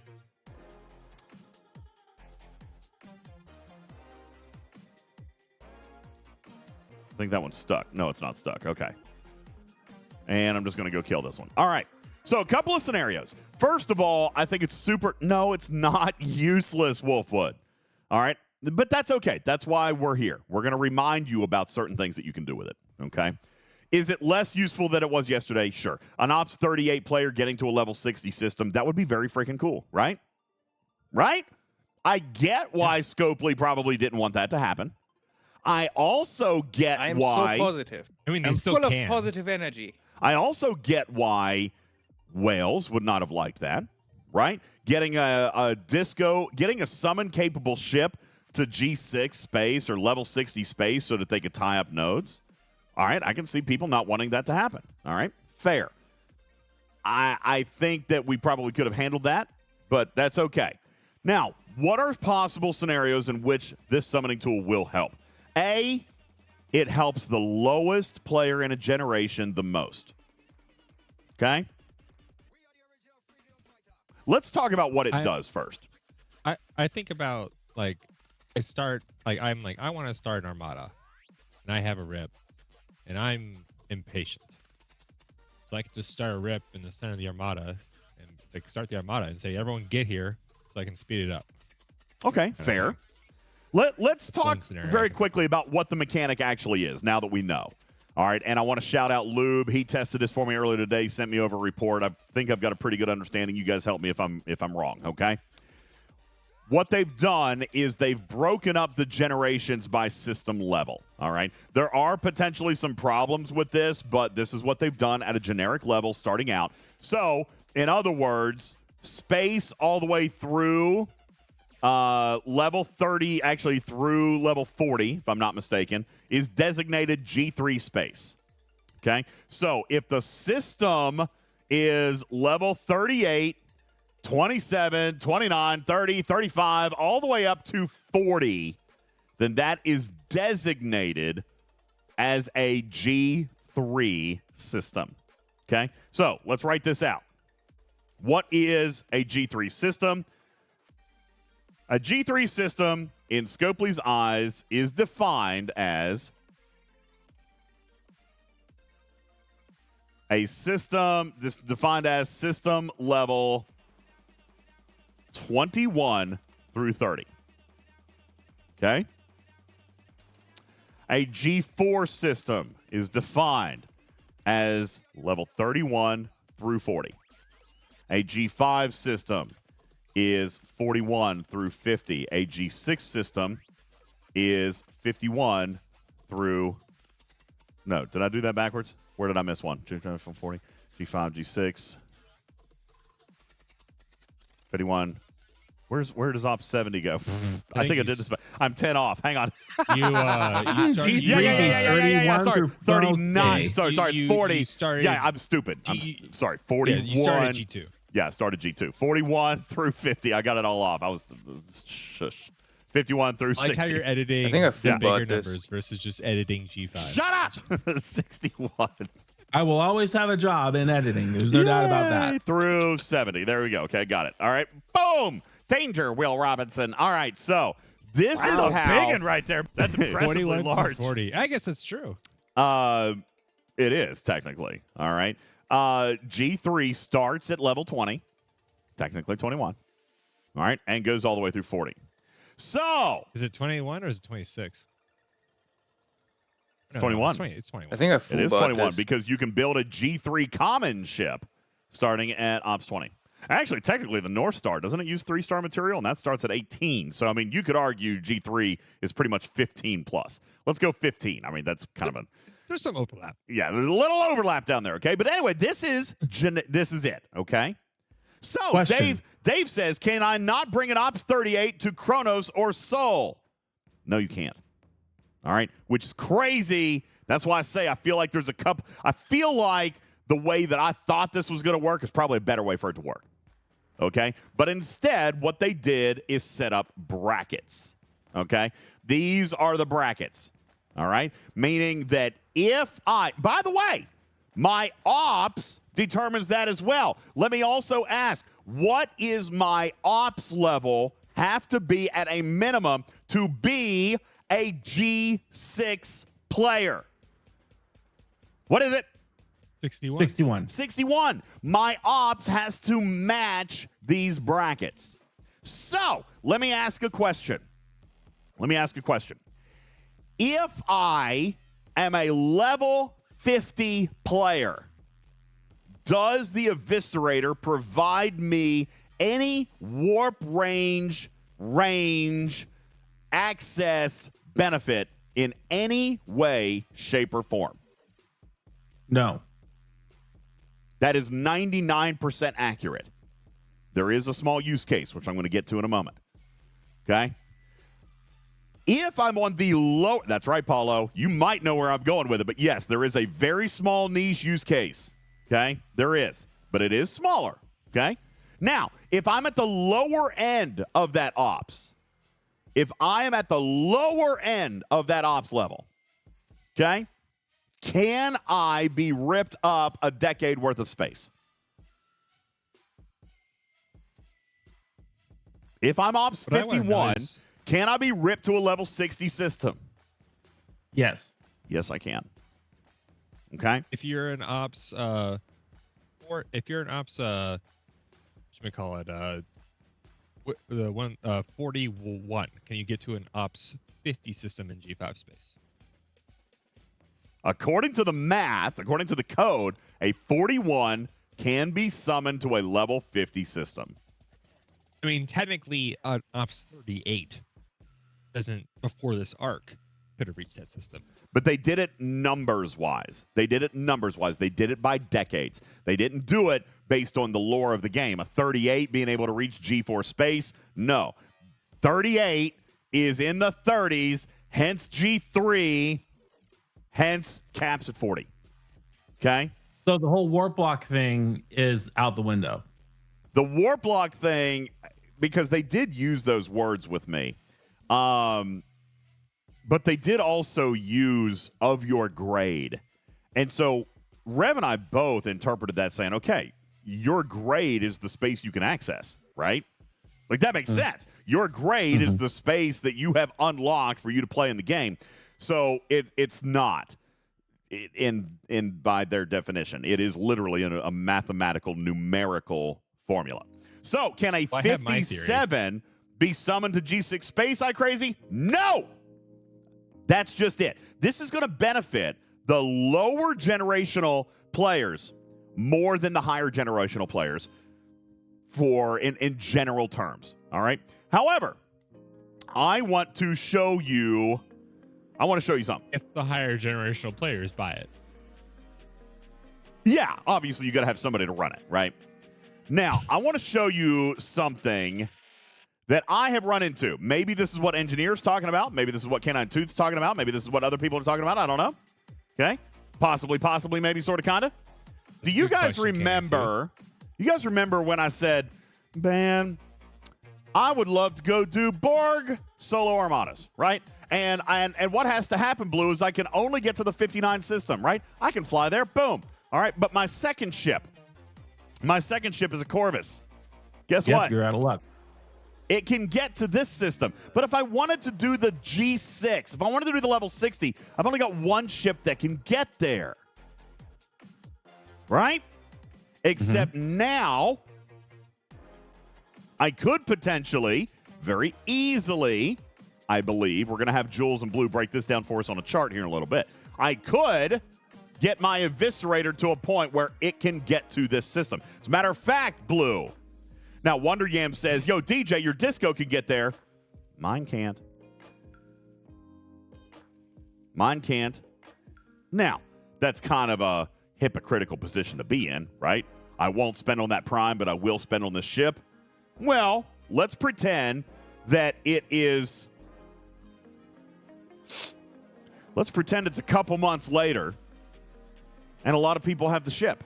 Speaker 1: I think that one's stuck. No, it's not stuck. Okay. And I'm just going to go kill this one. All right. So a couple of scenarios. First of all, I think it's super... No, it's not useless, Wolfwood. All right? But that's okay. That's why we're here. We're going to remind you about certain things that you can do with it. Okay? Is it less useful than it was yesterday? Sure. An Ops 38 player getting to a level 60 system, that would be very freaking cool, right? Right? I get why Scopely probably didn't want that to happen. I also get why...
Speaker 6: I am so positive.
Speaker 3: I mean, they
Speaker 6: I'm
Speaker 3: still
Speaker 6: full
Speaker 3: can.
Speaker 6: of positive energy.
Speaker 1: I also get why Wales would not have liked that, right? Getting a disco, getting a summon-capable ship to G6 space or level 60 space so that they could tie up nodes. All right, I can see people not wanting that to happen. All right, fair. I think that we probably could have handled that, but that's okay. Now, what are possible scenarios in which this summoning tool will help? A, it helps the lowest player in a generation the most. Okay? Let's talk about what it does first.
Speaker 3: I think about, like, I want to start an Armada, and I have a rip, and I'm impatient. So I can just start a rip in the center of the Armada, and like start the Armada and say, everyone get here, so I can speed it up.
Speaker 1: Okay, fair. Let's talk very quickly about what the mechanic actually is now that we know. All right, and I want to shout out Lube. He tested this for me earlier today, sent me over a report. I think I've got a pretty good understanding. You guys help me if I'm wrong, okay? What they've done is they've broken up the generations by system level, all right? There are potentially some problems with this, but this is what they've done at a generic level starting out. So, in other words, space all the way through level 30, actually through level 40, if I'm not mistaken, is designated G3 space. Okay? So if the system is level 38, 27, 29, 30, 35, all the way up to 40, then that is designated as a G3 system. Okay? So let's write this out. What is a G3 system? A G3 system, in Scopely's eyes, is defined as a system, defined as system level 21 through 30. Okay? A G4 system is defined as level 31 through 40. A G5 system is 41 through 50. A G6 system is 51 through... No, did I do that backwards? Where did I miss one? G5, 40, G5, G6, 51. Where does Op 70 go? I think I did this. I'm 10 off. Hang on.
Speaker 3: You started,
Speaker 1: yeah. Sorry, 39. Sorry, 40.
Speaker 3: You started,
Speaker 1: yeah, I'm stupid. Sorry, 41.
Speaker 3: Yeah, you started G2.
Speaker 1: Yeah, I started G2. 41 through 50. I got it all off. I was shush. 51 through 60.
Speaker 3: I like how you're editing
Speaker 6: I think I
Speaker 3: bigger numbers versus just editing G5.
Speaker 1: Shut up! 61.
Speaker 2: I will always have a job in editing. There's no doubt about
Speaker 1: Yay,
Speaker 2: that.
Speaker 1: Through 70. There we go. Okay, got it. All right. Boom. Danger, Will Robinson. All right, so this is
Speaker 4: Wow,
Speaker 1: how
Speaker 4: big one right there. That's impressively
Speaker 3: 41
Speaker 4: large.
Speaker 3: 40. I guess that's true.
Speaker 1: it is technically. All right. G3 starts at level 20, technically 21. All right, and goes all the way through 40. So,
Speaker 3: Is it 21 or is it 26? No,
Speaker 1: 21.
Speaker 3: It's 21.
Speaker 6: I think I full
Speaker 1: it is
Speaker 6: bought
Speaker 1: 21
Speaker 6: this.
Speaker 1: because you can build a G3 common ship starting at Ops 20. Actually, technically, the North Star, doesn't it use 3-star material? And that starts at 18. So, I mean, you could argue G3 is pretty much 15 plus. Let's go 15. I mean, that's kind of a...
Speaker 3: There's some overlap.
Speaker 1: Yeah, there's a little overlap down there, okay? But anyway, this is it, okay? So,
Speaker 2: Question.
Speaker 1: Dave says, can I not bring an Ops 38 to Kronos or Sol? No, you can't. All right, which is crazy. That's why I say I feel like there's a couple. I feel like the way that I thought this was going to work is probably a better way for it to work. Okay, but instead, what they did is set up brackets. Okay, these are the brackets. All right, meaning that by the way, my ops determines that as well. Let me also ask, what is my ops level have to be at a minimum to be a G6 player? What is it?
Speaker 3: 61.
Speaker 2: 61.
Speaker 1: 61. My ops has to match these brackets. So, let me ask a question. If I am a level 50 player, does the Eviscerator provide me any warp range, access, benefit in any way, shape, or form?
Speaker 2: No.
Speaker 1: That is 99% accurate. There is a small use case, which I'm going to get to in a moment. Okay? If I'm on the low... That's right, Paulo. You might know where I'm going with it, but yes, there is a very small niche use case. Okay? There is. But it is smaller. Okay? Now, if I'm at the lower end of that ops... If I am at the lower end of that ops level, okay, can I be ripped up a decade worth of space? If I'm ops
Speaker 3: What I wanna know
Speaker 1: 51,
Speaker 3: is-
Speaker 1: can I be ripped to a level 60 system?
Speaker 2: Yes.
Speaker 1: Yes, I can. Okay?
Speaker 3: If you're an ops, what should we call it? The one 41. Can you get to an ops 50 system in G5 space?
Speaker 1: According to the math, according to the code, a 41 can be summoned to a level 50 system.
Speaker 3: I mean, technically, an ops 38 doesn't, before this arc, could have reached that system.
Speaker 1: But they did it numbers-wise. They did it by decades. They didn't do it based on the lore of the game. A 38 being able to reach G4 space? No. 38 is in the 30s, hence G3, hence caps at 40. Okay?
Speaker 2: So the whole warp block thing is out the window.
Speaker 1: The warp block thing, because they did use those words with me, but they did also use of your grade. And so Rev and I both interpreted that saying, okay, your grade is the space you can access, right? Like, that makes sense. Your grade is the space that you have unlocked for you to play in the game. So it's not in by their definition. It is literally a mathematical, numerical formula. So can a
Speaker 3: Well, I have my
Speaker 1: 57 be summoned to G6 space, I crazy? No! That's just it. This is going to benefit the lower generational players more than the higher generational players in general terms. All right. However, I want to show you something.
Speaker 3: If the higher generational players buy it.
Speaker 1: Yeah, obviously you got to have somebody to run it, right? Now, I want to show you something that I have run into. Maybe this is what Engineer's talking about. Maybe this is what Canine Tooth's talking about. Maybe this is what other people are talking about. I don't know. Okay? Possibly, maybe, sort of, kind of. Do you
Speaker 3: Good
Speaker 1: guys
Speaker 3: question,
Speaker 1: remember? You guys remember when I said, man, I would love to go do Borg solo armadas, right? And what has to happen, Blue, is I can only get to the 59 system, right? I can fly there, boom. All right, but my second ship is a Corvus. Guess
Speaker 2: Yep,
Speaker 1: what?
Speaker 2: you're out of luck.
Speaker 1: It can get to this system. But if I wanted to do the G6, if I wanted to do the level 60, I've only got one ship that can get there. Right? Except now, I could potentially, very easily, I believe, we're going to have Jules and Blue break this down for us on a chart here in a little bit. I could get my Eviscerator to a point where it can get to this system. As a matter of fact, Blue. Now, Wonder Yam says, yo, DJ, your disco can get there. Mine can't. Mine can't. Now, that's kind of a hypocritical position to be in, right? I won't spend on that Prime, but I will spend on this ship. Well, let's pretend that it is... Let's pretend it's a couple months later, and a lot of people have the ship.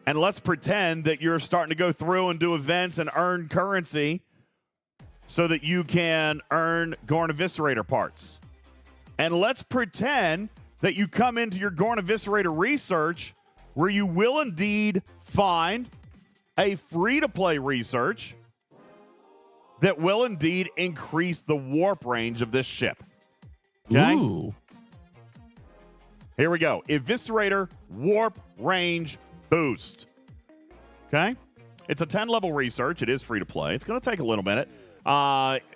Speaker 1: And let's pretend that you're starting to go through and do events and earn currency so that you can earn Gorn Eviscerator parts. And let's pretend that you come into your Gorn Eviscerator research where you will indeed find a free-to-play research that will indeed increase the warp range of this ship. Okay?
Speaker 2: Ooh.
Speaker 1: Here we go. Eviscerator warp range boost. Okay? It's a 10-level research. It is free to play. It's going to take a little minute.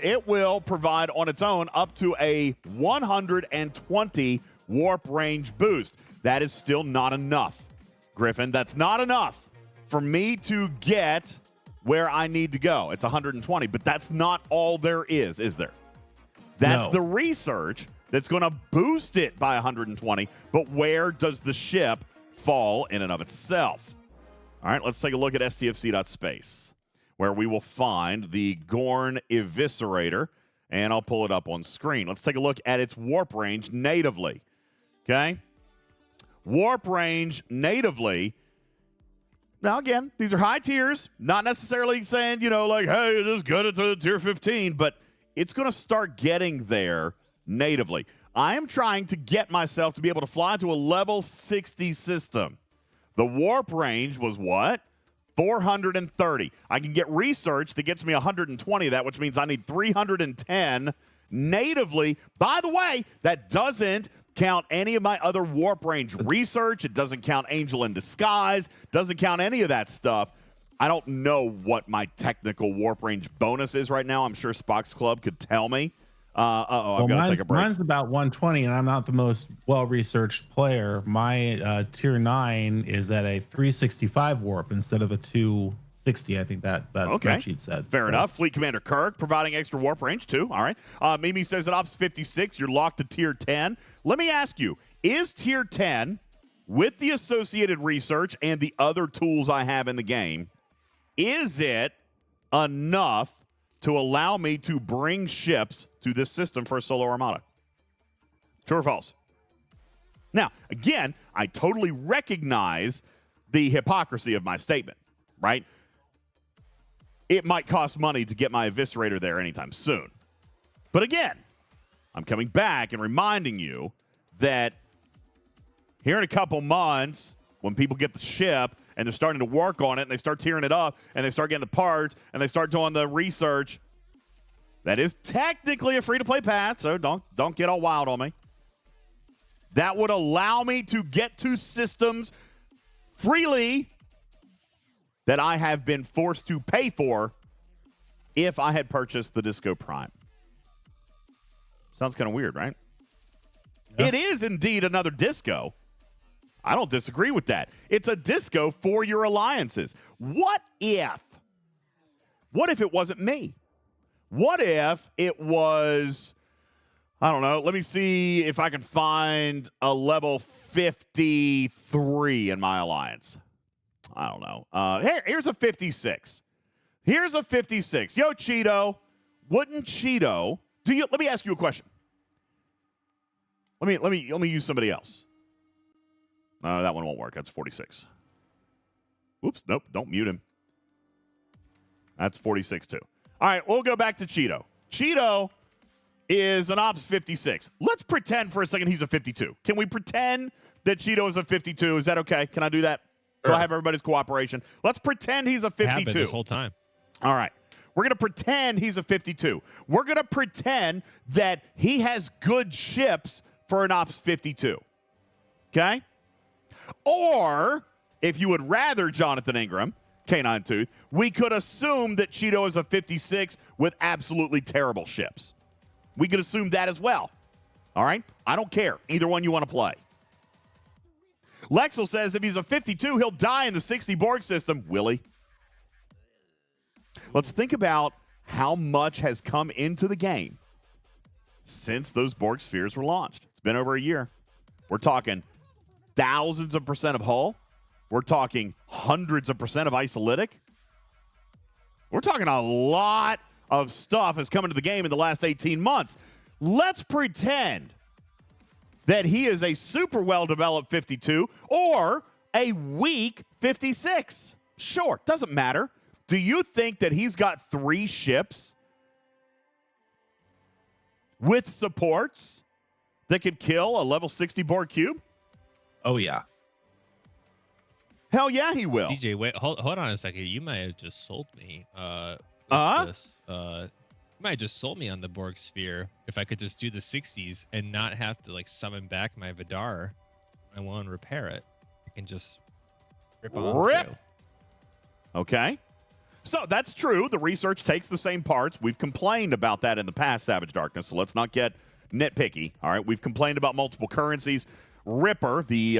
Speaker 1: It will provide on its own up to a 120 warp range boost. That is still not enough, Griffin. That's not enough for me to get where I need to go. It's 120, but that's not all there is there? That's
Speaker 2: No.
Speaker 1: the research that's going to boost it by 120, but where does the ship fall in and of itself? All right, let's take a look at stfc.space, where we will find the Gorn Eviscerator, and I'll pull it up on screen. Let's take a look at its warp range natively, okay? Warp range natively. Now, again, these are high tiers, not necessarily saying, like, hey, just get it to tier 15, but it's going to start getting there natively. I am trying to get myself to be able to fly to a level 60 system. The warp range was what? 430. I can get research that gets me 120 of that, which means I need 310 natively. By the way, that doesn't count any of my other warp range research. It doesn't count Angel in Disguise. Doesn't count any of that stuff. I don't know what my technical warp range bonus is right now. I'm sure Spock's Club could tell me. I've got to take a break.
Speaker 2: Mine's about 120, and I'm not the most well-researched player. My tier 9 is at a 365 warp instead of a 260. I think that spreadsheet said.
Speaker 1: Fair enough. Fleet Commander Kirk providing extra warp range, too. All right. Mimi says at Ops 56, you're locked to tier 10. Let me ask you, is tier 10, with the associated research and the other tools I have in the game, is it enough to allow me to bring ships to this system for a solo armada? True or false? Now, again, I totally recognize the hypocrisy of my statement, right? It might cost money to get my Eviscerator there anytime soon. But again, I'm coming back and reminding you that here in a couple months, when people get the ship and they're starting to work on it and they start tearing it up and they start getting the parts and they start doing the research, that is technically a free-to-play path, so don't get all wild on me. That would allow me to get to systems freely that I have been forced to pay for if I had purchased the Disco Prime. Sounds kind of weird, right? Yeah. It is indeed another disco. I don't disagree with that. It's a disco for your alliances. What if it wasn't me? What if it was, I don't know, let me see if I can find a level 53 in my alliance. I don't know. Here's a 56. Here's a 56. Yo, Cheeto, wouldn't Cheeto, let me ask you a question. Let me use somebody else. No, that one won't work. That's 46. Oops, nope, don't mute him. That's 46 too. All right, we'll go back to Cheeto. Cheeto is an Ops 56. Let's pretend for a second he's a 52. Can we pretend that Cheeto is a 52? Is that okay? Can I do that? Do I have everybody's cooperation? Let's pretend he's a 52.
Speaker 3: This whole time.
Speaker 1: All right. We're going to pretend he's a 52. We're going to pretend that he has good ships for an Ops 52. Okay? Or, if you would rather, Jonathan Ingram, K9 Tooth, we could assume that Cheeto is a 56 with absolutely terrible ships. We could assume that as well. All right? I don't care. Either one you want to play. Lexel says if he's a 52, he'll die in the 60 Borg system. Will he? Let's think about how much has come into the game since those Borg spheres were launched. It's been over a year. We're talking thousands of percent of hull. We're talking hundreds of percent of isolytic. We're talking a lot of stuff has come into the game in the last 18 months. Let's pretend that he is a super well-developed 52 or a weak 56. Sure, doesn't matter. Do you think that he's got 3 ships with supports that could kill a level 60 Borg cube?
Speaker 2: Oh, yeah.
Speaker 1: Hell yeah, he will.
Speaker 3: DJ, wait, hold on a second. You might have just sold me. You might have just sold me on the Borg sphere if I could just do the 60s and not have to like summon back my Vidar. I want to repair it. I can just rip on through.
Speaker 1: Okay. So that's true. The research takes the same parts. We've complained about that in the past, Savage Darkness, so let's not get nitpicky. All right. We've complained about multiple currencies. Ripper, the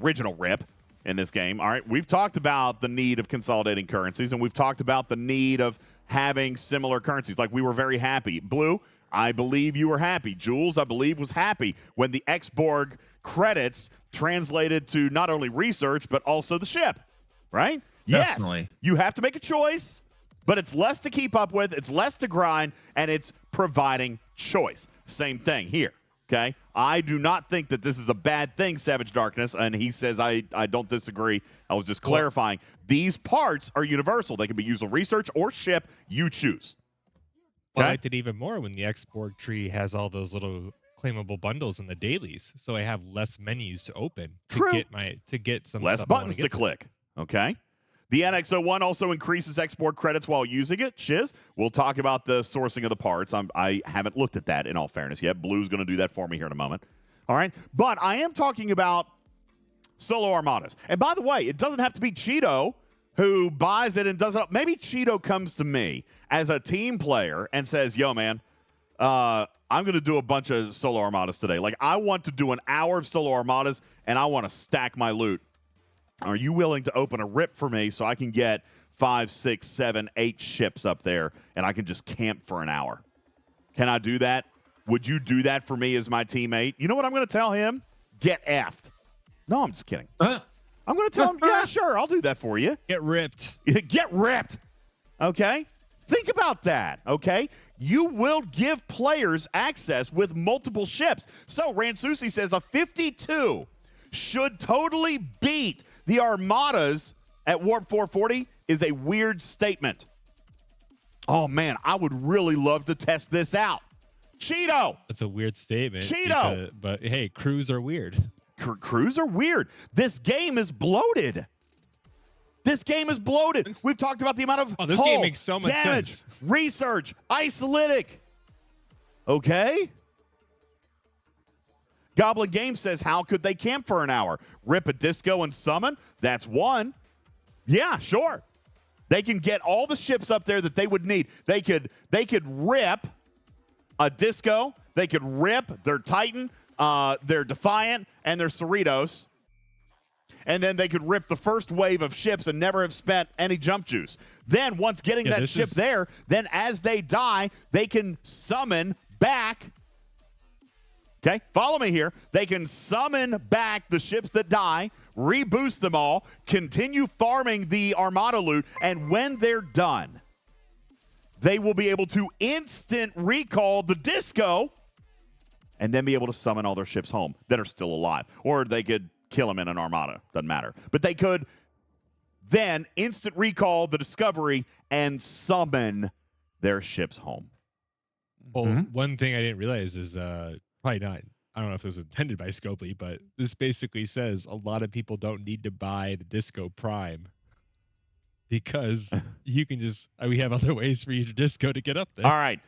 Speaker 1: original Rip in this game. All right. We've talked about the need of consolidating currencies, and we've talked about the need of having similar currencies. Like, we were very happy. Blue, I believe you were happy. Jules, I believe, was happy when the X-Borg credits translated to not only research, but also the ship, right?
Speaker 2: Definitely.
Speaker 1: Yes, you have to make a choice, but it's less to keep up with, it's less to grind, and it's providing choice. Same thing here, okay? I do not think that this is a bad thing, Savage Darkness, and he says I don't disagree. I was just clarifying. These parts are universal. They can be used on research or ship. You choose.
Speaker 3: Well,
Speaker 1: Okay?
Speaker 3: I liked it even more when the X-Borg tree has all those little claimable bundles in the dailies, so I have less menus to open to get some
Speaker 1: less
Speaker 3: stuff I wanna
Speaker 1: buttons
Speaker 3: get
Speaker 1: to click. Okay. The NX01 also increases export credits while using it. Shiz, we'll talk about the sourcing of the parts. I haven't looked at that, in all fairness, yet. Blue's going to do that for me here in a moment. All right? But I am talking about solo armadas. And by the way, it doesn't have to be Cheeto who buys it and does it. Maybe Cheeto comes to me as a team player and says, yo, man, I'm going to do a bunch of solo armadas today. Like, I want to do an hour of solo armadas, and I want to stack my loot. Are you willing to open a rip for me so I can get 5, 6, 7, 8 ships up there and I can just camp for an hour? Can I do that? Would you do that for me as my teammate? You know what I'm going to tell him? Get effed. No, I'm just kidding. I'm going to tell him, yeah, sure, I'll do that for you.
Speaker 3: Get ripped.
Speaker 1: Get ripped. Okay? Think about that, okay? You will give players access with multiple ships. So Ransusi says a 52 should totally beat the armadas at Warp 440 is a weird statement. Oh, man, I would really love to test this out. Cheeto!
Speaker 3: That's a weird statement.
Speaker 1: Cheeto!
Speaker 3: But, hey, crews are weird.
Speaker 1: Crews are weird. This game is bloated. This game is bloated. We've talked about the amount of
Speaker 3: this
Speaker 1: hull,
Speaker 3: game makes so much
Speaker 1: damage,
Speaker 3: sense.
Speaker 1: research, isolytic. Okay? Goblin Game says, how could they camp for an hour? Rip a disco and summon? That's one. Yeah, sure. They can get all the ships up there that they would need. They could rip a disco. They could rip their Titan, their Defiant, and their Cerritos. And then they could rip the first wave of ships and never have spent any jump juice. Then once getting that ship there, then as they die, they can summon back. Okay, follow me here. They can summon back the ships that die, reboost them all, continue farming the Armada loot, and when they're done, they will be able to instant recall the disco and then be able to summon all their ships home that are still alive. Or they could kill them in an Armada. Doesn't matter. But they could then instant recall the Discovery and summon their ships home.
Speaker 3: Well,
Speaker 2: Mhm.
Speaker 3: one thing I didn't realize is probably not. I don't know if it was intended by Scopely, but this basically says a lot of people don't need to buy the Disco Prime because you can just we have other ways for you to disco to get up there.
Speaker 1: All right,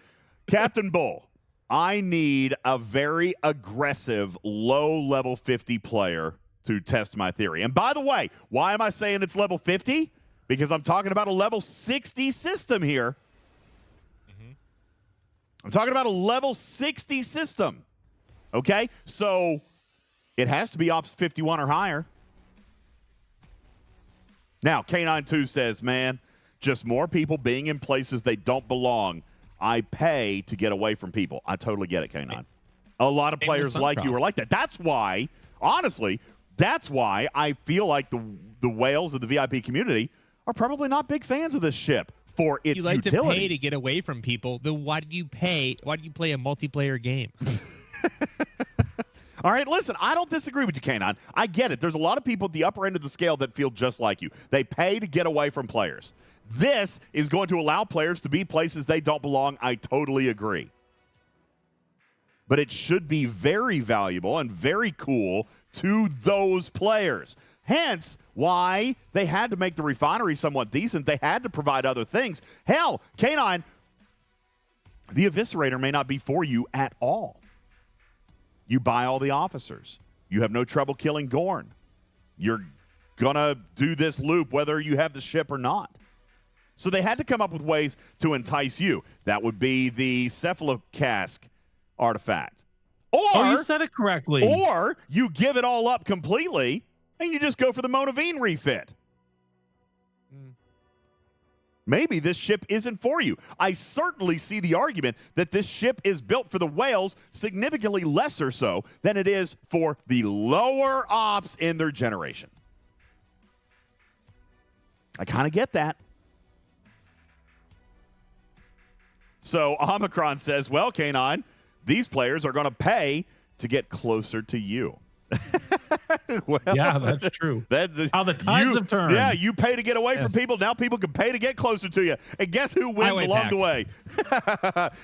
Speaker 1: Captain Bull. I need a very aggressive, low level 50 player to test my theory. And by the way, why am I saying it's level 50? Because I'm talking about a level 60 system here. I'm talking about a level 60 system. Okay? So it has to be Ops 51 or higher. Now, K92 says, man, just more people being in places they don't belong. I pay to get away from people. I totally get it, K9. A lot of players like you are like that. That's why, honestly, that's why I feel like the whales of the VIP community are probably not big fans of this ship for its
Speaker 3: You like
Speaker 1: utility.
Speaker 3: to pay to get away from people. Then why do you pay? Why do you play a multiplayer game?
Speaker 1: All right, listen, I don't disagree with you, K9. I get it. There's a lot of people at the upper end of the scale that feel just like you. They pay to get away from players. This is going to allow players to be places they don't belong. I totally agree. But it should be very valuable and very cool to those players. Hence, why they had to make the refinery somewhat decent. They had to provide other things. Hell, K9, the Eviscerator may not be for you at all. You buy all the officers. You have no trouble killing Gorn. You're going to do this loop whether you have the ship or not. So they had to come up with ways to entice you. That would be the cephalocask artifact. Or
Speaker 2: you said it correctly.
Speaker 1: Or you give it all up completely and you just go for the Monavine refit. Maybe this ship isn't for you. I certainly see the argument that this ship is built for the whales significantly lesser so than it is for the lower ops in their generation. I kind of get that. So Omicron says, well, K9, these players are going to pay to get closer to you. Well,
Speaker 2: yeah, that's true.
Speaker 1: That's
Speaker 2: how the tides have turned.
Speaker 1: Yeah, you pay to get away from people. Now people can pay to get closer to you. And guess who wins along the way?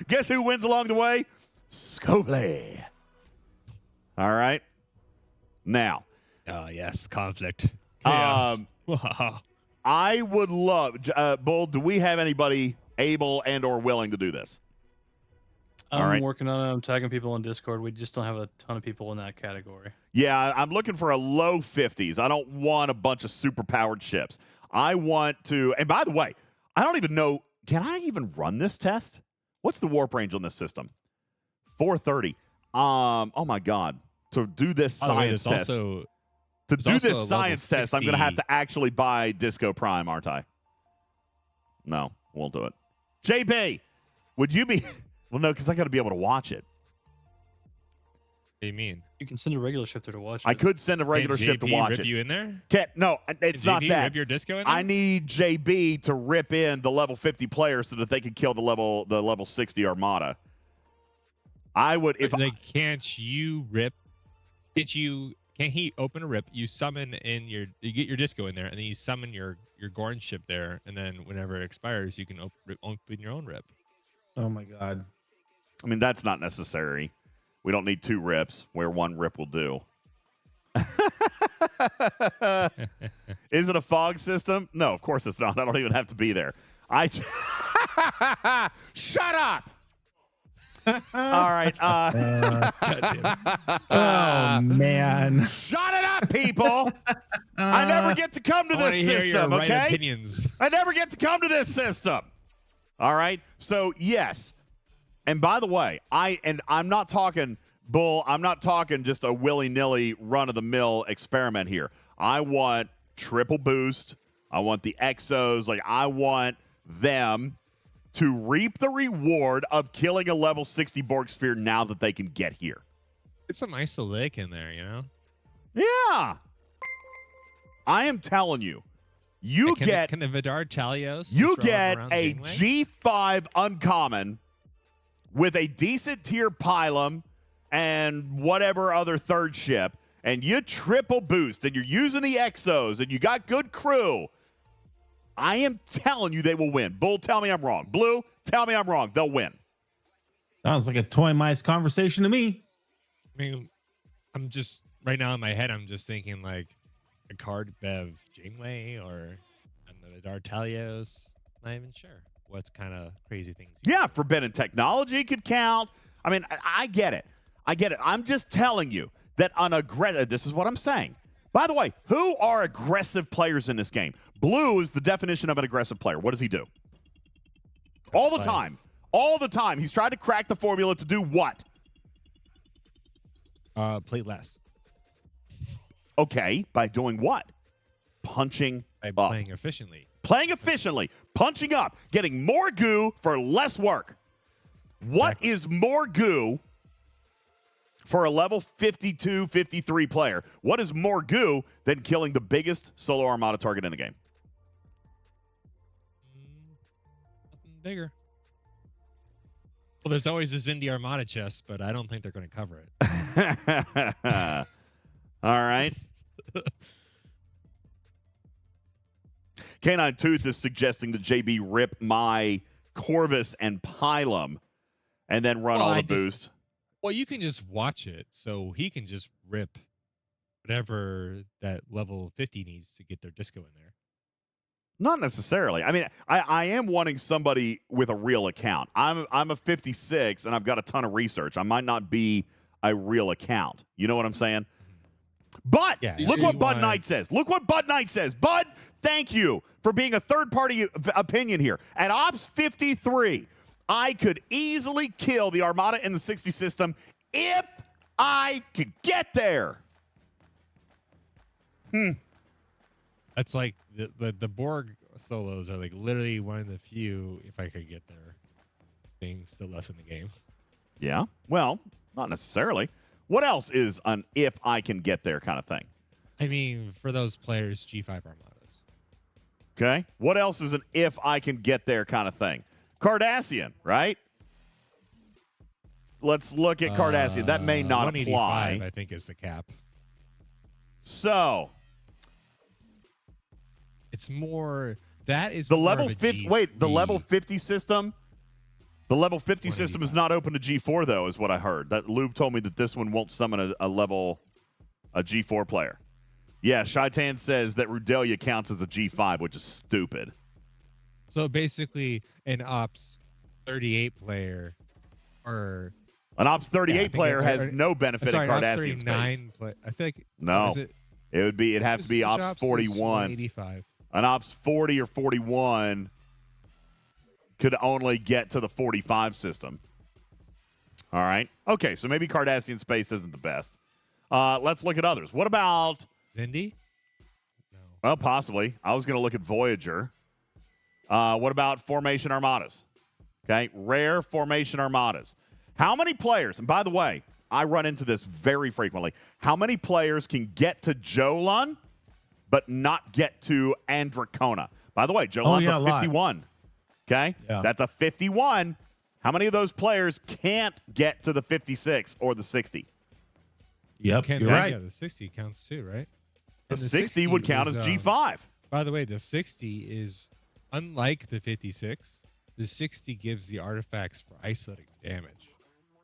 Speaker 1: Guess who wins along the way? Scopely. All right. Now.
Speaker 3: Oh, yes. Conflict. Chaos.
Speaker 1: I would love, Bull, do we have anybody able and or willing to do this?
Speaker 7: I'm working on it. I'm tagging people on Discord. We just don't have a ton of people in that category.
Speaker 1: Yeah, I'm looking for a low 50s. I don't want a bunch of super-powered ships. I want to, and by the way, I don't even know, can I even run this test? What's the warp range on this system? 430. Oh my God. To do this science test. I'm going to have to actually buy Disco Prime, aren't I? No, won't do it. JB, would you be... Well, no, because I got to be able to watch it.
Speaker 3: What do you mean?
Speaker 7: You can send a regular ship there to watch it.
Speaker 1: I could send a regular ship to watch
Speaker 3: rip
Speaker 1: it.
Speaker 3: You in there?
Speaker 1: No, it's not that.
Speaker 3: Rip your disco in there?
Speaker 1: I need JB to rip in the level 50 players so that they can kill the level 60 Armada. I would if
Speaker 3: can't you rip? Can't he open a rip? You summon you get your disco in there, and then you summon your Gorn ship there, and then whenever it expires, you can open your own rip.
Speaker 2: Oh my God.
Speaker 1: I mean, that's not necessary. We don't need 2 rips where 1 rip will do. Is it a fog system? No, of course it's not. I don't even have to be there. Shut up! All right.
Speaker 2: Oh, man.
Speaker 1: Shut it up, people! I never get to come to this system, okay?
Speaker 3: Opinions.
Speaker 1: I never get to come to this system. All right? So, yes. And by the way, I'm not talking, Bull, I'm not talking just a willy-nilly run-of-the-mill experiment here. I want triple boost. I want the exos. Like, I want them to reap the reward of killing a level 60 Borg sphere now that they can get here.
Speaker 3: Get some isolic in there, you know?
Speaker 1: Yeah. I am telling you.
Speaker 3: Can the Vidar Chalios?
Speaker 1: You get a G5 uncommon with a decent tier Pylum and whatever other third ship, and you triple boost, and you're using the exos, and you got good crew. I am telling you they will win. Bull, tell me I'm wrong. Blue, tell me I'm wrong. They'll win.
Speaker 2: Sounds like a toy mice conversation to me.
Speaker 3: I mean, I'm just right now in my head. I'm just thinking like a card Bev Janeway or another D'Artalios. Not even sure what kind of crazy things.
Speaker 1: Yeah, forbidden technology could count. I mean, I get it. I'm just telling you that this is what I'm saying. By the way, who are aggressive players in this game? Blue is the definition of an aggressive player. What does he do? All the time. All the time. He's tried to crack the formula to do what?
Speaker 3: Play less.
Speaker 1: Okay, by doing what? Punching
Speaker 3: By
Speaker 1: up.
Speaker 3: playing efficiently.
Speaker 1: Playing efficiently, punching up, getting more goo for less work. What is more goo for a level 52, 53 player? What is more goo than killing the biggest solo Armada target in the game?
Speaker 3: Nothing bigger. Well, there's always a Zindi Armada chest, but I don't think they're going to cover it.
Speaker 1: All right. Canine Tooth is suggesting that JB rip my Corvus and Pylum and then run all the boost.
Speaker 3: Well, you can just watch it, so he can just rip whatever that level 50 needs to get their disco in there.
Speaker 1: Not necessarily. I mean, I am wanting somebody with a real account. I'm a 56 and I've got a ton of research. I might not be a real account. You know what I'm saying? But look what Bud Knight says. Look what Bud Knight says. Bud, thank you for being a third-party opinion here. At Ops 53, I could easily kill the Armada in the 60 system if I could get there.
Speaker 3: That's like the Borg solos are like literally one of the few, if I could get there, things still left in the game.
Speaker 1: Yeah, well, not necessarily. What else is an if I can get there kind of thing?
Speaker 3: I mean, for those players, G5 Armadas.
Speaker 1: Okay. What else is an if I can get there kind of thing? Cardassian, right? Let's look at Cardassian. That may not apply.
Speaker 3: I think is the cap.
Speaker 1: So
Speaker 3: it's more that is
Speaker 1: the level 50. Wait, the level 50 system. The level 50 system is not open to G4 though, is what I heard. That Lube told me that this one won't summon a G4 player. Yeah, Shaitan says that Rudelia counts as a G5, which is stupid.
Speaker 3: So basically, an Ops 38 player, or
Speaker 1: an Ops 38 player has no benefit in Cardassian space.
Speaker 3: I think
Speaker 1: no, it'd have to be Ops 41.
Speaker 3: 85.
Speaker 1: An Ops 40 or 41 could only get to the 45 system. All right. Okay, so maybe Cardassian space isn't the best. Let's look at others. What about
Speaker 3: Zindi? No.
Speaker 1: Well, possibly. I was going to look at Voyager. What about Formation Armadas? Okay, rare Formation Armadas. How many players, and by the way, I run into this very frequently, how many players can get to Jolun but not get to Androcona? By the way, Jolun's a 51. Okay? Yeah. That's a 51. How many of those players can't get to the 56 or the 60?
Speaker 2: Yep, you're right.
Speaker 3: Yeah, the 60 counts too, right?
Speaker 1: The 60 would count as G5.
Speaker 3: By the way, the 60 is, unlike the 56, the 60 gives the artifacts for isolating damage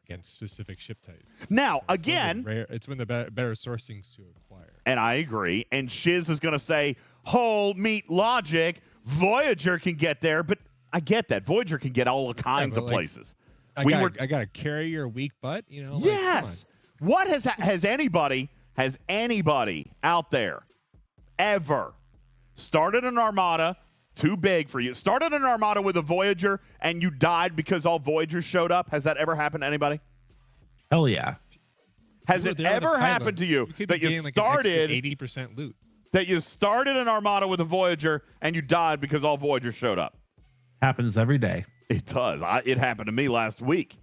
Speaker 3: against specific ship types.
Speaker 1: Now,
Speaker 3: so
Speaker 1: again,
Speaker 3: it's one of the better sourcings to acquire.
Speaker 1: And I agree. And Shiz is going to say, whole meat logic, Voyager can get there, but I get that. Voyager can get all kinds of places.
Speaker 3: I got to carry your weak butt, you know?
Speaker 1: Yes. What has anybody out there ever started an Armada too big for you? Started an Armada with a Voyager and you died because all Voyagers showed up? Has that ever happened to anybody?
Speaker 2: Hell yeah.
Speaker 1: Has it ever happened to you that you started
Speaker 3: 80% loot?
Speaker 1: That you started an Armada with a Voyager and you died because all Voyagers showed up?
Speaker 2: Happens every day.
Speaker 1: It does. It happened to me last week.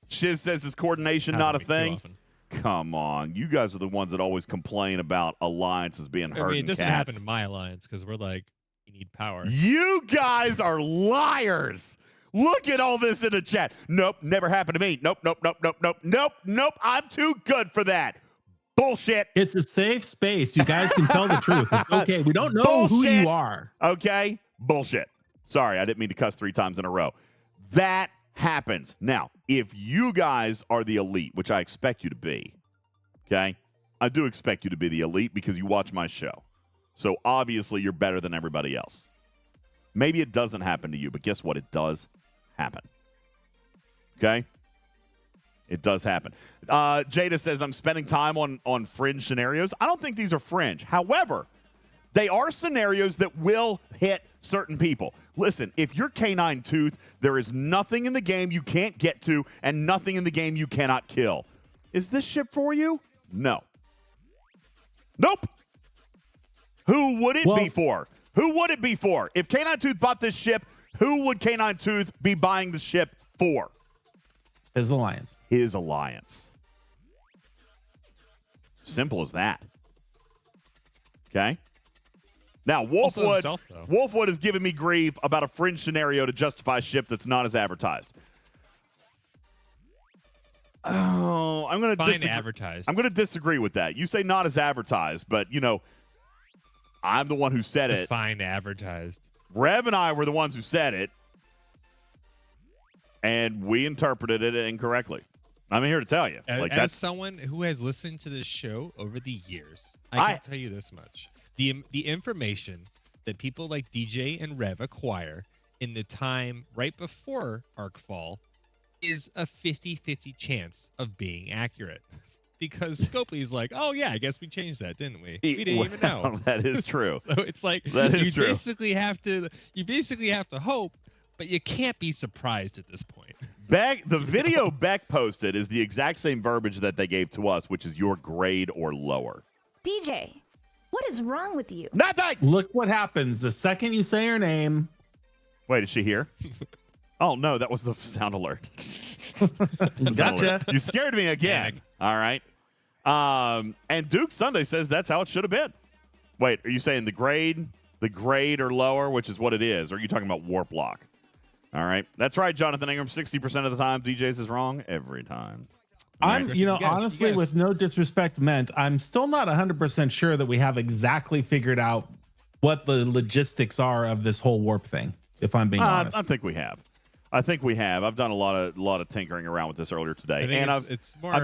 Speaker 1: Shiz says, is coordination not a thing? Come on. You guys are the ones that always complain about alliances being herding cats.
Speaker 3: It doesn't happen to my alliance because we're like, we need power.
Speaker 1: You guys are liars. Look at all this in the chat. Nope, never happened to me. Nope. I'm too good for that. Bullshit.
Speaker 2: It's a safe space. You guys can tell the truth. It's okay. We don't know who you are.
Speaker 1: Okay? Bullshit. Sorry, I didn't mean to cuss 3 times in a row. That happens. Now, if you guys are the elite, which I expect you to be, okay? I do expect you to be the elite because you watch my show. So obviously you're better than everybody else. Maybe it doesn't happen to you, but guess what? It does happen. Okay? It does happen. Jada says, I'm spending time on fringe scenarios. I don't think these are fringe. However, they are scenarios that will hit certain people. Listen, if you're Canine Tooth, there is nothing in the game you can't get to and nothing in the game you cannot kill. Is this ship for you? No. Nope. Who would it be for? Who would it be for? If Canine Tooth bought this ship, who would Canine Tooth be buying the ship for?
Speaker 2: His alliance.
Speaker 1: His alliance. Simple as that. Okay? Now, Wolfwood is giving me grief about a fringe scenario to justify a ship that's not as advertised. Oh, I'm going to disagree.
Speaker 3: Advertised.
Speaker 1: I'm going to disagree with that. You say not as advertised, but, you know, I'm the one who said it.
Speaker 3: Define advertised.
Speaker 1: Rev and I were the ones who said it, and we interpreted it incorrectly. I'm here to tell you.
Speaker 3: As someone who has listened to this show over the years, I can tell you this much. The information that people like DJ and Rev acquire in the time right before Arcfall is a 50-50 chance of being accurate. Because Scopely's like, oh yeah, I guess we changed that, didn't we? We didn't even know.
Speaker 1: That is true.
Speaker 3: So it's like you basically have to hope, but you can't be surprised at this point.
Speaker 1: The video Beck posted is the exact same verbiage that they gave to us, which is your grade or lower.
Speaker 8: DJ, what is wrong with you?
Speaker 1: Nothing.
Speaker 2: Look what happens the second you say her name.
Speaker 1: Wait, is she here? Oh no, that was the sound alert.
Speaker 2: Gotcha.
Speaker 1: You scared me again. All right. And Duke Sunday says that's how it should have been. Wait, are you saying the grade or lower, which is what it is? Or are you talking about warp lock? All right. That's right, Jonathan Ingram. 60% of the time, DJs is wrong every time.
Speaker 2: I'm, honestly, with no disrespect meant, I'm still not 100% sure that we have exactly figured out what the logistics are of this whole warp thing, if I'm being honest.
Speaker 1: I think we have. I've done a lot of tinkering around with this earlier today, and I've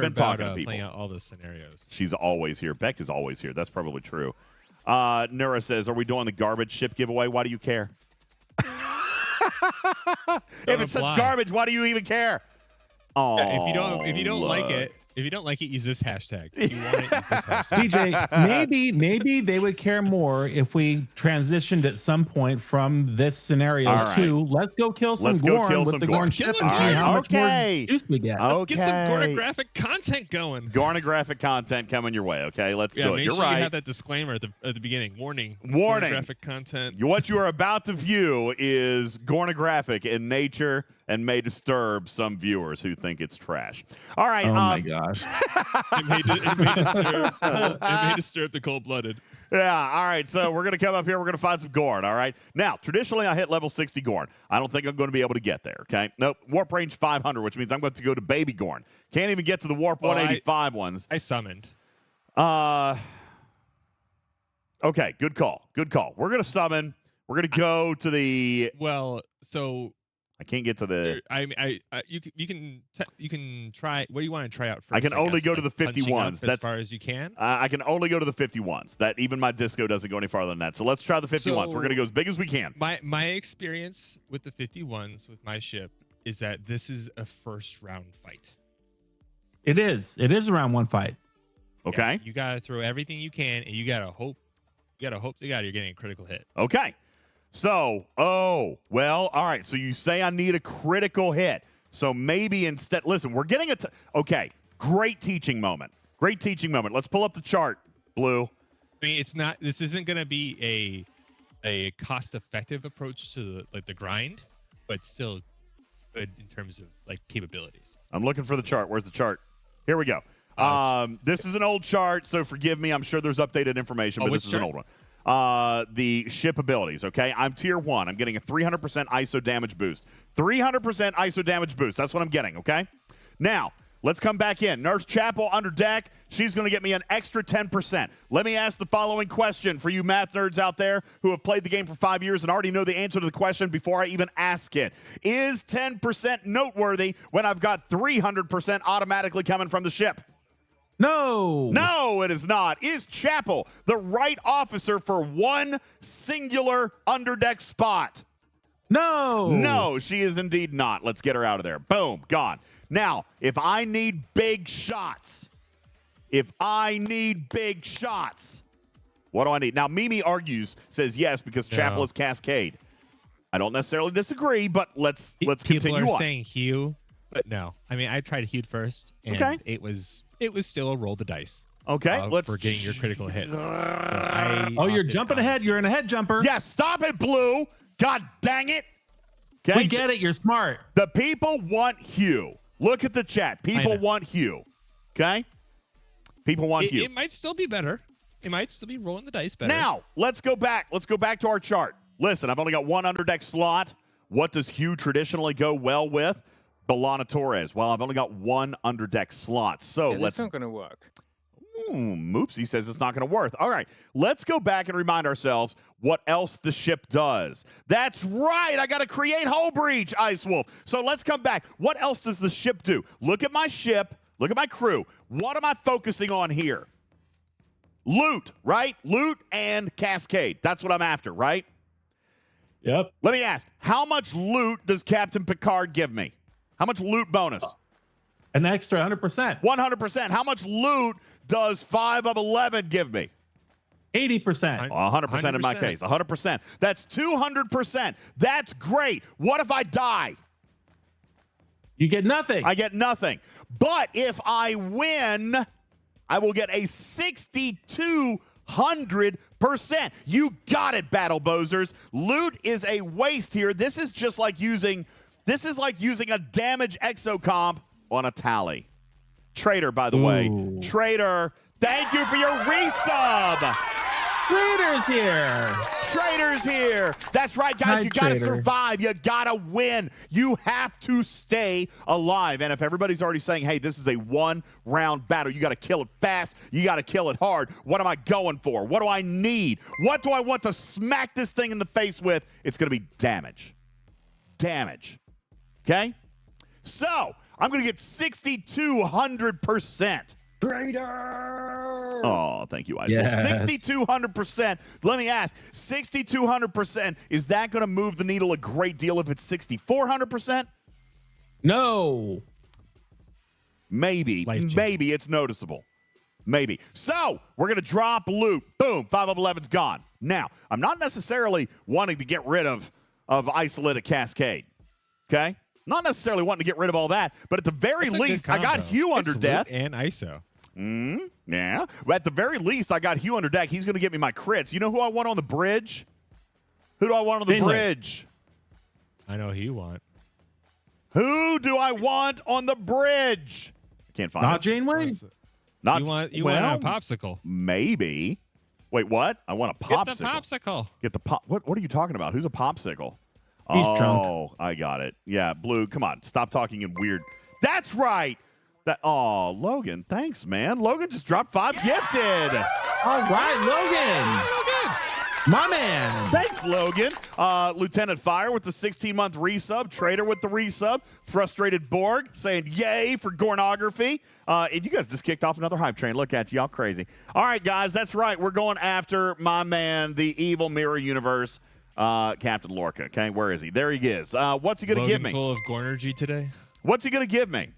Speaker 1: been talking to people.
Speaker 3: Playing out all those scenarios.
Speaker 1: She's always here. Beck is always here. That's probably true. Nura says, "Are we doing the garbage ship giveaway? Why do you care? If it's such garbage, why do you even care? Oh,
Speaker 3: if you don't like it, use this hashtag. If you want it, use this hashtag.
Speaker 2: DJ, maybe they would care more if we transitioned at some point from this scenario to let's go kill some Gorn with the Gorn ship and see how much more juice we get.
Speaker 3: Let's get some Gornographic content going.
Speaker 1: Gornographic content coming your way. Okay, let's do it.
Speaker 3: Make
Speaker 1: You're
Speaker 3: sure
Speaker 1: right.
Speaker 3: You have that disclaimer at the beginning. Warning.
Speaker 1: Gornographic
Speaker 3: content.
Speaker 1: What you are about to view is Gornographic in nature and may disturb some viewers who think it's trash. All right.
Speaker 2: Oh my gosh.
Speaker 3: It may disturb the cold-blooded.
Speaker 1: Yeah, all right. So we're going to come up here. We're going to find some Gorn, all right? Now, traditionally, I hit level 60 Gorn. I don't think I'm going to be able to get there, okay? Nope. Warp range 500, which means I'm going to go to baby Gorn. Can't even get to the warp 185 ones.
Speaker 3: I summoned.
Speaker 1: Okay, good call. Good call. We're going to summon. We're going to go to the...
Speaker 3: Well, so...
Speaker 1: I can't get to the...
Speaker 3: You can try... What do you want to try out first?
Speaker 1: I can only go to the 51s.
Speaker 3: That's as far as you can?
Speaker 1: I can only go to the 51s. That even my disco doesn't go any farther than that. So let's try the 51s.
Speaker 3: So
Speaker 1: we're going to go as big as we can.
Speaker 3: My experience with the 51s with my ship is that this is a first round fight.
Speaker 2: It is. It is a round one fight.
Speaker 1: Okay.
Speaker 3: Yeah, you got to throw everything you can, and you got to hope to God you're getting a critical hit.
Speaker 1: Okay. So, all right. So you say I need a critical hit. So maybe instead, listen, we're getting okay. Great teaching moment. Let's pull up the chart, Blue.
Speaker 3: I mean, this isn't going to be a cost-effective approach to the grind, but still good in terms of capabilities.
Speaker 1: I'm looking for the chart. Where's the chart? Here we go. This is an old chart, so forgive me. I'm sure there's updated information, but this is an old one. The ship abilities, okay? I'm tier 1. I'm getting a 300% ISO damage boost. 300% ISO damage boost. That's what I'm getting, okay? Now, let's come back in. Nurse Chapel under deck. she's going to get me an extra 10%. Let me ask the following question for you math nerds out there who have played the game for 5 years and already know the answer to the question before I even ask it. Is 10% noteworthy when I've got 300% automatically coming from the ship?
Speaker 2: No.
Speaker 1: No, it is not. Is Chapel the right officer for one singular underdeck spot?
Speaker 2: No.
Speaker 1: No, she is indeed not. Let's get her out of there. Boom, gone. Now, if I need big shots, what do I need? Now, Mimi argues, says yes, because Chapel is Cascade. I don't necessarily disagree, but let's continue on.
Speaker 3: People are saying Hugh, but no. I mean, I tried Hugh first, and it was still a roll the dice.
Speaker 1: Okay,
Speaker 3: for getting your critical hits. So
Speaker 2: you're jumping ahead. You're in a head jumper.
Speaker 1: Yeah, stop it, Blue. God dang it. Okay.
Speaker 2: We get it. You're smart.
Speaker 1: The people want Hugh. Look at the chat. People want Hugh. Okay? People want Hugh.
Speaker 3: It might still be better. It might still be rolling the dice better.
Speaker 1: Now, let's go back. Let's go back to our chart. Listen, I've only got one underdeck slot. What does Hugh traditionally go well with? Belana Torres. Well, I've only got one underdeck slot. So
Speaker 6: That's not going to work.
Speaker 1: Moopsy says it's not going to work. All right, let's go back and remind ourselves what else the ship does. That's right. I got to create hull breach, Ice Wolf. So let's come back. What else does the ship do? Look at my ship. Look at my crew. What am I focusing on here? Loot, right? Loot and Cascade. That's what I'm after, right?
Speaker 2: Yep.
Speaker 1: Let me ask, how much loot does Captain Picard give me? How much loot bonus?
Speaker 2: An extra 100%.
Speaker 1: 100%. How much loot does 5 of 11 give me?
Speaker 2: 80%.
Speaker 1: 100% in my case. 100%. That's 200%. That's great. What if I die?
Speaker 2: You get nothing.
Speaker 1: I get nothing. But if I win, I will get a 6,200%. You got it, Battle Bozers. Loot is a waste here. This is just like using a damage exocomp on a tally. Trader, by the way. Trader, thank you for your resub.
Speaker 2: Trader's here.
Speaker 1: Trader's here. That's right, guys.
Speaker 2: Hi,
Speaker 1: you got to
Speaker 2: Trader.
Speaker 1: survive. You got to win. You have to stay alive. And if everybody's already saying, hey, this is a one-round battle, you got to kill it fast. You got to kill it hard. What am I going for? What do I need? What do I want to smack this thing in the face with? It's going to be damage. Damage. Okay? So, I'm going to get 6,200%.
Speaker 6: Trader!
Speaker 1: Oh, thank you, Ice.
Speaker 2: Yes.
Speaker 1: 6,200%. Let me ask, 6,200%, is that going to move the needle a great deal if it's 6,400%?
Speaker 2: No.
Speaker 1: Maybe.
Speaker 3: Life-changing.
Speaker 1: Maybe it's noticeable. Maybe. So, we're going to drop loot. Boom, 5 of 11's gone. Now, I'm not necessarily wanting to get rid of Isolated Cascade. Okay? Not necessarily wanting to get rid of all that, but at the very least, I got Hugh under death.
Speaker 3: And ISO.
Speaker 1: Yeah. But at the very least, I got Hugh under deck. He's going to get me my crits. You know who I want on the bridge? Who do I want on the bridge?
Speaker 3: I know who you want.
Speaker 1: Who do I want on the bridge? I can't find
Speaker 2: Not
Speaker 1: it.
Speaker 2: Janeway?
Speaker 1: Not
Speaker 3: You want
Speaker 1: well,
Speaker 3: a popsicle.
Speaker 1: Maybe. Wait, what? I want a popsicle.
Speaker 3: Get the popsicle.
Speaker 1: Get the pop. What are you talking about? Who's a popsicle?
Speaker 2: He's
Speaker 1: drunk.
Speaker 2: drunk.
Speaker 1: I got it. Yeah, Blue, come on. Stop talking in weird. That's right. Logan, thanks, man. Logan just dropped 5 gifted.
Speaker 2: All right, Logan. My man.
Speaker 1: Thanks, Logan. Lieutenant Fire with the 16-month resub. Trader with the resub. Frustrated Borg saying yay for Gornography. And you guys just kicked off another hype train. Look at you, y'all crazy. All right, guys, that's right. We're going after my man, the evil Mirror Universe, Captain Lorca. Okay, where is he? There he is. What's he going to give me?
Speaker 3: Full of Gornergy today.
Speaker 1: What's he going to give me?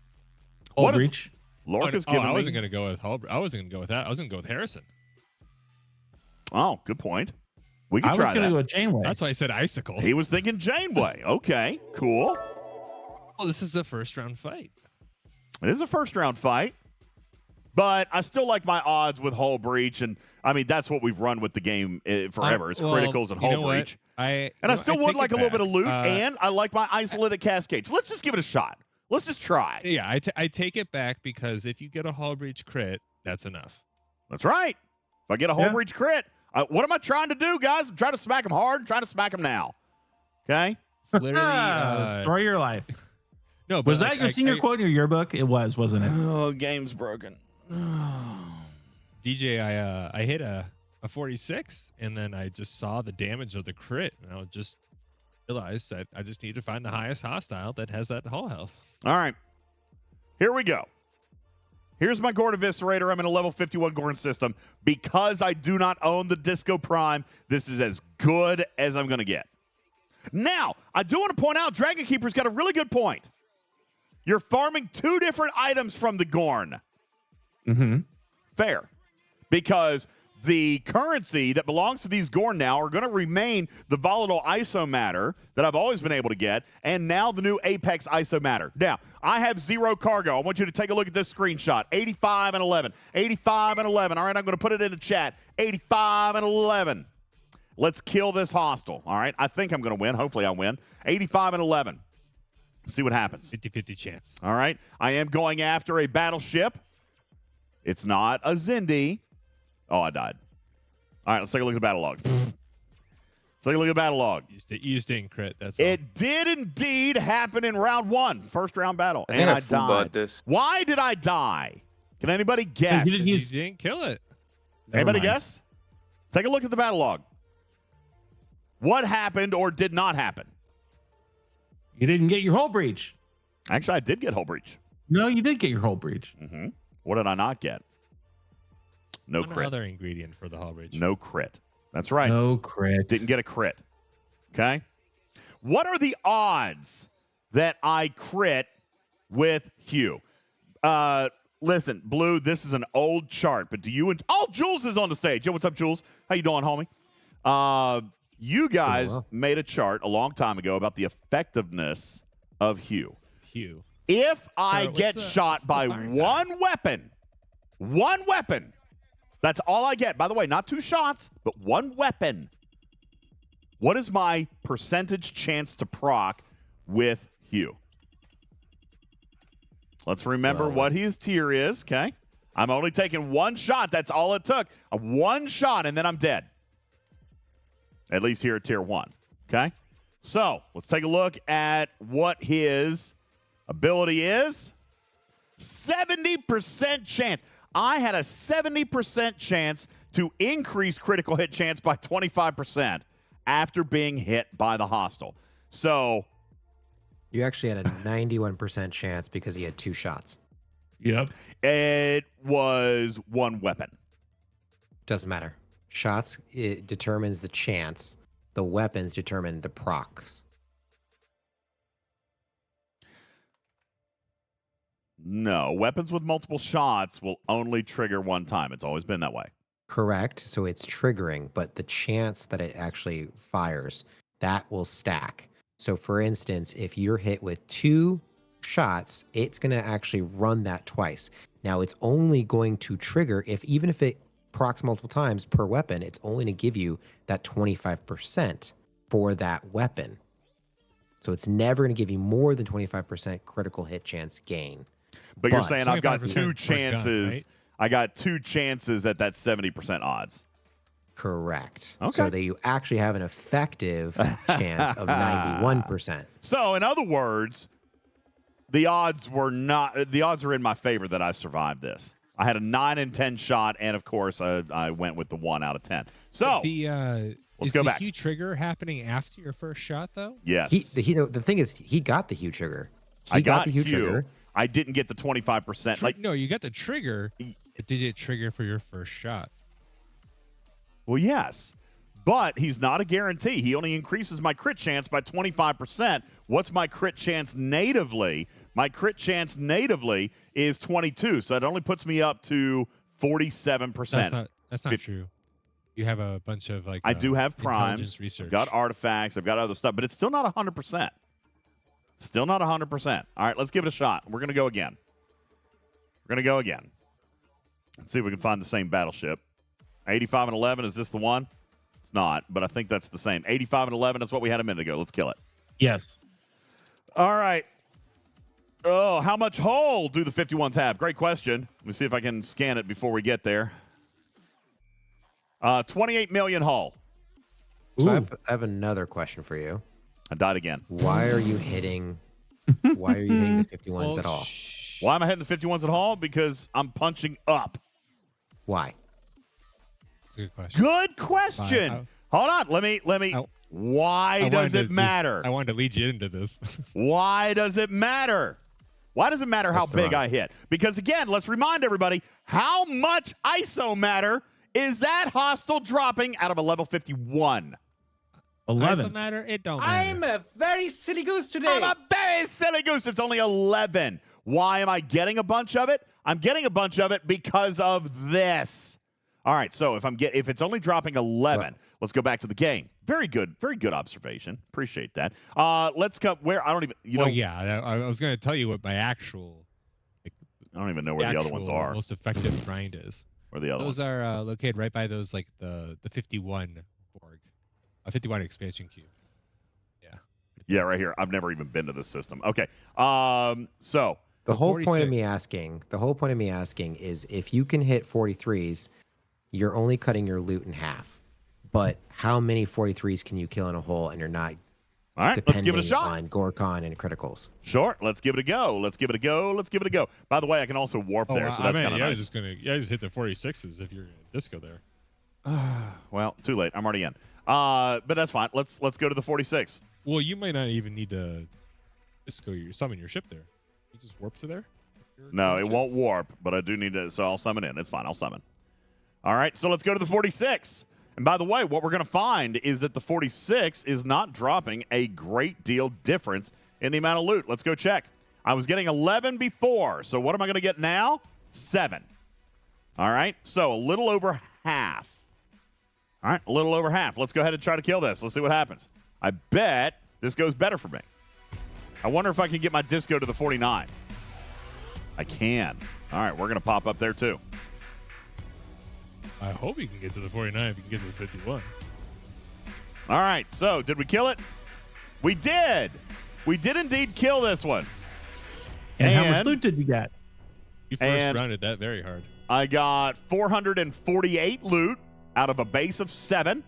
Speaker 2: Old Breach.
Speaker 1: Lorca's giving me?
Speaker 3: I wasn't going to go with Hull. I wasn't going to go with that. I was going to go with Harrison.
Speaker 1: Oh, good point. We could
Speaker 2: I
Speaker 1: try
Speaker 2: was going to
Speaker 1: that.
Speaker 2: go with Janeway.
Speaker 3: That's why I said Icicle.
Speaker 1: He was thinking Janeway. Okay, cool.
Speaker 3: Well, this is a first-round fight.
Speaker 1: It is a first-round fight. But I still like my odds with Hull Breach, and I mean that's what we've run with the game forever. It's criticals and Hull Breach.
Speaker 3: I
Speaker 1: still would like a little bit of loot,
Speaker 3: and
Speaker 1: and I like my isolated cascade. So let's just give it a shot. Let's just try.
Speaker 3: Yeah, I take it back because if you get a Hull Breach crit, that's enough.
Speaker 1: That's right. If I get a Hull Breach crit, what am I trying to do, guys? I'm trying to smack him hard. I'm trying to smack him now. Okay.
Speaker 3: It's literally
Speaker 2: Story of your life.
Speaker 3: No, but
Speaker 2: Was that your senior quote in your yearbook? It was, wasn't it?
Speaker 1: Oh, game's broken.
Speaker 3: DJ, I hit a 46, and then I just saw the damage of the crit, and I just realized that I just need to find the highest hostile that has that hull health.
Speaker 1: All right. Here we go. Here's my Gorn Eviscerator. I'm in a level 51 Gorn system. Because I do not own the Disco Prime, this is as good as I'm going to get. Now, I do want to point out, Dragon Keeper's got a really good point. You're farming 2 different items from the Gorn.
Speaker 2: Mm-hmm.
Speaker 1: Fair. Because the currency that belongs to these Gorn now are going to remain the volatile isomatter that I've always been able to get, and now the new Apex isomatter. Now, I have 0 cargo. I want you to take a look at this screenshot. 85 and 11. 85 and 11. All right, I'm going to put it in the chat. 85 and 11. Let's kill this hostile. All right, I think I'm going to win. Hopefully I win. 85 and 11. See what happens.
Speaker 3: 50-50 chance.
Speaker 1: All right, I am going after a battleship. It's not a Zindi. Oh, I died. All right, let's take a look at the battle log. Let's take a look at the battle log.
Speaker 3: You just didn't crit. That's all.
Speaker 1: It did indeed happen in round 1, first round battle, and I
Speaker 6: full bought
Speaker 1: died.
Speaker 6: this.
Speaker 1: Why did I die? Can anybody guess?
Speaker 3: You didn't kill it.
Speaker 1: Anybody guess? Take a look at the battle log. What happened or did not happen?
Speaker 2: You didn't get your hull breach.
Speaker 1: Actually, I did get hull breach.
Speaker 2: No, you did get your hull breach.
Speaker 1: Mm-hmm. What did I not get? No crit.
Speaker 3: Another ingredient for the hull breach.
Speaker 1: No crit. That's right.
Speaker 2: No crit.
Speaker 1: Didn't get a crit. Okay. What are the odds that I crit with Hugh? Listen, Blue, this is an old chart, but do you... Oh, Jules is on the stage. Yo, what's up, Jules? How you doing, homie? You guys made a chart a long time ago about the effectiveness of Hugh.
Speaker 3: Hugh.
Speaker 1: If I get shot by one weapon, that's all I get. By the way, not 2 shots, but 1 weapon. What is my percentage chance to proc with Hugh? Let's remember what his tier is, okay? I'm only taking 1 shot. That's all it took. 1 shot, and then I'm dead. At least here at tier 1, okay? So let's take a look at what his ability is. 70% chance. I had a 70% chance to increase critical hit chance by 25% after being hit by the hostile. So
Speaker 9: you actually had a 91% chance because he had 2 shots.
Speaker 2: Yep.
Speaker 1: It was 1 weapon.
Speaker 9: Doesn't matter. Shots, it determines the chance. The weapons determine the procs.
Speaker 1: No, weapons with multiple shots will only trigger 1 time. It's always been that way.
Speaker 9: Correct. So it's triggering, but the chance that it actually fires, that will stack. So for instance, if you're hit with 2 shots, it's going to actually run that twice. Now it's only going to trigger even if it procs multiple times per weapon, it's only to give you that 25% for that weapon. So it's never going to give you more than 25% critical hit chance gain.
Speaker 1: But you're saying I've got 2
Speaker 3: gun,
Speaker 1: chances.
Speaker 3: right?
Speaker 1: I got 2 chances at that 70% odds.
Speaker 9: Correct.
Speaker 1: Okay.
Speaker 9: So that you actually have an effective chance of 91%.
Speaker 1: So in other words, the odds are in my favor that I survived this. I had a 9 in 10 shot, and of course I went with the 1 out of 10. So let's go back.
Speaker 3: Is the Hugh trigger happening after your first shot, though?
Speaker 1: Yes.
Speaker 9: The thing is, he got the Hugh trigger.
Speaker 1: I got the Hugh trigger. I didn't get the 25%.
Speaker 3: No, you got the trigger. But did it trigger for your first shot?
Speaker 1: Well, yes. But he's not a guarantee. He only increases my crit chance by 25%. What's my crit chance natively? My crit chance natively is 22, so it only puts me up to 47%.
Speaker 3: That's not true. You have a bunch of
Speaker 1: I do have primes.
Speaker 3: Research.
Speaker 1: I've got artifacts. I've got other stuff, but it's still not 100%. Still not 100%. All right, let's give it a shot. We're going to go again. Let's see if we can find the same battleship. 85 and 11, is this the one? It's not, but I think that's the same. 85 and 11, that's what we had a minute ago. Let's kill it.
Speaker 2: Yes.
Speaker 1: All right. Oh, how much hull do the 51s have? Great question. Let me see if I can scan it before we get there. 28 million hull.
Speaker 9: So I have another question for you.
Speaker 1: I died again.
Speaker 9: Why are you hitting the 51s at all?
Speaker 1: Why am I hitting the 51s at all? Because I'm punching up.
Speaker 9: Why?
Speaker 3: That's a good question.
Speaker 1: Good question. Hold on. Let me. Why does it matter?
Speaker 3: I wanted to lead you into this.
Speaker 1: Why does it matter? Why does it matter how big I hit? Because again, let's remind everybody, how much ISO matter is that hostile dropping out of a level 51?
Speaker 2: 11.
Speaker 3: ISO matter? It don't matter.
Speaker 6: I'm a very silly goose today.
Speaker 1: I'm a very silly goose. It's only 11. Why am I getting a bunch of it? I'm getting a bunch of it because of this. All right, so if it's only dropping 11, let's go back to the game. Very good observation. Appreciate that. Let's come where I don't even
Speaker 3: I was going to tell you what my actual
Speaker 1: I don't even know where the other ones are.
Speaker 3: Most effective grind is.
Speaker 1: Where the other ones?
Speaker 3: Those are located right by those like the 51 Borg, a 51 expansion cube. Yeah.
Speaker 1: Yeah, right here. I've never even been to this system. Okay. So
Speaker 9: the whole
Speaker 3: 46.
Speaker 9: point of me asking is if you can hit 43s, you're only cutting your loot in half. But how many 43s can you kill in a hole and you're not
Speaker 1: all right, let's give it a shot
Speaker 9: on Gorkon and criticals?
Speaker 1: Sure, let's give it a go. Let's give it a go. By the way, I can also warp there, so that's kind of nice.
Speaker 3: Just hit the 46s if you're in disco there.
Speaker 1: Well, too late. I'm already in. But that's fine. Let's go to the 46.
Speaker 3: Well, you might not even need to summon your ship there. You just warp to there.
Speaker 1: No, it won't warp, but I do need to. So I'll summon in. It's fine. I'll summon. All right, so let's go to the 46. And by the way, what we're going to find is that the 46 is not dropping a great deal difference in the amount of loot. Let's go check. I was getting 11 before, so what am I going to get now? 7. All right, so a little over half. All right, a little over half. Let's go ahead and try to kill this. Let's see what happens. I bet this goes better for me. I wonder if I can get my disco to the 49. I can. All right, we're going to pop up there too.
Speaker 3: I hope you can get to the 49 if you can get to the 51.
Speaker 1: All right, so did we kill it? We did. We did indeed kill this one.
Speaker 2: And how much loot did you get?
Speaker 3: You first rounded that very hard.
Speaker 1: I got 448 loot out of a base of 7.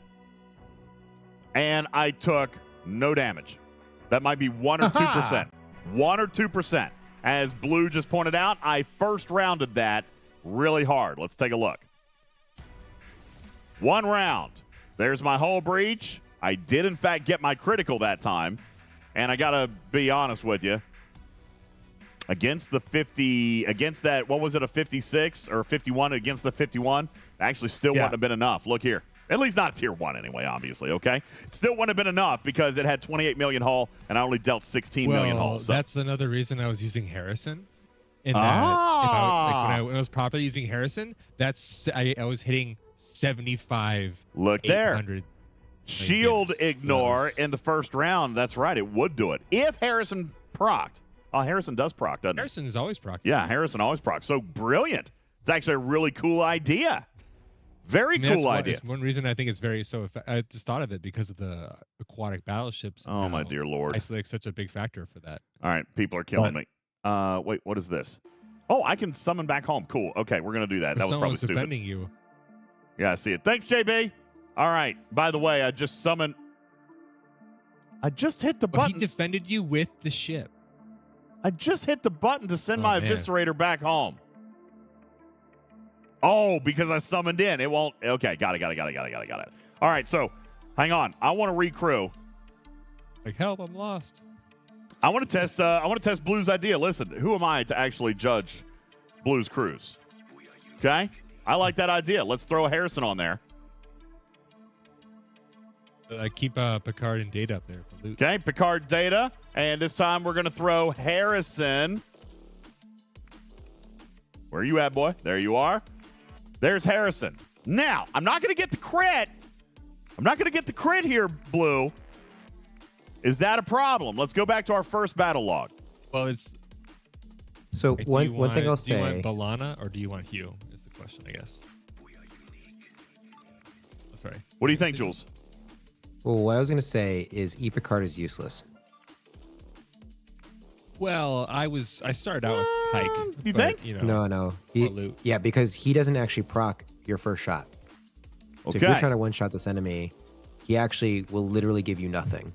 Speaker 1: And I took no damage. That might be 1 or 2%. 1 or 2%. As Blue just pointed out, I first rounded that really hard. Let's take a look. 1 round. There's my hull breach. I did, in fact, get my critical that time. And I got to be honest with you. Against the 50, against that, what was it, a 56 or 51 against the 51? Actually still wouldn't have been enough. Look here. At least not tier 1 anyway, obviously, okay? It still wouldn't have been enough because it had 28 million hull and I only dealt 16 million hull. So
Speaker 3: that's another reason I was using Harrison. In that, when I was properly using Harrison, I was hitting 75.
Speaker 1: Look there. Shield ignore in the first round. That's right. It would do it. If Harrison procced. Oh, Harrison does proc, doesn't he?
Speaker 3: Harrison is always proc.
Speaker 1: Yeah, Harrison always proc. So brilliant. It's actually a really cool idea. Very cool idea.
Speaker 3: It's one reason I think it's very so. I just thought of it because of the aquatic battleships.
Speaker 1: Oh, my dear Lord.
Speaker 3: Isolate's such a big factor for that.
Speaker 1: All right. People are killing me. Wait, what is this? Oh, I can summon back home. Cool. Okay, we're going to do that. That was probably stupid.
Speaker 3: Defending you.
Speaker 1: Yeah, I see it. Thanks, JB. All right. By the way, I just summoned. I just hit the button.
Speaker 3: He defended you with the ship.
Speaker 1: I just hit the button to send my eviscerator back home. Oh, because I summoned in. It won't. Okay, got it. All right, so hang on. I want to recrew.
Speaker 3: Like, help, I'm lost.
Speaker 1: I want to test Blue's idea. Listen, who am I to actually judge Blue's cruise? Okay? I like that idea. Let's throw a Harrison on there.
Speaker 3: I keep Picard and Data up there for loot.
Speaker 1: Okay, Picard, Data, and this time we're going to throw Harrison. Where are you at, boy? There you are. There's Harrison. Now, I'm not going to get the crit. I'm not going to get the crit here, Blue. Is that a problem? Let's go back to our first battle log.
Speaker 3: Well, it's...
Speaker 9: So one thing I'll say...
Speaker 3: Do you want Balana or do you want Hugh is the question, I guess. That's right.
Speaker 1: What do you think, Jules?
Speaker 9: Well, what I was going to say is Picard is useless.
Speaker 3: Well, I started out with Pike.
Speaker 1: You think?
Speaker 3: You know,
Speaker 9: No. Yeah, because he doesn't actually proc your first shot. So if you're trying to one-shot this enemy, he actually will literally give you nothing.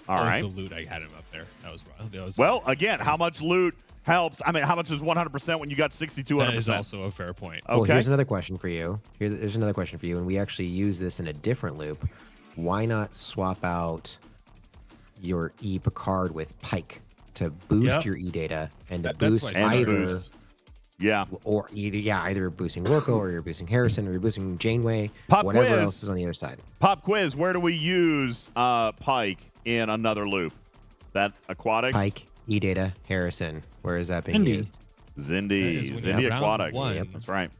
Speaker 1: All right.
Speaker 3: The loot I had him up there. That was wrong.
Speaker 1: Well, again, how much loot helps. I mean, how much is 100% when you got 6,200%?
Speaker 3: That is also a fair point.
Speaker 1: Okay.
Speaker 9: Well, here's another question for you. Here's another question for you, and we actually use this in a different loop. Why not swap out your E Picard with Pike to boost your E data and to boost
Speaker 3: why I
Speaker 9: either,
Speaker 1: boost. Yeah.
Speaker 9: or either boosting Lorco or you're boosting Harrison or you're boosting Janeway,
Speaker 1: Pop
Speaker 9: whatever
Speaker 1: quiz.
Speaker 9: else is on the other side.
Speaker 1: Pop quiz. Where do we use Pike in another loop? Is that aquatics?
Speaker 9: Pike, E data, Harrison. Where is that being
Speaker 2: Zindi.
Speaker 9: used?
Speaker 1: Zindi.
Speaker 3: That is when
Speaker 1: Zindi
Speaker 3: you have round
Speaker 1: aquatics.
Speaker 3: one.
Speaker 1: Yep, that's right.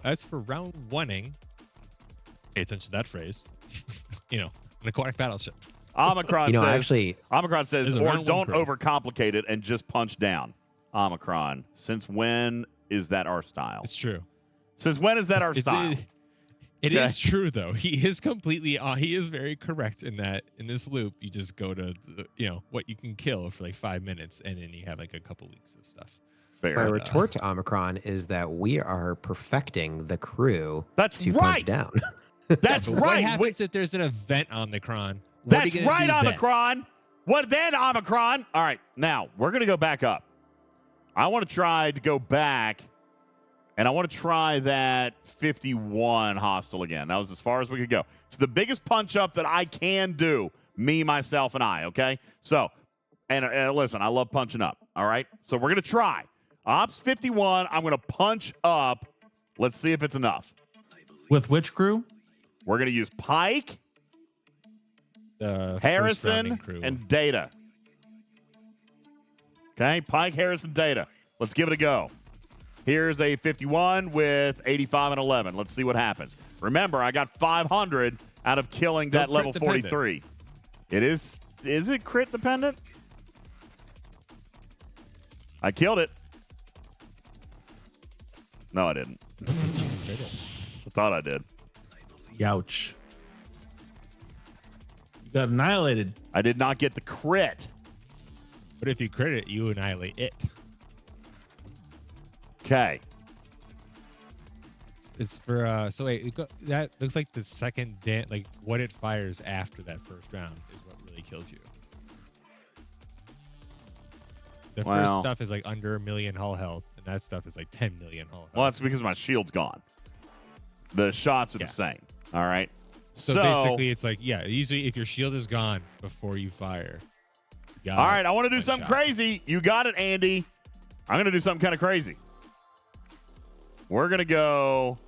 Speaker 3: That's for round oneing. Pay attention to that phrase. An aquatic battleship.
Speaker 1: Omicron says.
Speaker 9: Actually,
Speaker 1: Omicron says,
Speaker 3: This is a
Speaker 1: or
Speaker 3: round
Speaker 1: don't
Speaker 3: one crew.
Speaker 1: overcomplicate it and just punch down. Omicron. Since when is that our style?
Speaker 3: It's true.
Speaker 1: Since when is that our style?
Speaker 3: It
Speaker 1: Okay.
Speaker 3: is true though. He is completely. He is very correct in that. In this loop, you just go to what you can kill for like 5 minutes, and then you have like a couple weeks of stuff.
Speaker 1: Fair.
Speaker 9: my retort to Omicron is that we are perfecting the crew
Speaker 1: That's
Speaker 9: to
Speaker 1: right.
Speaker 9: punch down.
Speaker 1: That's
Speaker 3: But What
Speaker 1: right.
Speaker 3: happens if there's an event on the Omicron?
Speaker 1: That's right, Omicron. What then, Omicron? All right, now we're going to go back up. I want to try to go back, and I want to try that 51 hostile again. That was as far as we could go. It's the biggest punch up that I can do, me, myself, and I, okay? So, and listen, I love punching up, all right? So we're going to try. Ops 51, I'm going to punch up. Let's see if it's enough.
Speaker 2: With which crew?
Speaker 1: We're going to use Pike,
Speaker 3: The
Speaker 1: Harrison,
Speaker 3: crew.
Speaker 1: and Data. Okay, Pike, Harrison, Data. Let's give it a go. Here's a 51 with 85 and 11. Let's see what happens. Remember, I got 500 out of killing
Speaker 3: Still
Speaker 1: that level
Speaker 3: crit dependent.
Speaker 1: 43. It is it crit dependent? I killed it. No, I didn't. I thought I did.
Speaker 2: Youch. You got annihilated.
Speaker 1: I did not get the crit.
Speaker 3: But if you crit it, you annihilate it.
Speaker 1: Okay.
Speaker 3: It's for so wait, that looks like the second like what it fires after that first round is what really kills you. The
Speaker 1: Wow.
Speaker 3: first stuff is like under 1 million hull health, and that stuff is like 10 million hull health.
Speaker 1: Well, that's because my shield's gone. The shots are
Speaker 3: Yeah.
Speaker 1: the same. All right.
Speaker 3: So basically, it's like usually if your shield is gone before you fire. you got
Speaker 1: all right, I want to do
Speaker 3: one
Speaker 1: something
Speaker 3: shot.
Speaker 1: crazy. You got it, Andy. I'm going to do something kind of crazy. We're going to go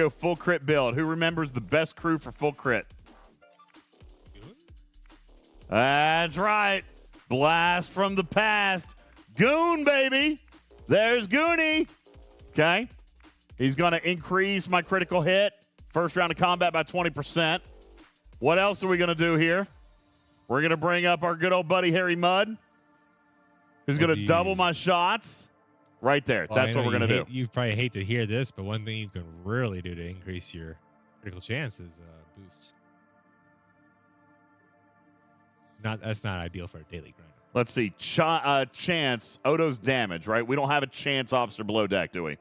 Speaker 1: full crit build. Who remembers the best crew for full crit? That's right. Blast from the past. Goon, baby. There's Goonie. Okay. He's going to increase my critical hit. First round of combat by 20%. What else are we going to do here? We're going to bring up our good old buddy Harry Mudd, who's going to double my shots. Right there.
Speaker 3: Well,
Speaker 1: That's
Speaker 3: I
Speaker 1: what
Speaker 3: know
Speaker 1: we're going to do.
Speaker 3: You probably hate to hear this, but one thing you can really do to increase your critical chance is boosts. That's not ideal for a daily grinder.
Speaker 1: Let's see. Chance. Odo's damage, right? We don't have a chance officer below deck, do we?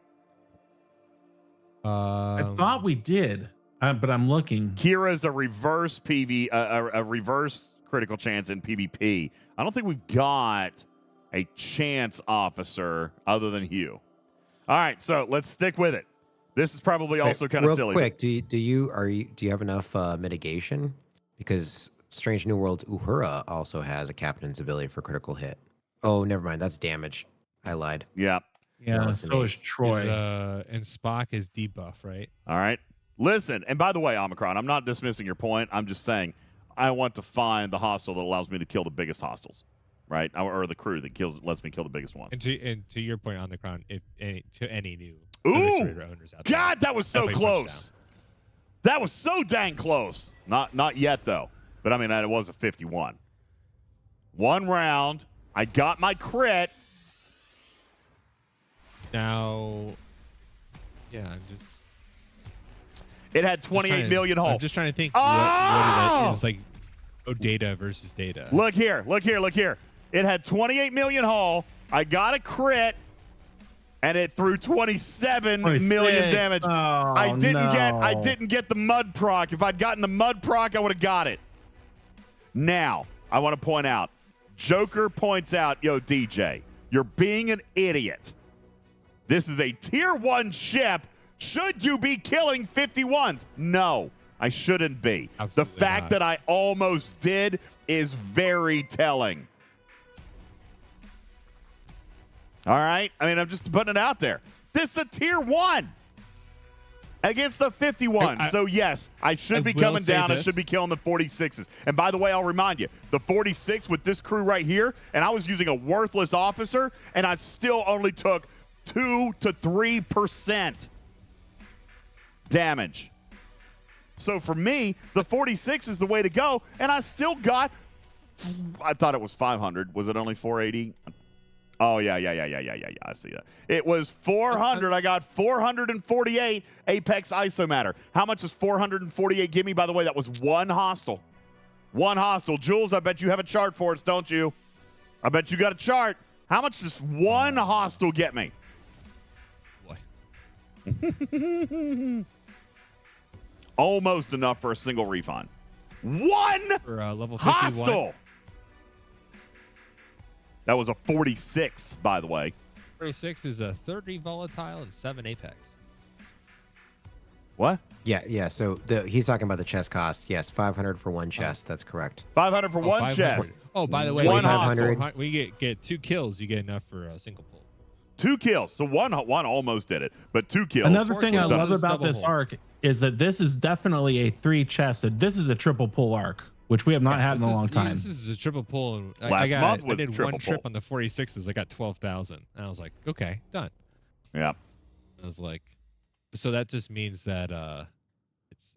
Speaker 2: I thought we did, but I'm looking.
Speaker 1: Kira's a reverse PV, a reverse critical chance in PvP. I don't think we've got a chance officer other than Hugh. All right, so let's stick with it. This is probably also kind of silly.
Speaker 9: Real quick, do you have enough mitigation? Because Strange New Worlds Uhura also has a captain's ability for critical hit. Oh, never mind. That's damage. I lied.
Speaker 1: Yeah.
Speaker 2: Yeah,
Speaker 9: Listen,
Speaker 2: so is Troy.
Speaker 3: And Spock is debuff, right?
Speaker 1: All right. Listen, and by the way, Omicron, I'm not dismissing your point. I'm just saying I want to find the hostile that allows me to kill the biggest hostiles, right? Or the crew that lets me kill the biggest ones.
Speaker 3: And to your point on the crown, if any new
Speaker 1: Ooh!
Speaker 3: Eviscerator owners out there,
Speaker 1: God, that was so
Speaker 3: definitely punch
Speaker 1: close.
Speaker 3: down.
Speaker 1: That was so dang close. Not yet, though. But, I mean, it was a 51. One round. I got my crit.
Speaker 3: Now, yeah, I'm just.
Speaker 1: It had 28 million
Speaker 3: I'm
Speaker 1: hull.
Speaker 3: just trying to think.
Speaker 1: Oh!
Speaker 3: What it's like. Oh, data versus data.
Speaker 1: Look here. It had 28 million hull. I got a crit, and it threw 27 million
Speaker 2: 26.
Speaker 1: damage.
Speaker 2: Oh,
Speaker 1: I
Speaker 2: no.
Speaker 1: didn't get the mud proc. If I'd gotten the mud proc, I would have got it. Now, I want to point out, Joker points out, yo, DJ, you're being an idiot. This is a tier 1 ship. Should you be killing 51s? No, I shouldn't be.
Speaker 3: Absolutely
Speaker 1: the fact
Speaker 3: not.
Speaker 1: that I almost did is very telling. All right? I mean, I'm just putting it out there. This is a tier 1 against the 51. So, yes, I should be coming down. I should be killing the 46s. And by the way, I'll remind you, the 46 with this crew right here, and I was using a worthless officer, and I still only took 2 to 3% damage. So for me, the 46 is the way to go, and I still got, I thought it was 500. Was it only 480? Oh, yeah. I see that. It was 400. I got 448 Apex Isomatter. How much does 448 give me? By the way, that was one hostile. One hostile. Jules, I bet you have a chart for us, don't you? I bet you got a chart. How much does one hostile get me?
Speaker 3: Boy.
Speaker 1: Almost enough for a single refund. One
Speaker 3: For level 51.
Speaker 1: hostile. That was a 46, by the way.
Speaker 3: 46 is a 30 volatile and 7 apex.
Speaker 1: What?
Speaker 9: Yeah. So he's talking about the chest cost. Yes, 500 for one chest. That's correct.
Speaker 1: 500 for one
Speaker 3: 500.
Speaker 1: chest.
Speaker 3: Oh, by the way,
Speaker 1: One
Speaker 3: we get 2 kills. You get enough for a single pull.
Speaker 1: 2 kills. So one almost did it, but 2 kills.
Speaker 2: Another thing I
Speaker 3: kills
Speaker 2: love
Speaker 3: is
Speaker 2: about
Speaker 3: double
Speaker 2: this
Speaker 3: hull.
Speaker 2: arc is that this is definitely a 3 chest. This is a triple pull arc, which we have not had in a long time.
Speaker 3: This is a triple pull. And
Speaker 1: Last month
Speaker 3: I
Speaker 1: was
Speaker 3: did
Speaker 1: triple
Speaker 3: one trip
Speaker 1: pull.
Speaker 3: on the 46s. I got 12,000. And I was like, okay, done.
Speaker 1: Yeah.
Speaker 3: I was like, so that just means that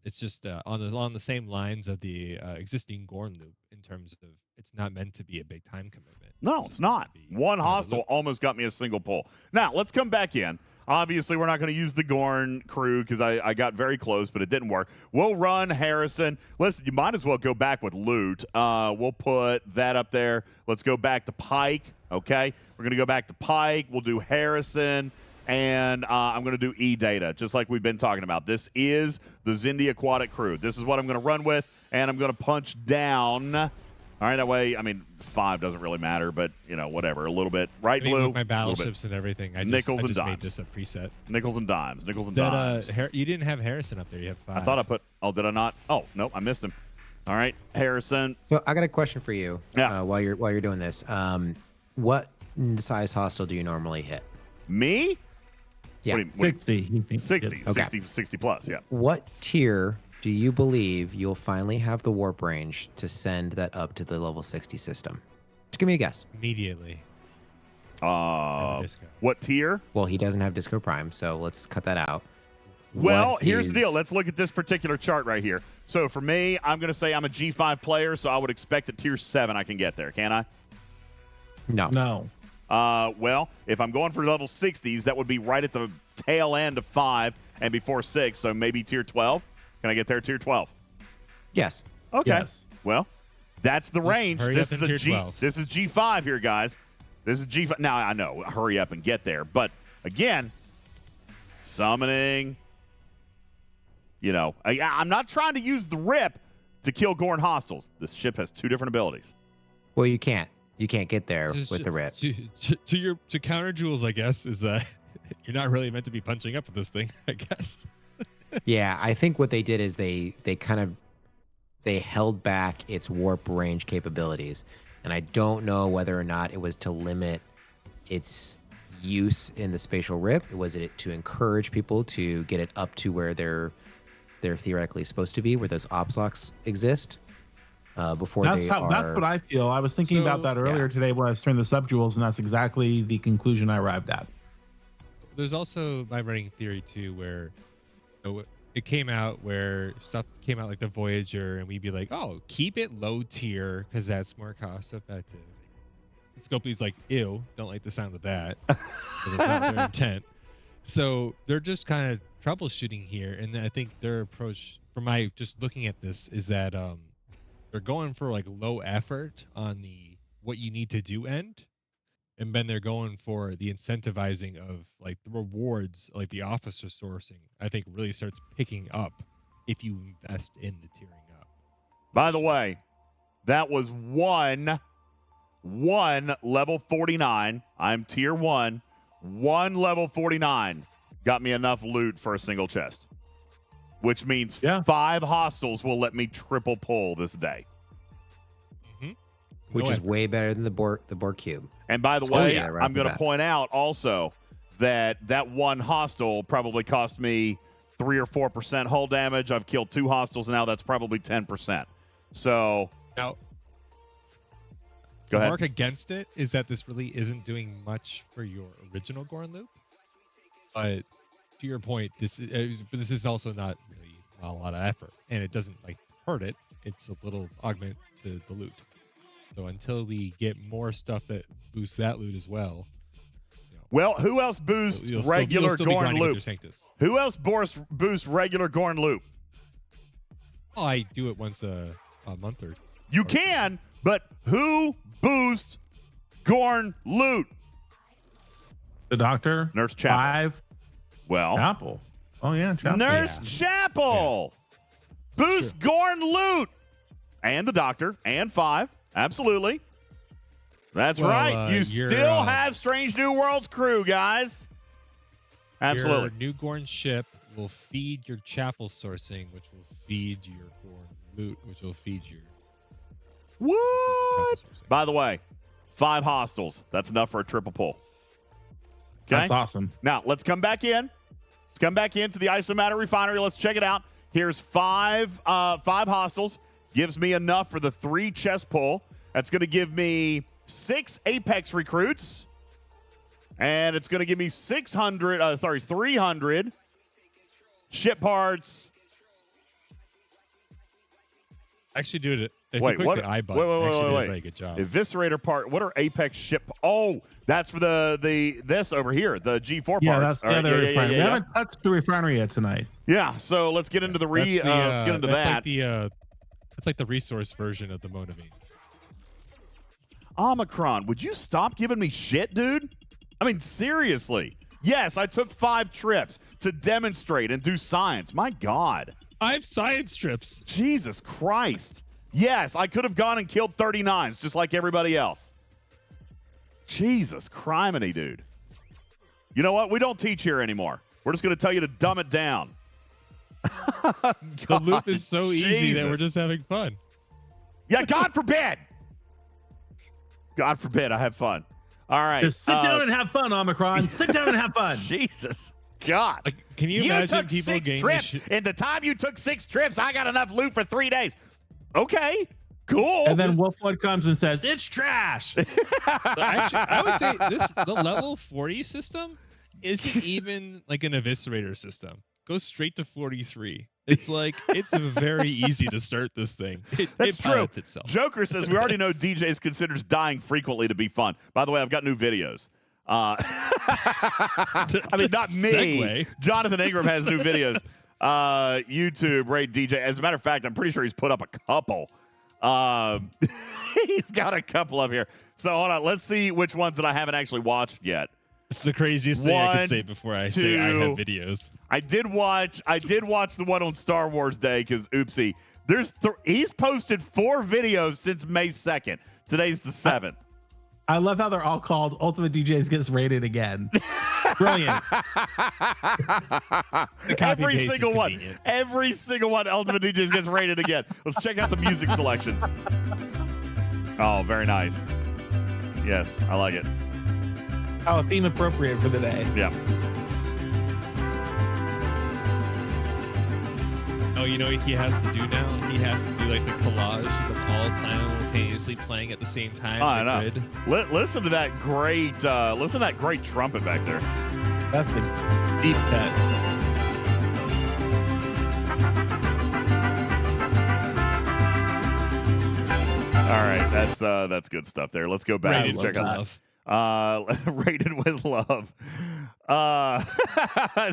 Speaker 3: it's just on the same lines of the existing Gorn loop in terms of it's not meant to be a big time commitment.
Speaker 1: No, it's not. One hostile almost got me a single pull. Now, let's come back in. Obviously, we're not going to use the Gorn crew because I got very close, but it didn't work. We'll run Harrison. Listen, you might as well go back with loot. We'll put that up there. Let's go back to Pike, okay? We're going to go back to Pike. We'll do Harrison, and I'm going to do E-Data, just like we've been talking about. This is the Zindi Aquatic crew. This is what I'm going to run with, and I'm going to punch down. All right, that way, I mean, 5 doesn't really matter, but, you know, whatever, a little bit. Right,
Speaker 3: I mean,
Speaker 1: blue,
Speaker 3: with my battleships and everything. I
Speaker 1: Nickels
Speaker 3: just
Speaker 1: and
Speaker 3: made
Speaker 1: dimes.
Speaker 3: this a preset.
Speaker 1: Nickels and dimes. Nickels and
Speaker 3: That,
Speaker 1: dimes.
Speaker 3: you didn't have Harrison up there. You have 5.
Speaker 1: I thought I put. Oh, did I not? Oh, nope, I missed him. All right, Harrison.
Speaker 9: So I got a question for you.
Speaker 1: Yeah.
Speaker 9: While you're doing this, what size hostile do you normally hit?
Speaker 1: Me?
Speaker 9: Yeah.
Speaker 1: What do you-
Speaker 2: 60. he thinks
Speaker 1: 60,
Speaker 2: it's-
Speaker 9: Okay.
Speaker 1: 60 plus, yeah.
Speaker 9: What tier do you believe you'll finally have the warp range to send that up to the level 60 system? Just give me a guess.
Speaker 3: Immediately. Disco.
Speaker 1: What tier?
Speaker 9: Well, he doesn't have Disco Prime, so let's cut that out.
Speaker 1: Well,
Speaker 9: What
Speaker 1: here's the deal.
Speaker 9: is-
Speaker 1: Let's look at this particular chart right here. So for me, I'm going to say I'm a G5 player, so I would expect at tier 7 I can get there, can I?
Speaker 9: No.
Speaker 2: No.
Speaker 1: Well, if I'm going for level 60s, that would be right at the tail end of 5 and before 6, so maybe tier 12. Can I get there tier 12?
Speaker 9: Yes.
Speaker 1: Okay.
Speaker 2: Yes.
Speaker 1: Well, that's the range.
Speaker 3: hurry
Speaker 1: This
Speaker 3: up
Speaker 1: is
Speaker 3: and
Speaker 1: a
Speaker 3: tier
Speaker 1: G.
Speaker 3: 12.
Speaker 1: This is G5 here, guys. This is G5. Now I know, hurry up and get there. But again, summoning. You know, I'm not trying to use the rip to kill Gorn hostiles. This ship has 2 different abilities.
Speaker 9: Well, you can't. You can't get there
Speaker 3: Just-
Speaker 9: with the rip.
Speaker 3: To counter Jules, I guess, is you're not really meant to be punching up with this thing, I guess.
Speaker 9: Yeah, I think what they did is they held back its warp range capabilities, and I don't know whether or not it was to limit its use in the spatial rip. Was it to encourage people to get it up to where they're theoretically supposed to be, where those ops locks exist before
Speaker 2: That's
Speaker 9: they
Speaker 2: how.
Speaker 9: are.
Speaker 2: That's what I feel. I was thinking about that earlier today when I was turning this up, Jules, and that's exactly the conclusion I arrived at.
Speaker 3: There's also my running theory too, where it came out where stuff came out like the Voyager, and we'd be like, "Oh, keep it low tier because that's more cost effective." Scopely's like, "Ew, don't like the sound of that," because it's not their intent. So they're just kind of troubleshooting here, and I think their approach, from my just looking at this, is that they're going for like low effort on the what you need to do end. And then they're going for the incentivizing of like the rewards, like the officer sourcing, I think really starts picking up if you invest in the tiering up.
Speaker 1: By the way, that was one one level 49. I'm tier 1. One level 49 got me enough loot for a single chest, which means 5 hostiles will let me triple pull this day.
Speaker 9: Which is way better than the Borg cube.
Speaker 1: And by the way,
Speaker 9: right
Speaker 1: I'm going to point out also that one hostile probably cost me 3 or 4% hull damage. I've killed 2 hostiles, and now that's probably 10%. So
Speaker 3: now,
Speaker 1: go ahead.
Speaker 3: The mark against it is that this really isn't doing much for your original Gorn loop. But to your point, this is also not really a lot of effort, and it doesn't like hurt it. It's a little augment to the loot. So until we get more stuff that boosts that loot as well.
Speaker 1: Well, who else boosts regular Gorn loop? Who else boosts regular Gorn loop?
Speaker 3: Oh, I do it once a month or.
Speaker 1: You can, but who boosts Gorn loot?
Speaker 2: The Doctor.
Speaker 1: Nurse Chapel.
Speaker 2: 5.
Speaker 1: Well.
Speaker 2: Chapel. Oh yeah, Chapel.
Speaker 1: Nurse Chapel. Yeah. Boost Gorn loot. And the Doctor. And 5. Absolutely. That's right. You still have Strange New Worlds crew, guys. Absolutely.
Speaker 3: Your new Gorn ship will feed your chapel sourcing, which will feed your Gorn loot, which will feed your.
Speaker 1: What? By the way, 5 hostiles. That's enough for a triple pull. Okay?
Speaker 2: That's awesome.
Speaker 1: Now, let's come back in. Let's come back into the Isomatter refinery. Let's check it out. Here's 5 hostiles. Gives me enough for the 3 chest pull. That's going to give me 6 Apex recruits. And it's going to give me 300 ship parts.
Speaker 3: Actually, do it. If
Speaker 1: Wait,
Speaker 3: you
Speaker 1: what?
Speaker 3: The I button,
Speaker 1: Wait.
Speaker 3: a very good job.
Speaker 1: Eviscerator part. What are Apex ship? Oh, that's for this over here, the G4 parts.
Speaker 2: Yeah, that's the other refinery.
Speaker 1: Yeah.
Speaker 2: We haven't touched the refinery yet tonight.
Speaker 1: Yeah, so let's get into the let's get into that.
Speaker 3: It's like the resource version of the Monavine.
Speaker 1: Omicron, would you stop giving me shit, dude? I mean, seriously. Yes, I took 5 trips to demonstrate and do science. My God.
Speaker 3: 5 science trips.
Speaker 1: Jesus Christ. Yes, I could have gone and killed 39s just like everybody else. Jesus criminy, dude. You know what? We don't teach here anymore. We're just going to tell you to dumb it down.
Speaker 3: The loop is so easy that we're just having fun.
Speaker 1: Yeah, God forbid. God forbid I have fun. All right.
Speaker 2: Just sit down and have fun, Omicron. Sit down and have fun.
Speaker 1: Jesus. God.
Speaker 3: Like, can you imagine
Speaker 1: took
Speaker 3: people
Speaker 1: 6
Speaker 3: getting
Speaker 1: trips. In the time you took 6 trips, I got enough loot for 3 days. Okay. Cool.
Speaker 2: And then Wolfwood comes and says, it's trash.
Speaker 3: Actually, I would say the level 40 system isn't even like an eviscerator system. Goes straight to 43. It's like it's very easy to start this thing.
Speaker 1: That's true.
Speaker 3: Itself.
Speaker 1: Joker says we already know DJz considers dying frequently to be fun. By the way, I've got new videos. I mean, not me.
Speaker 3: Segue.
Speaker 1: Jonathan Ingram has new videos. YouTube, rate DJ. As a matter of fact, I'm pretty sure he's put up a couple. He's got a couple up here. So hold on. Let's see which ones that I haven't actually watched yet.
Speaker 3: It's the craziest thing I can say before I say I have videos.
Speaker 1: I did watch the one on Star Wars Day because oopsie. He's posted 4 videos since May 2nd. Today's the 7th.
Speaker 2: I love how they're all called UltimatDJz Gets Rated Again. Brilliant.
Speaker 1: Every single one. Every single one UltimatDJz Gets Rated Again. Let's check out the music selections. Oh, very nice. Yes, I like it.
Speaker 2: Oh, theme appropriate for the day.
Speaker 1: Yeah.
Speaker 3: Oh, you know what he has to do now? He has to do like the collage of them all simultaneously playing at the same time.
Speaker 1: I know. Listen to that great trumpet back there.
Speaker 2: That's the deep cut.
Speaker 1: All right, that's good stuff there. Let's go back.
Speaker 3: Rated
Speaker 1: Let's check
Speaker 3: with
Speaker 1: out
Speaker 3: love.
Speaker 1: Rated with love.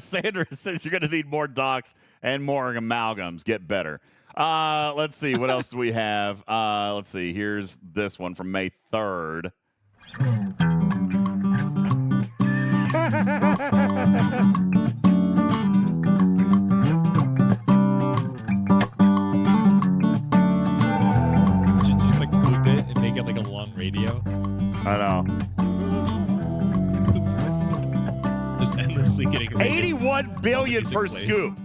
Speaker 1: Sandra says you're going to need more docs and more amalgams. Get better. Let's see. What else do we have? Let's see. Here's this one from May 3rd.
Speaker 3: Should just like loop it and make it like a long radio.
Speaker 1: I know.
Speaker 3: Just endlessly getting
Speaker 1: 81 billion per
Speaker 3: place.
Speaker 1: scoop.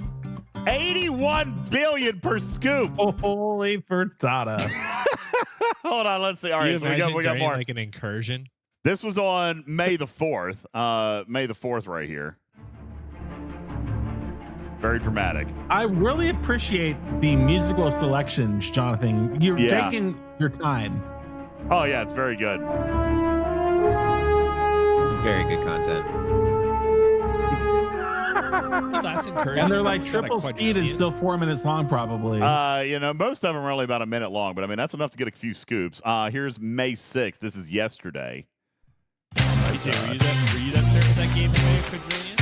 Speaker 1: 81 billion per scoop.
Speaker 2: Holy frittata.
Speaker 1: Hold on, let's see. All
Speaker 3: Can you
Speaker 1: right, so we got
Speaker 3: imagine
Speaker 1: more.
Speaker 3: like an incursion.
Speaker 1: This was on May the 4th. May the 4th right here. Very dramatic.
Speaker 2: I really appreciate the musical selections, Jonathan. You're taking your time.
Speaker 1: Oh, yeah, it's very good.
Speaker 9: Very good content.
Speaker 2: And they're like triple speed and still 4 minutes long, probably.
Speaker 1: Most of them are only about a minute long, but I mean, that's enough to get a few scoops. Here's May 6th. This is yesterday.
Speaker 3: BJ, were you that serving that game away, Quadrillion?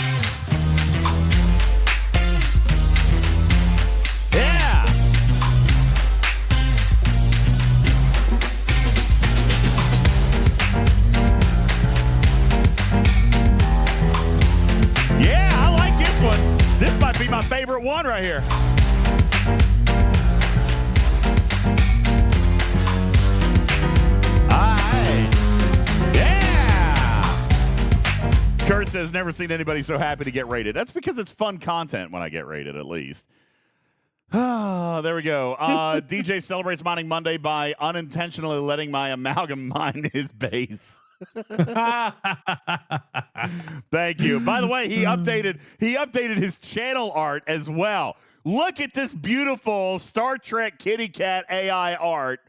Speaker 1: Yeah! Yeah, I like this one. This might be my favorite one right here. Kurt says, never seen anybody so happy to get rated. That's because it's fun content when I get rated, at least. Oh, there we go. DJ celebrates Mining Monday by unintentionally letting my amalgam mine his base. Thank you. By the way, he updated his channel art as well. Look at this beautiful Star Trek kitty cat AI art.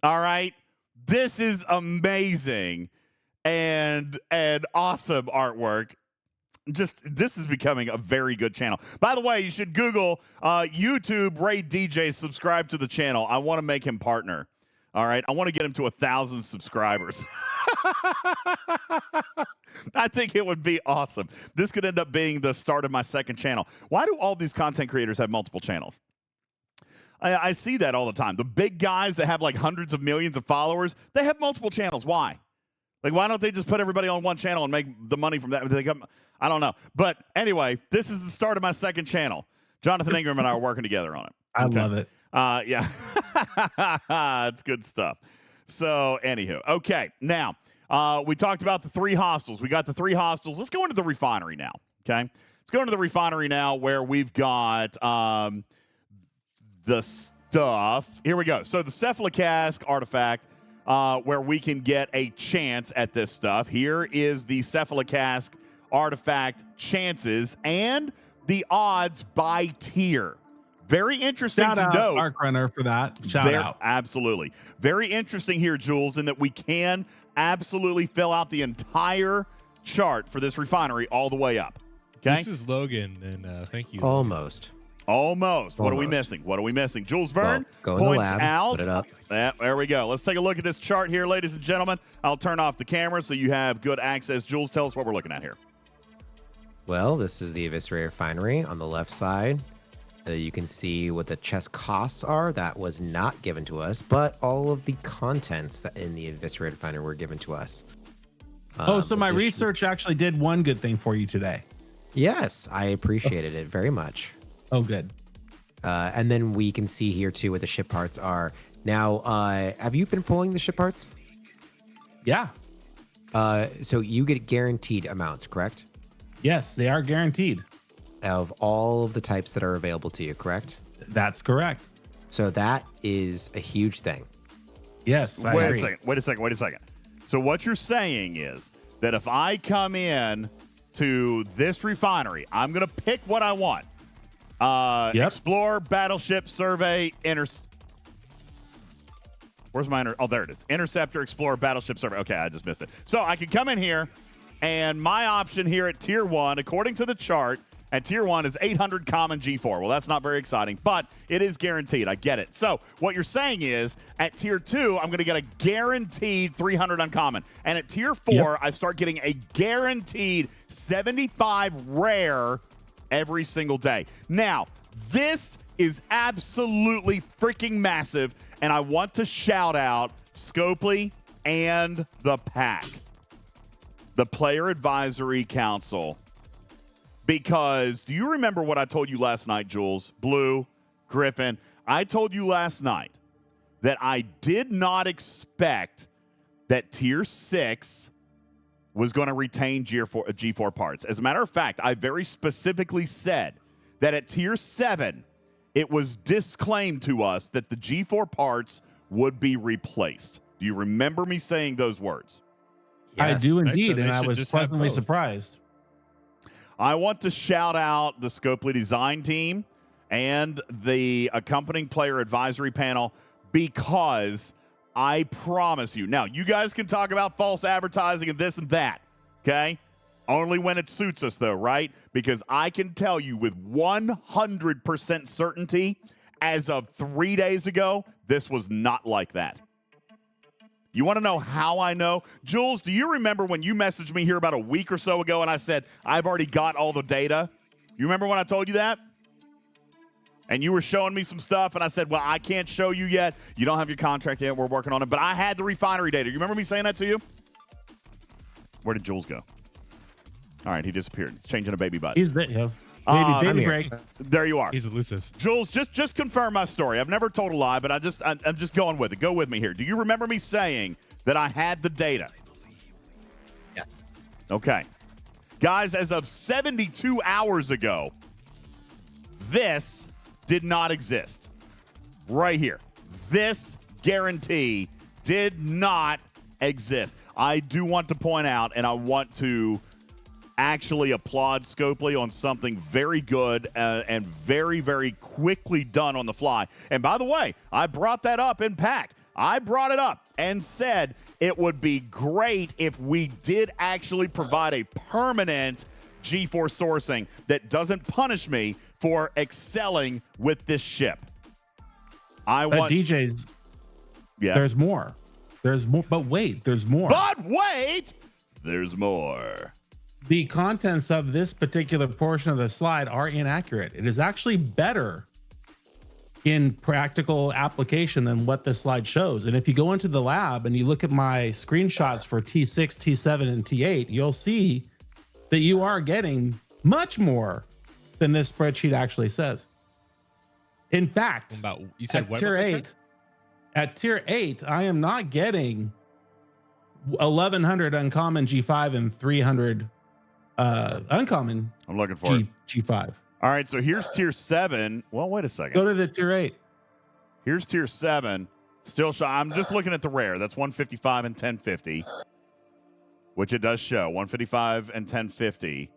Speaker 1: All right. This is amazing. And awesome artwork. This is becoming a very good channel. By the way, you should Google YouTube Ray DJ, subscribe to the channel. I want to make him partner. All right. I want to get him to 1,000 subscribers. I think it would be awesome. This could end up being the start of my second channel. Why do all these content creators have multiple channels? I see that all the time. The big guys that have like hundreds of millions of followers, they have multiple channels. Why? Like, why don't they just put everybody on one channel and make the money from that? I don't know. But anyway, this is the start of my second channel. Jonathan Ingram and I are working together on it.
Speaker 2: I love it.
Speaker 1: Yeah. It's good stuff. So, anywho. Okay. Now, we talked about the 3 hostels. We got the 3 hostels. Let's go into the refinery now. Okay. Let's go into the refinery now where we've got the stuff. Here we go. So, the cephalocask artifact. Where we can get a chance at this stuff. Here is the cephalocask artifact chances and the odds by tier. Very interesting
Speaker 2: Shout
Speaker 1: to
Speaker 2: out
Speaker 1: note.
Speaker 2: Arc Runner for that. Shout out.
Speaker 1: Absolutely. Very interesting here, Jules, in that we can absolutely fill out the entire chart for this refinery all the way up. Okay.
Speaker 3: This is Logan, and thank you.
Speaker 1: Almost. What are we missing? Jules Verne
Speaker 9: go in the
Speaker 1: points
Speaker 9: lab,
Speaker 1: out.
Speaker 9: put it up.
Speaker 1: Yeah, there we go. Let's take a look at this chart here, ladies and gentlemen. I'll turn off the camera so you have good access. Jules, tell us what we're looking at here.
Speaker 9: Well, this is the Eviscerator Refinery on the left side. You can see what the chest costs are. That was not given to us, but all of the contents that in the Eviscerator Refinery were given to us.
Speaker 2: So my research actually did one good thing for you today.
Speaker 9: Yes, I appreciated it very much.
Speaker 2: Oh, good.
Speaker 9: And then we can see here too what the ship parts are. Now, have you been pulling the ship parts?
Speaker 2: Yeah.
Speaker 9: So you get guaranteed amounts, correct?
Speaker 2: Yes, they are guaranteed.
Speaker 9: Of all of the types that are available to you, correct?
Speaker 2: That's correct.
Speaker 9: So that is a huge thing.
Speaker 2: Yes, I
Speaker 1: Wait
Speaker 2: agree.
Speaker 1: a second. So what you're saying is that if I come in to this refinery, I'm going to pick what I want. Explore, battleship, survey, where's my oh, there it is. Interceptor, explorer, battleship, survey. Okay, I just missed it. So I can come in here, and my option here at Tier 1, according to the chart, at Tier 1 is 800 common G4. Well, that's not very exciting, but it is guaranteed. I get it. So what you're saying is at Tier 2, I'm going to get a guaranteed 300 uncommon. And at Tier 4, I start getting a guaranteed 75 rare every single day. Now, this is absolutely freaking massive, and I want to shout out Scopely and the pack, the Player Advisory Council. Because do you remember what I told you last night, Jules, Blue, Griffin? I told you last night that I did not expect that Tier 6 was going to retain G4 parts. As a matter of fact, I very specifically said that at Tier 7, it was disclaimed to us that the G4 parts would be replaced. Do you remember me saying those words?
Speaker 2: I do
Speaker 3: They
Speaker 2: indeed,
Speaker 3: said
Speaker 2: and
Speaker 3: they
Speaker 2: I
Speaker 3: should
Speaker 2: was
Speaker 3: just have
Speaker 2: pleasantly
Speaker 3: both.
Speaker 2: surprised.
Speaker 1: I want to shout out the Scopely design team and the accompanying player advisory panel because I promise you. Now, you guys can talk about false advertising and this and that, okay? Only when it suits us, though, right? Because I can tell you with 100% certainty, as of 3 days ago, this was not like that. You want to know how I know? Jules, do you remember when you messaged me here about a week or so ago and I said, I've already got all the data? You remember when I told you that? And you were showing me some stuff, and I said, well, I can't show you yet. You don't have your contract yet. We're working on it. But I had the refinery data. You remember me saying that to you? Where did Jules go? All right, he disappeared. He's changing a baby butt.
Speaker 2: He's there. Baby
Speaker 9: I'm here.
Speaker 2: break.
Speaker 1: There you are.
Speaker 3: He's elusive.
Speaker 1: Jules, just confirm my story. I've never told a lie, but I'm just going with it. Go with me here. Do you remember me saying that I had the data?
Speaker 9: Yeah.
Speaker 1: Okay. Guys, as of 72 hours ago, this did not exist. Right here. This guarantee did not exist. I do want to point out, and I want to actually applaud Scopely on something very good and very, very quickly done on the fly. And by the way, I brought that up in PAC. I brought it up and said it would be great if we did actually provide a permanent G4 sourcing that doesn't punish me for excelling with this ship. I want
Speaker 2: DJs.
Speaker 1: Yes.
Speaker 2: There's more. There's more. But wait, there's more.
Speaker 1: But wait, there's more.
Speaker 2: The contents of this particular portion of the slide are inaccurate. It is actually better in practical application than what this slide shows. And if you go into the lab and you look at my screenshots for T6, T7, and T8, you'll see that you are getting much more than this spreadsheet actually says. In fact,
Speaker 3: You said
Speaker 2: at
Speaker 3: what
Speaker 2: tier
Speaker 3: about
Speaker 2: 8, at tier 8, I am not getting 1100 uncommon G5 and 300 uncommon
Speaker 1: I'm looking for it.
Speaker 2: G5.
Speaker 1: All right, so here's tier 7. Well, wait a second.
Speaker 2: Go to the tier 8.
Speaker 1: Here's tier 7. Still show. I'm just looking at the rare. That's 155 and 1050, which it does show. 155 and 1050.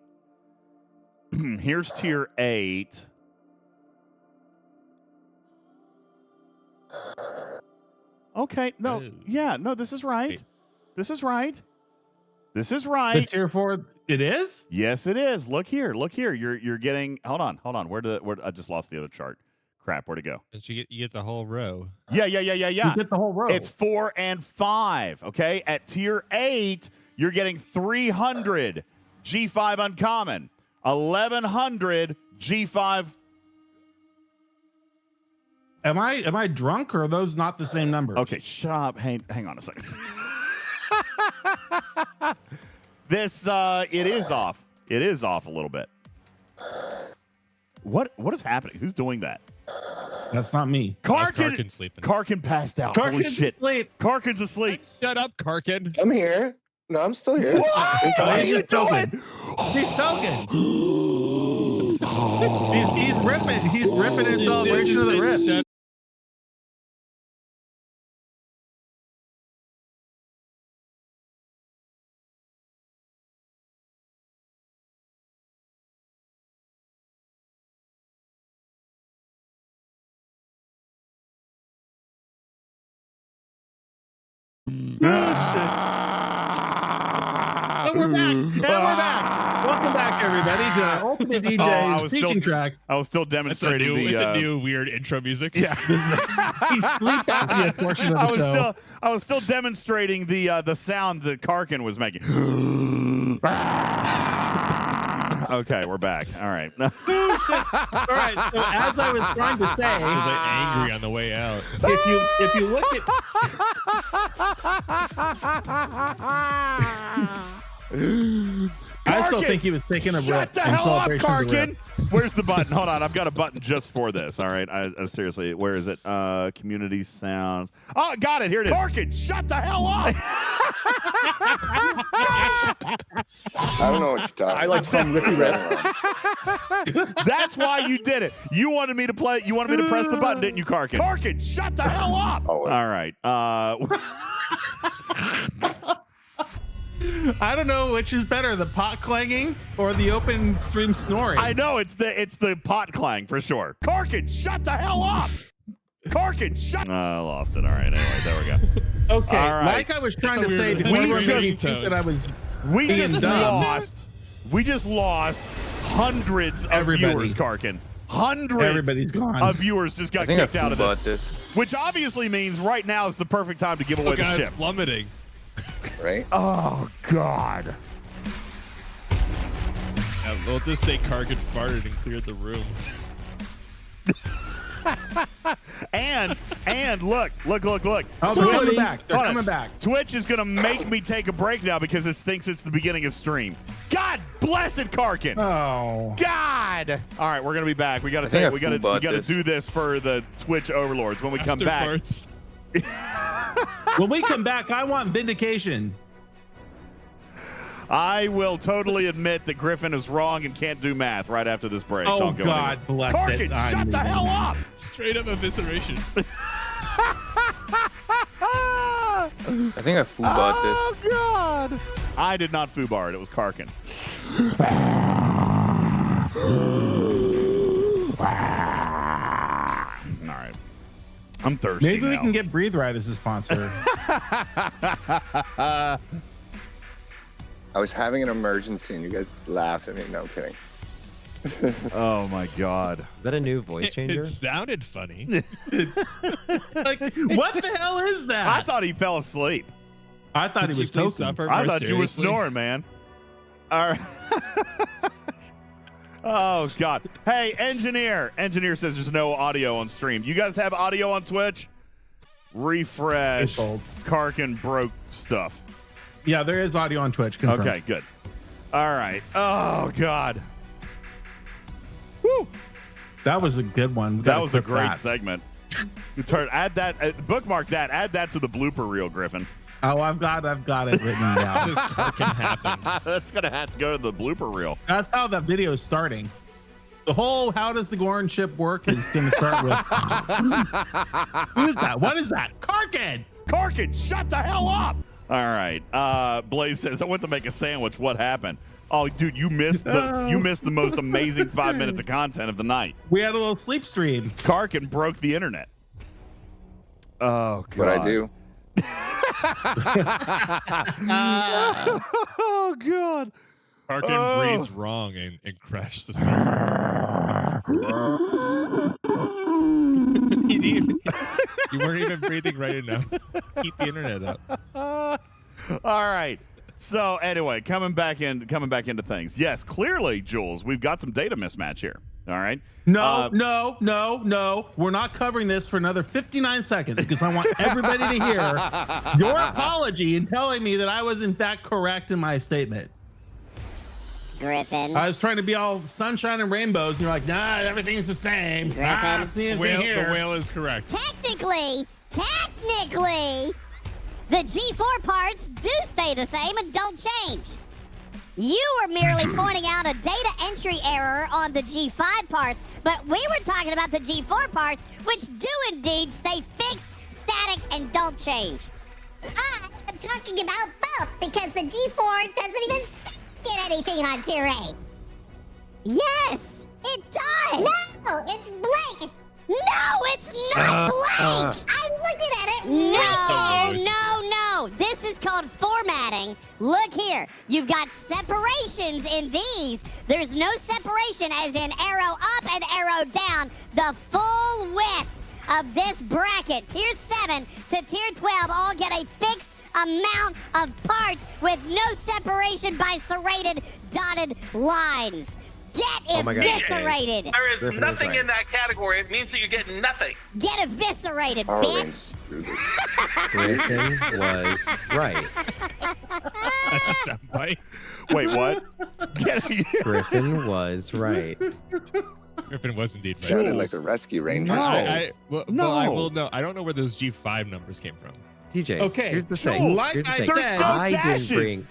Speaker 1: Here's tier 8. Okay, no.
Speaker 3: Ooh.
Speaker 1: Yeah, no, this is right.
Speaker 3: Wait.
Speaker 1: This is right. This is
Speaker 2: The
Speaker 1: right.
Speaker 2: tier 4, it is?
Speaker 1: Yes, it is. Look here. Look here. You're getting. Hold on. Where I just lost the other chart. Crap. Where'd it go?
Speaker 3: And you get the whole row.
Speaker 1: Yeah.
Speaker 2: You get the whole row.
Speaker 1: It's 4 and 5. Okay. At tier 8, you're getting 300 G5 uncommon, 1100 G5.
Speaker 2: Am I drunk or are those not the same numbers?
Speaker 1: Okay, shut up. Hang on a second. This it is off. It is off a little bit. What is happening? Who's doing that?
Speaker 2: That's not me.
Speaker 3: Karkin sleeping.
Speaker 1: Karkin passed out. Holy
Speaker 2: Karkin's
Speaker 1: shit.
Speaker 2: asleep.
Speaker 1: Karkin's asleep.
Speaker 3: Shut up, Karkin.
Speaker 5: I'm here. No, I'm still here.
Speaker 1: What are
Speaker 2: He's
Speaker 1: you
Speaker 2: just soaking.
Speaker 1: doing?
Speaker 2: He's soaking. he's ripping. He's ripping in celebration of the rip.
Speaker 3: Shut
Speaker 2: And we're back. And we're back. Welcome back, everybody, to Ultimate
Speaker 1: I
Speaker 2: DJ's
Speaker 1: was
Speaker 2: teaching
Speaker 1: still-
Speaker 2: track.
Speaker 1: I was still
Speaker 3: It's a
Speaker 1: demonstrating
Speaker 3: new,
Speaker 1: the.
Speaker 3: it's a new weird intro music.
Speaker 1: Yeah.
Speaker 2: He's sleep apnea portion of the show.
Speaker 1: I was still demonstrating the sound that Karkin was making. Okay, we're back. All right.
Speaker 2: All right. So as I was trying to
Speaker 3: He was
Speaker 2: say,
Speaker 3: like angry on the way out.
Speaker 2: if you look at I still
Speaker 1: Karkin,
Speaker 2: think he was taking a rip
Speaker 1: shut the
Speaker 2: in
Speaker 1: hell up,
Speaker 2: celebration of the rip.
Speaker 1: Karkin. Where's the button? Hold on, I've got a button just for this. All right, seriously, where is it? Community sounds. Oh, got it. Here it is. Karkin, shut the hell up.
Speaker 5: I don't know what you're talking
Speaker 6: I like Tom Ricky Red.
Speaker 1: That's why you did it. You wanted me to play. You wanted me to press the button, didn't you, Karkin? Karkin, shut the hell up!
Speaker 5: Oh,
Speaker 1: All right.
Speaker 2: I don't know which is better, the pot clanging or the open stream snoring.
Speaker 1: I know it's the pot clang for sure. Karkin, shut the hell up! Karkin, shut. I lost it. All right. Anyway, there we go.
Speaker 2: Okay,
Speaker 1: All right.
Speaker 2: like I was trying to say before
Speaker 1: we
Speaker 2: everyone made me
Speaker 1: just-
Speaker 2: think that I was
Speaker 1: We
Speaker 2: being
Speaker 1: just
Speaker 2: dumb.
Speaker 1: lost. We just lost hundreds of
Speaker 2: Everybody.
Speaker 1: viewers, Karkin. Hundreds
Speaker 2: Everybody's gone.
Speaker 1: of viewers just got
Speaker 6: I think I
Speaker 1: kicked out of this.
Speaker 6: bought this.
Speaker 1: Which obviously means right now is the perfect time to give away
Speaker 3: Look,
Speaker 1: the
Speaker 3: guys,
Speaker 1: ship.
Speaker 3: plummeting.
Speaker 5: Right?
Speaker 1: Oh, God.
Speaker 3: Yeah, we'll just say Karkin farted and cleared the room.
Speaker 1: And look.
Speaker 2: Oh, they're
Speaker 1: Twitch-
Speaker 2: coming back. They're
Speaker 1: hold on.
Speaker 2: coming back.
Speaker 1: Twitch is gonna make me take a break now because it thinks it's the beginning of stream. God bless it, Karkin.
Speaker 2: Oh.
Speaker 1: God. All right, we're gonna be back. We gotta
Speaker 6: I think I
Speaker 1: we gotta
Speaker 6: bought this.
Speaker 1: do this for the Twitch overlords when we come
Speaker 3: After
Speaker 1: back.
Speaker 3: farts.
Speaker 2: When we come back, I want vindication.
Speaker 1: I will totally admit that Griffin is wrong and can't do math right after this break.
Speaker 2: Oh,
Speaker 1: Don't go
Speaker 2: God
Speaker 1: anywhere.
Speaker 2: bless
Speaker 1: Karkin,
Speaker 2: it. I'm
Speaker 1: shut the
Speaker 2: leaving.
Speaker 1: hell up!
Speaker 3: Straight up evisceration.
Speaker 6: I think I bought this.
Speaker 1: Oh, God. I did not foobar it. It was Karkin. All right. I'm thirsty
Speaker 2: Maybe we
Speaker 1: now.
Speaker 2: can get Breathe Right as a sponsor.
Speaker 5: I was having an emergency and you guys laughed at me. No, I'm kidding.
Speaker 1: Oh, my God.
Speaker 9: Is that a new voice changer?
Speaker 3: It sounded funny.
Speaker 2: Like, what the hell is that?
Speaker 1: I thought he fell asleep.
Speaker 2: I thought
Speaker 3: Could
Speaker 2: he was
Speaker 3: you please
Speaker 2: token.
Speaker 3: suffer
Speaker 1: I
Speaker 3: more
Speaker 1: thought you were
Speaker 3: seriously?
Speaker 1: snoring, man. All right. Oh, God. Hey, engineer. Engineer says there's no audio on stream. You guys have audio on Twitch? Refresh.
Speaker 2: It's old.
Speaker 1: Karkin broke stuff.
Speaker 2: Yeah, there is audio on Twitch. Confirmed.
Speaker 1: Okay, good. All right. Oh, God. Woo.
Speaker 2: That was a good one. We
Speaker 1: That
Speaker 2: gotta
Speaker 1: was a
Speaker 2: clip
Speaker 1: great
Speaker 2: that.
Speaker 1: segment. Add that, bookmark that, add that to the blooper reel, Griffin.
Speaker 2: Oh, I've got it written down.
Speaker 3: Just Karkin happened.
Speaker 1: That's going to have to go to the blooper reel.
Speaker 2: That's how that video is starting. The whole "How does the Gorn ship work?" is going to start with who is that? What is that? Karkin.
Speaker 1: Karkin, shut the hell up! All right. Blaze says, I went to make a sandwich. What happened? Oh, dude, you missed the most amazing 5 minutes of content of the night.
Speaker 2: We had a little sleep stream.
Speaker 1: Karkin broke the internet. Oh, God.
Speaker 5: What I do?
Speaker 1: Oh, God.
Speaker 3: Karkin breathes wrong and crashed the server. You weren't even breathing right enough. Keep the internet up.
Speaker 1: All right. So anyway, coming back into things. Yes, clearly, Jules, we've got some data mismatch here. All right.
Speaker 2: No. We're not covering this for another 59 seconds because I want everybody to hear your apology and telling me that I was in fact correct in my statement.
Speaker 8: Griffin.
Speaker 2: I was trying to be all sunshine and rainbows, and you're like, nah, everything's the same.
Speaker 8: Griffin.
Speaker 2: I don't see anything here.
Speaker 3: The whale is correct.
Speaker 8: Technically, the G4 parts do stay the same and don't change. You were merely pointing out a data entry error on the G5 parts, but we were talking about the G4 parts, which do indeed stay fixed, static, and don't change.
Speaker 10: I'm talking about both because the G4 doesn't even get anything on tier A.
Speaker 8: Yes, it does.
Speaker 10: No, it's blank.
Speaker 8: No, it's not blank.
Speaker 10: I'm looking at it
Speaker 8: No,
Speaker 10: right there.
Speaker 8: no. This is called formatting. Look here. You've got separations in these. There's no separation as in arrow up and arrow down. The full width of this bracket, tier 7 to tier 12, all get a fixed amount of parts with no separation by serrated dotted lines. Get
Speaker 9: my God.
Speaker 8: eviscerated.
Speaker 11: There is
Speaker 9: Griffin was
Speaker 11: nothing
Speaker 9: right.
Speaker 11: in that category. It means that you're getting nothing.
Speaker 8: Get eviscerated,
Speaker 5: Power
Speaker 8: bitch.
Speaker 5: Rangers.
Speaker 9: Griffin was right.
Speaker 3: That's a soundbite.
Speaker 1: Wait, what?
Speaker 9: Griffin was right.
Speaker 3: Griffin was indeed right.
Speaker 5: Sounded like the Rescue Rangers.
Speaker 1: No.
Speaker 3: I
Speaker 1: No.
Speaker 3: will know. I don't know where those G5 numbers came from.
Speaker 9: DJ.
Speaker 2: Okay,
Speaker 9: Here's the
Speaker 1: Jules,
Speaker 9: thing.
Speaker 2: like
Speaker 9: Here's the
Speaker 2: I
Speaker 9: thing.
Speaker 2: said-
Speaker 1: no
Speaker 9: I
Speaker 1: dashes.
Speaker 9: didn't bring.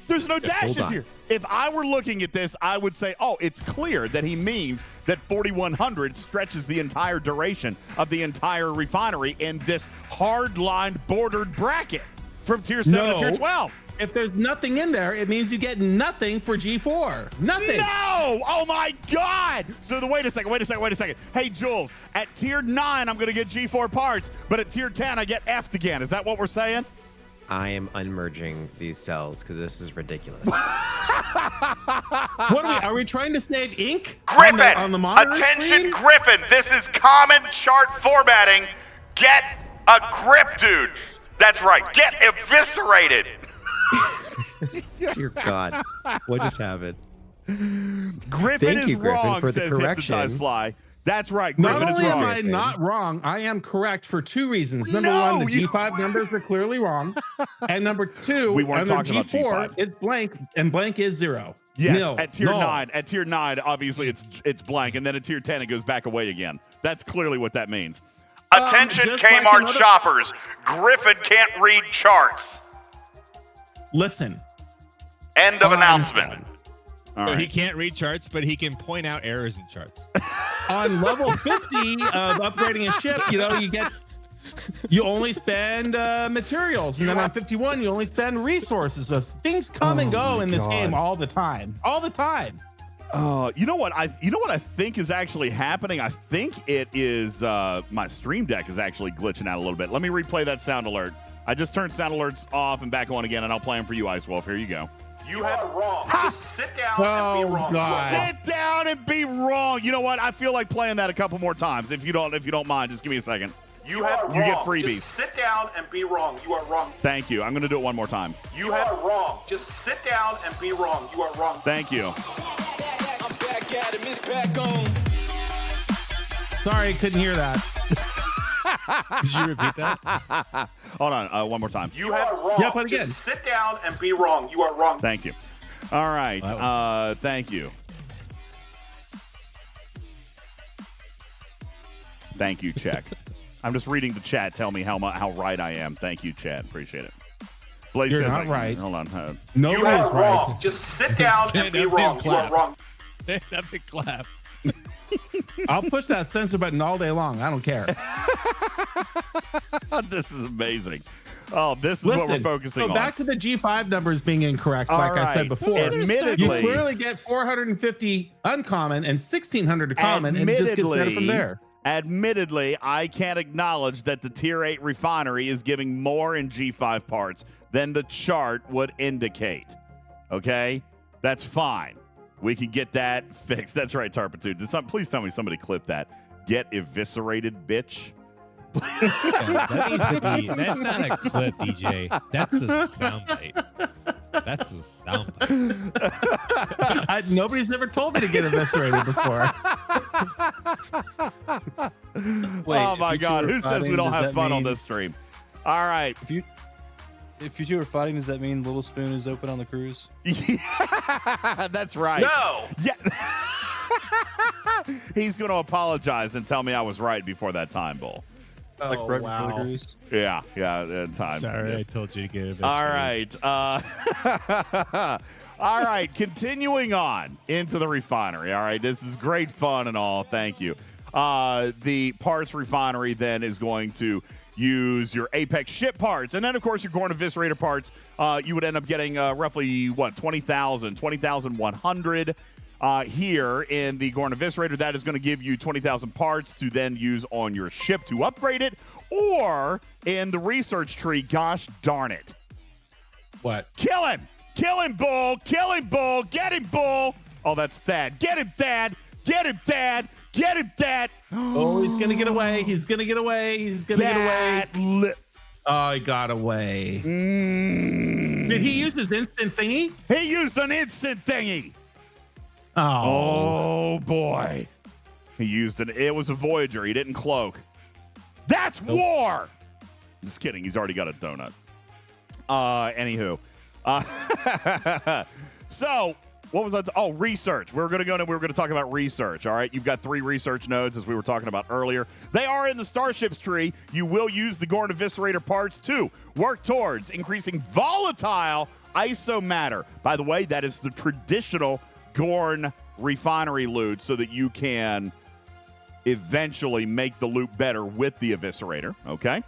Speaker 1: There's no
Speaker 9: Hold
Speaker 1: dashes
Speaker 9: on.
Speaker 1: here. If I were looking at this, I would say, oh, it's clear that he means that 4100 stretches the entire duration of the entire refinery in this hard-lined bordered bracket from tier 7 to tier 12.
Speaker 2: If there's nothing in there, it means you get nothing for G4. Nothing.
Speaker 1: No! Oh my God! So wait a second. Hey, Jules, at tier 9, I'm going to get G4 parts, but at tier 10, I get F'd again. Is that what we're saying?
Speaker 9: I am unmerging these cells because this is ridiculous.
Speaker 2: What are we trying to save ink?
Speaker 11: Griffin!
Speaker 2: On the monitor
Speaker 11: Attention,
Speaker 2: screen?
Speaker 11: Griffin! This is common chart formatting. Get a grip, dude. That's right. Get eviscerated.
Speaker 9: Dear God, what just happened?
Speaker 1: Griffin
Speaker 9: Thank
Speaker 1: is
Speaker 9: you, Griffin,
Speaker 1: wrong,
Speaker 9: for the
Speaker 1: says
Speaker 9: correction.
Speaker 1: Hypnotized Fly. That's right. Griffin
Speaker 2: Not
Speaker 1: is
Speaker 2: only am
Speaker 1: wrong.
Speaker 2: I not wrong, I am correct for two reasons. Number
Speaker 1: No,
Speaker 2: one, the
Speaker 1: you-
Speaker 2: G5 numbers are clearly wrong. And number two,
Speaker 1: We weren't
Speaker 2: under
Speaker 1: talking about
Speaker 2: G4,
Speaker 1: G5.
Speaker 2: it's blank, and blank is 0.
Speaker 1: Yes,
Speaker 2: Nil.
Speaker 1: at tier
Speaker 2: Null.
Speaker 1: 9. At tier 9, obviously it's blank, and then at tier 10 it goes back away again. That's clearly what that means.
Speaker 11: Attention,
Speaker 2: just like
Speaker 11: Kmart
Speaker 2: another-
Speaker 11: shoppers. Griffin can't read charts.
Speaker 2: Listen,
Speaker 11: End of announcement.
Speaker 1: All
Speaker 3: So
Speaker 1: right.
Speaker 3: he can't read charts, but he can point out errors in charts.
Speaker 2: on level 50 of upgrading a ship, you only spend materials, and then on 51 you only spend resources. So things come and go in this game all the time.
Speaker 1: You know what I think is actually happening? I think it is my Stream Deck is actually glitching out a little bit. Let me replay that sound alert. I just turned sound alerts off and back on again, and I'll play them for you, Ice Wolf. Here you go.
Speaker 11: You have it wrong. Just sit down and
Speaker 2: Oh,
Speaker 11: be wrong.
Speaker 2: God.
Speaker 1: Sit down and be wrong. You know what? I feel like playing that a couple more times. If you don't mind, just give me a second.
Speaker 11: You have it
Speaker 1: You
Speaker 11: wrong.
Speaker 1: get freebies.
Speaker 11: Just sit down and be wrong. You are wrong.
Speaker 1: Thank you. I'm going to do it one more time.
Speaker 11: You have it wrong. Just sit down and be wrong. You are wrong.
Speaker 1: Thank you.
Speaker 2: Sorry, couldn't hear that.
Speaker 3: Could you repeat that?
Speaker 1: Hold on. One more time.
Speaker 11: You have it wrong.
Speaker 2: Yeah, play it again.
Speaker 11: Just sit down and be wrong. You are wrong.
Speaker 1: Thank you. All right. Thank you. Thank you, Check. I'm just reading the chat. Tell me how right I am. Thank you, chat. Appreciate it. Blaze
Speaker 2: You're
Speaker 1: says
Speaker 2: not right.
Speaker 1: Hold on.
Speaker 11: You
Speaker 2: Nobody's
Speaker 11: have it
Speaker 2: right.
Speaker 11: wrong. Just sit down and be
Speaker 3: Stand up
Speaker 11: wrong.
Speaker 3: and
Speaker 11: You are
Speaker 3: clap.
Speaker 11: wrong.
Speaker 3: Stand up and clap.
Speaker 2: I'll push that censor button all day long. I don't care.
Speaker 1: This is amazing. Oh, this is what we're focusing
Speaker 2: so
Speaker 1: on.
Speaker 2: back to the G5 numbers being incorrect,
Speaker 1: All
Speaker 2: like I
Speaker 1: right.
Speaker 2: said before.
Speaker 1: Admittedly-
Speaker 2: You clearly get 450 uncommon and 1,600 common, and it just gets better from there.
Speaker 1: Admittedly, I can't acknowledge that the Tier 8 refinery is giving more in G5 parts than the chart would indicate. Okay? That's fine. We can get that fixed. That's right, Tarpitude. Please tell me somebody clipped that. Get eviscerated, bitch.
Speaker 3: That needs to be. That's not a clip, DJ. That's a soundbite. That's a soundbite.
Speaker 2: Nobody's ever told me to get eviscerated before.
Speaker 7: Wait,
Speaker 1: Oh my
Speaker 7: if you two
Speaker 1: God.
Speaker 7: were
Speaker 1: Who says
Speaker 7: fighting,
Speaker 1: we don't
Speaker 7: does
Speaker 1: have
Speaker 7: that
Speaker 1: fun on
Speaker 7: mean-
Speaker 1: this stream? All right.
Speaker 7: If you two are fighting, does that mean Little Spoon is open on the cruise?
Speaker 1: Yeah, that's right.
Speaker 11: No.
Speaker 1: Yeah. He's going to apologize and tell me I was right before that time, Bull.
Speaker 7: Like right before the cruise?
Speaker 1: Yeah, time.
Speaker 3: Sorry,
Speaker 1: Yes.
Speaker 3: I told you to get it.
Speaker 1: All right. All right. Continuing on into the refinery. All right. This is great fun and all. Thank you. The parts refinery then is going to use your Apex ship parts. And then, of course, your Gorn Eviscerator parts. You would end up getting roughly, 20,100 here in the Gorn Eviscerator. That is going to give you 20,000 parts to then use on your ship to upgrade it. Or in the research tree, gosh darn it.
Speaker 2: What?
Speaker 1: Kill him! Kill him, Bull! Kill him, Bull! Get him, Bull! Oh, that's Thad. Get him, Thad! Get him, Thad! Get him, Thad!
Speaker 2: Oh, he's gonna get away. He's gonna get away. He's gonna get away. Oh, he got away. Did he use his instant thingy?
Speaker 1: He used an instant thingy.
Speaker 2: Oh,
Speaker 1: boy. He used it. It was a Voyager. He didn't cloak. That's war. Just kidding. He's already got a donut. Anywho. So what was that? Oh, research. We were going to talk about research. All right. You've got 3 research nodes, as we were talking about earlier. They are in the Starships tree. You will use the Gorn Eviscerator parts to work towards increasing volatile isomatter. By the way, that is the traditional Gorn refinery loot, so that you can eventually make the loot better with the Eviscerator. Okay.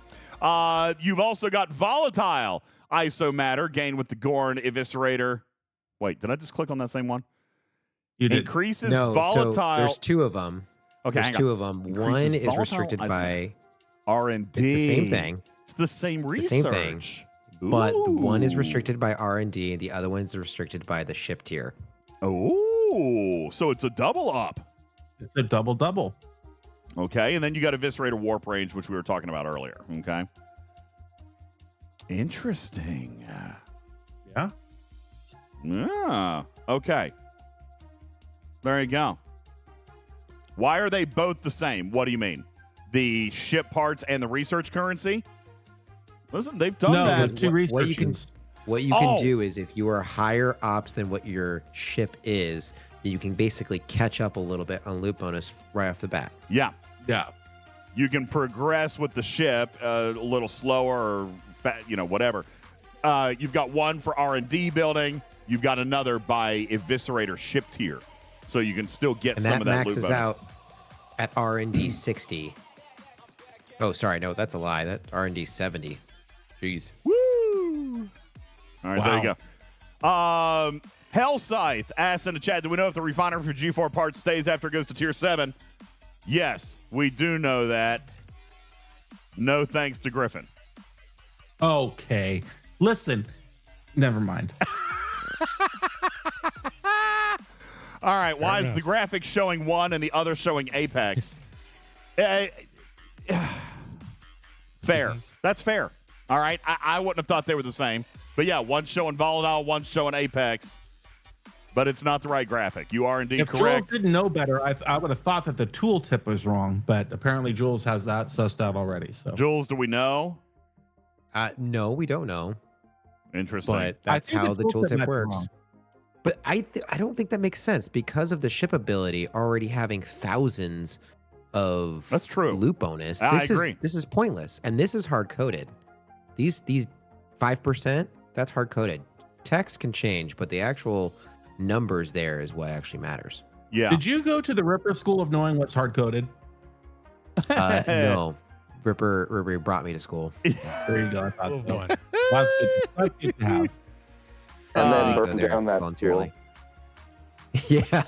Speaker 1: You've also got volatile isomatter gained with the Gorn Eviscerator. Wait, did I just click on that same one?
Speaker 2: You did.
Speaker 1: Increases
Speaker 9: No,
Speaker 1: volatile.
Speaker 9: so there's 2 of them.
Speaker 1: Okay,
Speaker 9: There's 2 of them. One
Speaker 1: Increases
Speaker 9: is
Speaker 1: volatile
Speaker 9: restricted by
Speaker 1: R&D.
Speaker 9: It's the same thing.
Speaker 1: It's the same research.
Speaker 9: Same thing. But the one is restricted by R&D, and the other one's restricted by the ship tier.
Speaker 1: Oh, so it's a double up.
Speaker 2: It's a double.
Speaker 1: Okay, and then you got Eviscerator warp range, which we were talking about earlier. Okay. Interesting.
Speaker 2: Yeah.
Speaker 1: Yeah. Okay. There you go. Why are they both the same? What do you mean? The ship parts and the research currency? Listen, they've done
Speaker 2: No,
Speaker 1: that.
Speaker 2: there's 2 research.
Speaker 9: What you can do is, if you are higher ops than what your ship is, you can basically catch up a little bit on loot bonus right off the bat.
Speaker 1: Yeah.
Speaker 2: Yeah.
Speaker 1: You can progress with the ship a little slower, or whatever. You've got one for R&D building. You've got another by Eviscerator ship tier, so you can still get some of that loot bonus.
Speaker 9: And that maxes out at R&D 60. Oh, sorry, no, that's a lie. That R&D 70. Jeez.
Speaker 1: Woo! All right, There you go. Hellscythe asks in the chat, do we know if the refinery for G4 parts stays after it goes to tier 7? Yes, we do know that. No thanks to Griffin.
Speaker 2: Okay. Listen, never mind.
Speaker 1: All right, why is the graphic showing 1 and the other showing Apex? Fair. That's fair. All right, I wouldn't have thought they were the same. But yeah, one's showing volatile, one's showing Apex. But it's not the right graphic. You are indeed
Speaker 2: If
Speaker 1: correct.
Speaker 2: Jules didn't know better, I would have thought that the tooltip was wrong, but apparently Jules has that sussed out already. So
Speaker 1: Jules, do we know?
Speaker 9: No, we don't know.
Speaker 1: Interesting.
Speaker 9: But that's how the tooltip works. But I don't think that makes sense because of the ship ability already having thousands of
Speaker 1: That's true.
Speaker 9: loot bonus.
Speaker 1: I agree.
Speaker 9: This is pointless, and this is hard coded. These 5%, that's hard coded. Text can change, but the actual numbers there is what actually matters.
Speaker 1: Yeah.
Speaker 2: Did you go to the Ripper School of Knowing What's Hard Coded?
Speaker 9: No. Ripper brought me to school.
Speaker 2: There you go. I thought so. That's good. That's good to have.
Speaker 5: And then
Speaker 9: go
Speaker 5: burn
Speaker 9: there
Speaker 5: down that
Speaker 9: voluntarily. Yeah.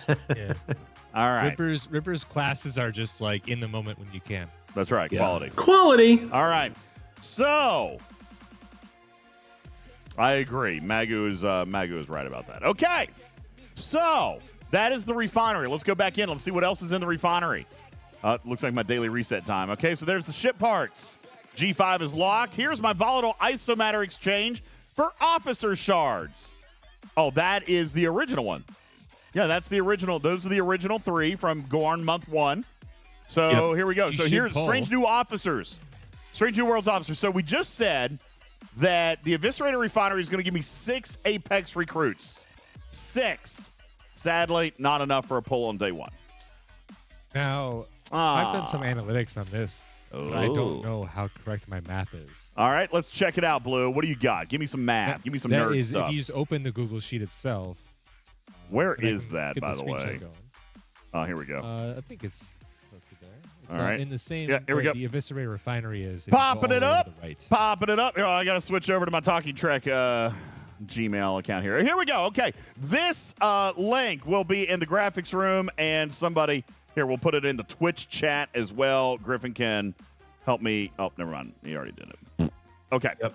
Speaker 1: All right.
Speaker 3: Ripper's classes are just like in the moment when you can.
Speaker 1: That's right. Quality.
Speaker 2: Quality.
Speaker 1: All right. So I agree. Magu is right about that. Okay. So that is the refinery. Let's go back in. Let's see what else is in the refinery. Looks like my daily reset time. Okay, so there's the ship parts. G5 is locked. Here's my volatile isomatter exchange for officer shards. Oh, that is the original one. Yeah, that's the original. Those are the original 3 from Gorn Month 1. So Here we go. So here's Strange New Officers. Strange New Worlds Officers. So we just said that the Eviscerator Refinery is going to give me 6 Apex recruits. 6. Sadly, not enough for a pull on day 1.
Speaker 3: Now, I've done some analytics on this. But I don't know how correct my math is.
Speaker 1: All right, let's check it out, Blue. What do you got? Give me some math. Give me some nerd stuff.
Speaker 3: If you just open the Google Sheet itself.
Speaker 1: Where is that, by the way? Oh, here we go.
Speaker 3: I think it's close to there. It's
Speaker 1: all right.
Speaker 3: In the same
Speaker 1: here we go.
Speaker 3: The Eviscerator Refinery is.
Speaker 1: Popping it up. Popping it up. Here, I got to switch over to my Talking Trek Gmail account here. Here we go. Okay. This link will be in the graphics room, and somebody here, we'll put it in the Twitch chat as well. Griffin can help me. Oh, never mind. He already did it. Okay.
Speaker 2: Yep.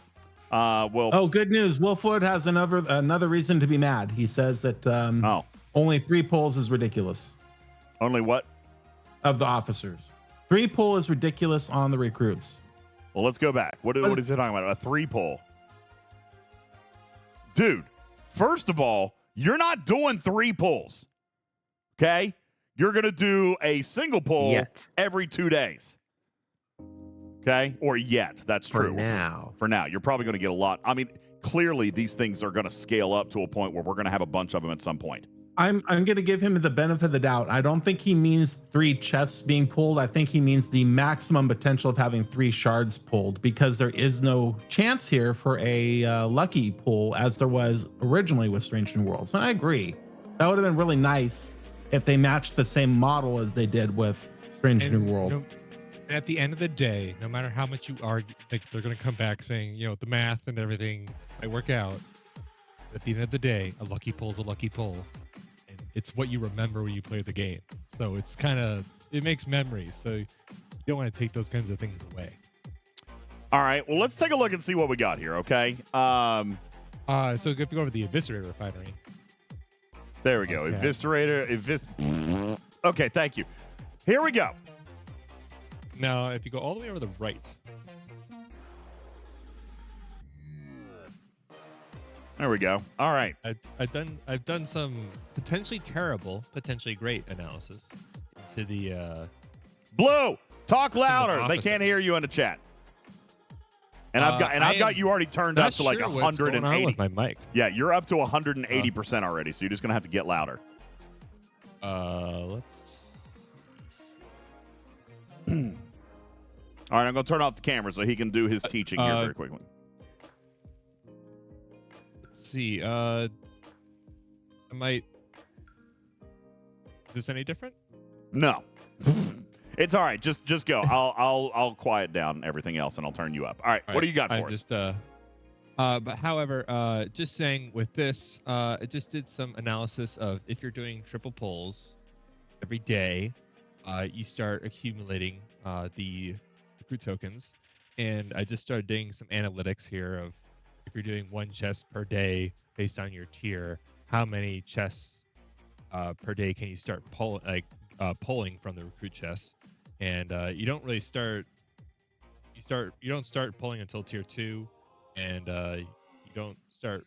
Speaker 1: Well.
Speaker 2: Good news. Wolfwood has another reason to be mad. He says that only 3 pulls is ridiculous.
Speaker 1: Only what?
Speaker 2: Of the officers. 3 pull is ridiculous on the recruits.
Speaker 1: Well, let's go back. What is he talking about? A 3 pull. Dude, first of all, you're not doing 3 pulls. Okay? You're going to do a single pull every 2 days. Okay? Or yet. That's true. For now. You're probably going to get a lot. I mean, clearly these things are going to scale up to a point where we're going to have a bunch of them at some point.
Speaker 2: I'm going to give him the benefit of the doubt. I don't think he means 3 chests being pulled. I think he means the maximum potential of having 3 shards pulled, because there is no chance here for a lucky pull as there was originally with Strange New Worlds. And I agree. That would have been really nice if they matched the same model as they did with Strange New World.
Speaker 3: At the end of the day, no matter how much you argue, like, they're going to come back saying, you know, the math and everything might work out. At the end of the day, a lucky pull is a lucky pull. And it's what you remember when you play the game. So it's kind of, it makes memories. So you don't want to take those kinds of things away.
Speaker 1: All right. Well, let's take a look and see what we got here, okay?
Speaker 3: So if you go over the Eviscerator Refinery.
Speaker 1: There we go.
Speaker 3: Okay.
Speaker 1: Eviscerator. Okay, thank you. Here we go.
Speaker 3: Now, if you go all the way over the right.
Speaker 1: There we go. All right.
Speaker 3: I've done some potentially terrible, potentially great analysis to the
Speaker 1: Blue, talk louder. They
Speaker 3: opposite.
Speaker 1: can't hear you in the chat. And I've got you already turned up to like 180.
Speaker 3: What's going on with my mic?
Speaker 1: Yeah, you're up to 180% already, so you're just gonna have to get louder.
Speaker 3: Let's.
Speaker 1: All right, I'm gonna turn off the camera so he can do his teaching here very quickly.
Speaker 3: Let's see. I might. Is this any different?
Speaker 1: No. It's all right. Just go. I'll quiet down everything else and I'll turn you up. All right. What do you got for us?
Speaker 3: But however, just saying with this, I just did some analysis of if you're doing triple pulls every day, you start accumulating the recruit tokens, and I just started doing some analytics here of if you're doing 1 chest per day based on your tier, how many chests per day can you start pulling from the recruit chests. And you don't really start pulling until tier 2, and you don't start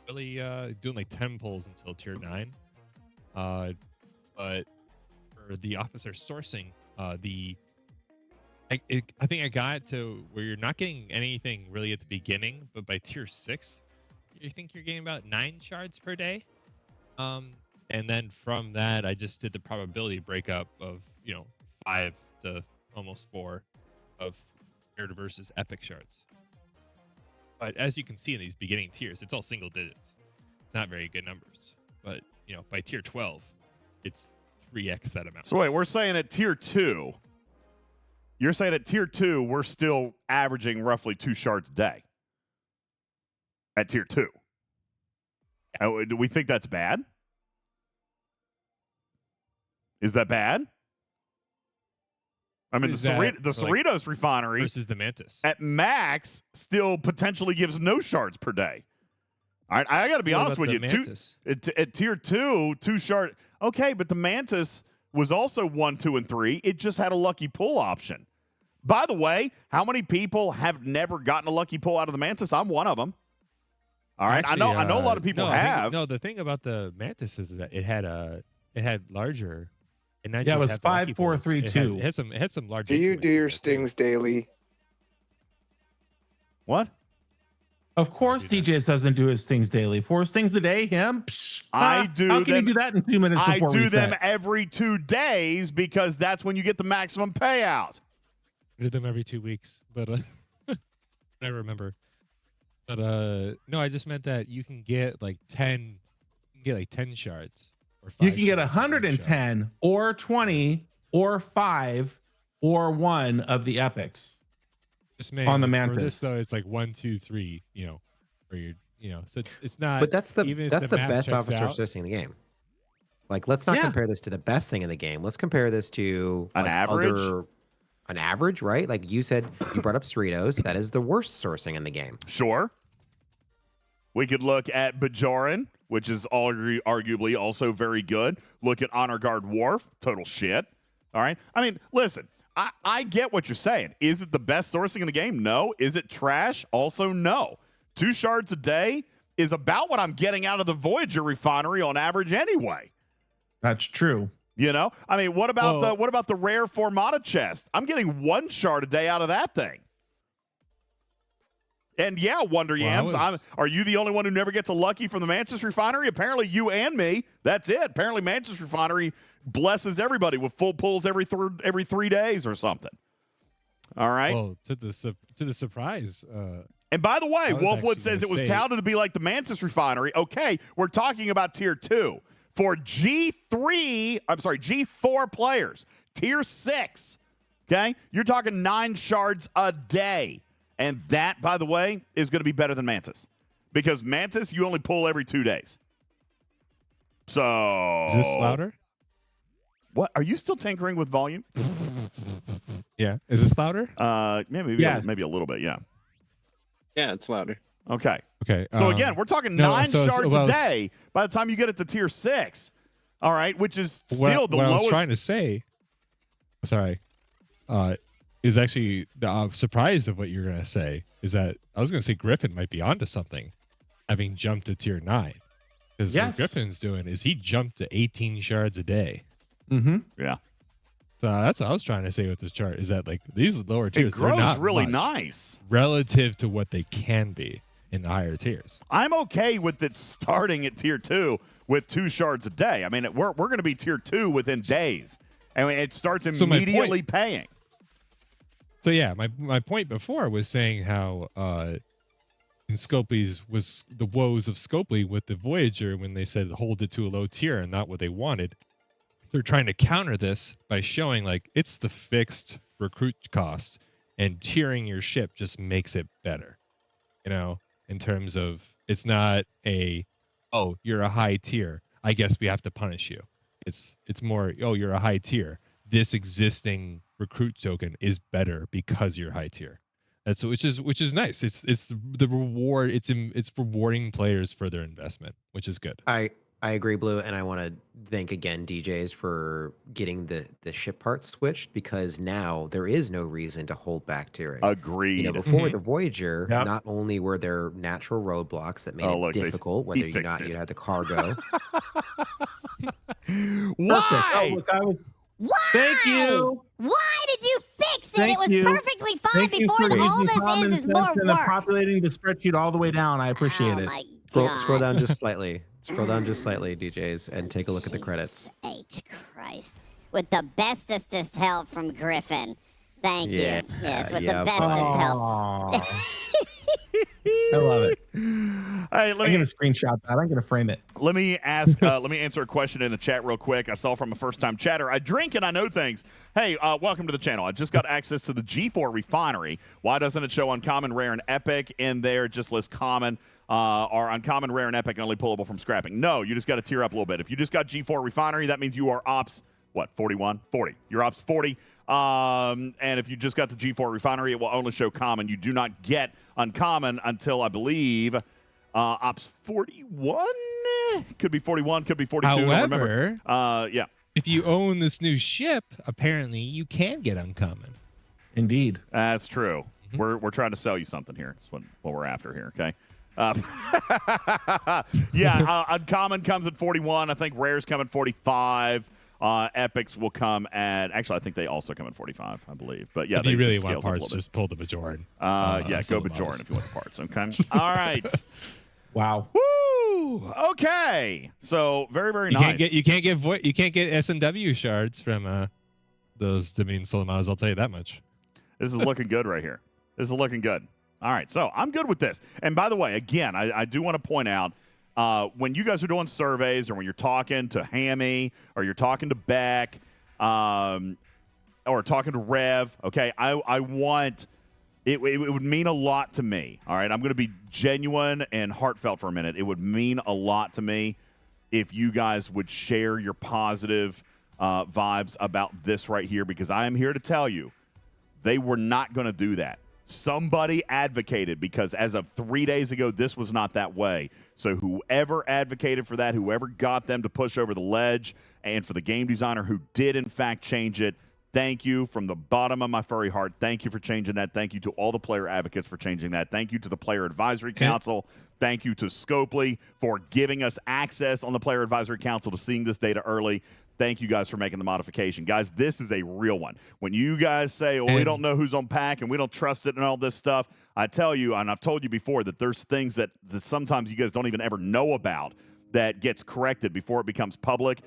Speaker 3: really doing like 10 pulls until tier 9. But for the officer sourcing, I think I got it to where you're not getting anything really at the beginning, but by tier 6, you think you're getting about 9 shards per day. And then from that, I just did the probability breakup of 5 to almost 4 of Weird versus Epic shards. But as you can see in these beginning tiers, it's all single digits. It's not very good numbers. But by tier 12, it's 3x that amount.
Speaker 1: So wait, we're saying at tier 2, you're saying at tier 2, we're still averaging roughly 2 shards a day. At tier 2. Do we think that's bad? Is that bad? I mean, the Cerritos refinery
Speaker 3: versus the Mantis
Speaker 1: at max still potentially gives no shards per day. All right, I got to be honest with you. At tier 2, 2 shard. Okay, but the Mantis was also 1, 2, and 3. It just had a lucky pull option. By the way, how many people have never gotten a lucky pull out of the Mantis? I'm one of them. All right,
Speaker 3: actually,
Speaker 1: I know a lot of people have.
Speaker 3: The thing about the Mantis is that it had larger. And
Speaker 2: it was 5, 4, 3, 2.
Speaker 3: It had some large.
Speaker 5: Do you do your stings daily?
Speaker 1: What?
Speaker 2: Of course, DJz doesn't do his stings daily. 4 stings a day, him? Psh,
Speaker 1: I do.
Speaker 2: How can you do that in 2 minutes before
Speaker 1: I do
Speaker 2: reset?
Speaker 1: them every 2 days because that's when you get the maximum payout.
Speaker 3: I did them every 2 weeks, but I remember. But no, I just meant that you can get like 10. You can get like 10 shards.
Speaker 2: You can get 110 or 20 or 5 or 1 of the epics on the Mantis.
Speaker 3: For this, though, it's like 1, 2, 3. Where you're, so it's not.
Speaker 9: But that's the
Speaker 3: math
Speaker 9: best
Speaker 3: checks
Speaker 9: officer
Speaker 3: out.
Speaker 9: sourcing in the game. Like, let's not compare this to the best thing in the game. Let's compare this to
Speaker 1: an average.
Speaker 9: An average, right? Like you said, you brought up Cerritos. That is the worst sourcing in the game.
Speaker 1: Sure. We could look at Bajoran, which is arguably also very good. Look at Honor Guard Wharf, total shit. All right. I mean, listen, I get what you're saying. Is it the best sourcing in the game? No. Is it trash? Also, no. 2 shards a day is about what I'm getting out of the Voyager refinery on average anyway.
Speaker 2: That's true.
Speaker 1: I mean, what about the rare Formata chest? I'm getting 1 shard a day out of that thing. And yeah, Wonder Yams, are you the only one who never gets a lucky from the Mantis Refinery? Apparently you and me. That's it. Apparently Mantis Refinery blesses everybody with full pulls every 3 days or something. All right.
Speaker 3: Well, to the surprise.
Speaker 1: And by the way, Wolfwood says it was
Speaker 3: touted
Speaker 1: to be like the Mantis Refinery. Okay, we're talking about Tier 2. For G4 players, Tier 6, okay, you're talking 9 shards a day. And that, by the way, is going to be better than Mantis. Because Mantis, you only pull every 2 days. So...
Speaker 3: Is this louder?
Speaker 1: What? Are you still tinkering with volume?
Speaker 3: Yeah. Is this louder?
Speaker 1: Maybe a little bit, yeah.
Speaker 12: Yeah, it's louder.
Speaker 1: Okay.
Speaker 3: Okay.
Speaker 1: So again, we're talking 9 shards a day by the time you get it to Tier 6. All right, which is still the lowest.
Speaker 3: What I was trying to say, is actually the surprise of what you're going to say is that I was going to say Griffin might be onto something, having jumped to Tier 9. Because what Griffin's doing is he jumped to 18 shards a day.
Speaker 2: Mm-hmm.
Speaker 1: Yeah.
Speaker 3: So that's what I was trying to say with this chart is that like these lower tiers,
Speaker 1: it grows
Speaker 3: they're not
Speaker 1: really
Speaker 3: much
Speaker 1: nice
Speaker 3: relative to what they can be in the higher tiers.
Speaker 1: I'm okay with it starting at Tier 2 with 2 shards a day. I mean, we're going to be Tier 2 within days. And it starts immediately paying.
Speaker 3: So yeah, my point before was saying how in Scopely's was the woes of Scopely with the Voyager when they said hold it to a low tier and not what they wanted. They're trying to counter this by showing like it's the fixed recruit cost and tiering your ship just makes it better. You know, in terms of it's not you're a high tier, I guess we have to punish you. It's more, you're a high tier. This existing recruit token is better because you're high tier. That's which is nice. It's the reward. It's rewarding players for their investment, which is good.
Speaker 9: I agree, Blue, and I want to thank again DJs for getting the ship parts switched because now there is no reason to hold back tiering.
Speaker 1: Agreed.
Speaker 9: You know, before the Voyager, not only were there natural roadblocks that made it difficult, whether or not you had the cargo.
Speaker 1: Why?
Speaker 8: Why?
Speaker 2: Thank you.
Speaker 8: Why did you fix it?
Speaker 2: Thank
Speaker 8: it was
Speaker 2: you.
Speaker 8: perfectly fine before. All this is more
Speaker 2: and
Speaker 8: work.
Speaker 2: populating the spreadsheet all the way down. I appreciate it.
Speaker 8: My
Speaker 9: Scroll down just slightly. Scroll down just slightly, DJs, and take a look at the credits.
Speaker 8: H Christ. With the bestest help from Griffin. Thank you. Yes, with the bestest help.
Speaker 2: I love it.
Speaker 1: Hey,
Speaker 2: I'm gonna screenshot that. I'm gonna frame it.
Speaker 1: Let me ask. Let me answer a question in the chat real quick. I saw from a first-time chatter. I drink and I know things. Hey, welcome to the channel. I just got access to the G4 refinery. Why doesn't it show uncommon, rare, and epic in there? It just lists common. Are uncommon, rare, and epic only pullable from scrapping? No, you just got to tier up a little bit. If you just got G4 refinery, that means you are ops. What? 41, 40. You're ops 40. And if you just got the G4 refinery, it will only show common. You do not get uncommon until I believe ops 41. Could be 41. Could be 42.
Speaker 3: However,
Speaker 1: I don't remember. Yeah.
Speaker 3: If you own this new ship, apparently you can get uncommon.
Speaker 2: Indeed,
Speaker 1: that's true. We're trying to sell you something here. That's what we're after here. Okay. Uncommon comes at 41. I think rares come at 45. Epics will come at. Actually, I think they also come at 45. I believe. But yeah,
Speaker 3: if you really want parts, just pull the Bajoran.
Speaker 1: Go Bajoran if you want the parts. Okay. All right.
Speaker 2: Wow.
Speaker 1: Woo. Okay. So very nice.
Speaker 3: You can't get SNW shards from those Dominion Solomons. I'll tell you that much.
Speaker 1: This is looking good right here. This is looking good. All right, so I'm good with this. And by the way, again, I do want to point out, when you guys are doing surveys or when you're talking to Hammy or you're talking to Beck or talking to Rev, okay, I want it would mean a lot to me, all right? I'm going to be genuine and heartfelt for a minute. It would mean a lot to me if you guys would share your positive vibes about this right here because I am here to tell you they were not going to do that. Somebody advocated because as of 3 days ago, this was not that way. So whoever advocated for that, whoever got them to push over the ledge, and for the game designer who did, in fact, change it, thank you from the bottom of my furry heart. Thank you for changing that. Thank you to all the player advocates for changing that. Thank you to the Player Advisory Council. Thank you to Scopely for giving us access on the Player Advisory Council to seeing this data early. Thank you guys for making the modification. Guys, this is a real one. When you guys say, we don't know who's on pack and we don't trust it and all this stuff, I tell you, and I've told you before, that there's things that sometimes you guys don't even ever know about that gets corrected before it becomes public.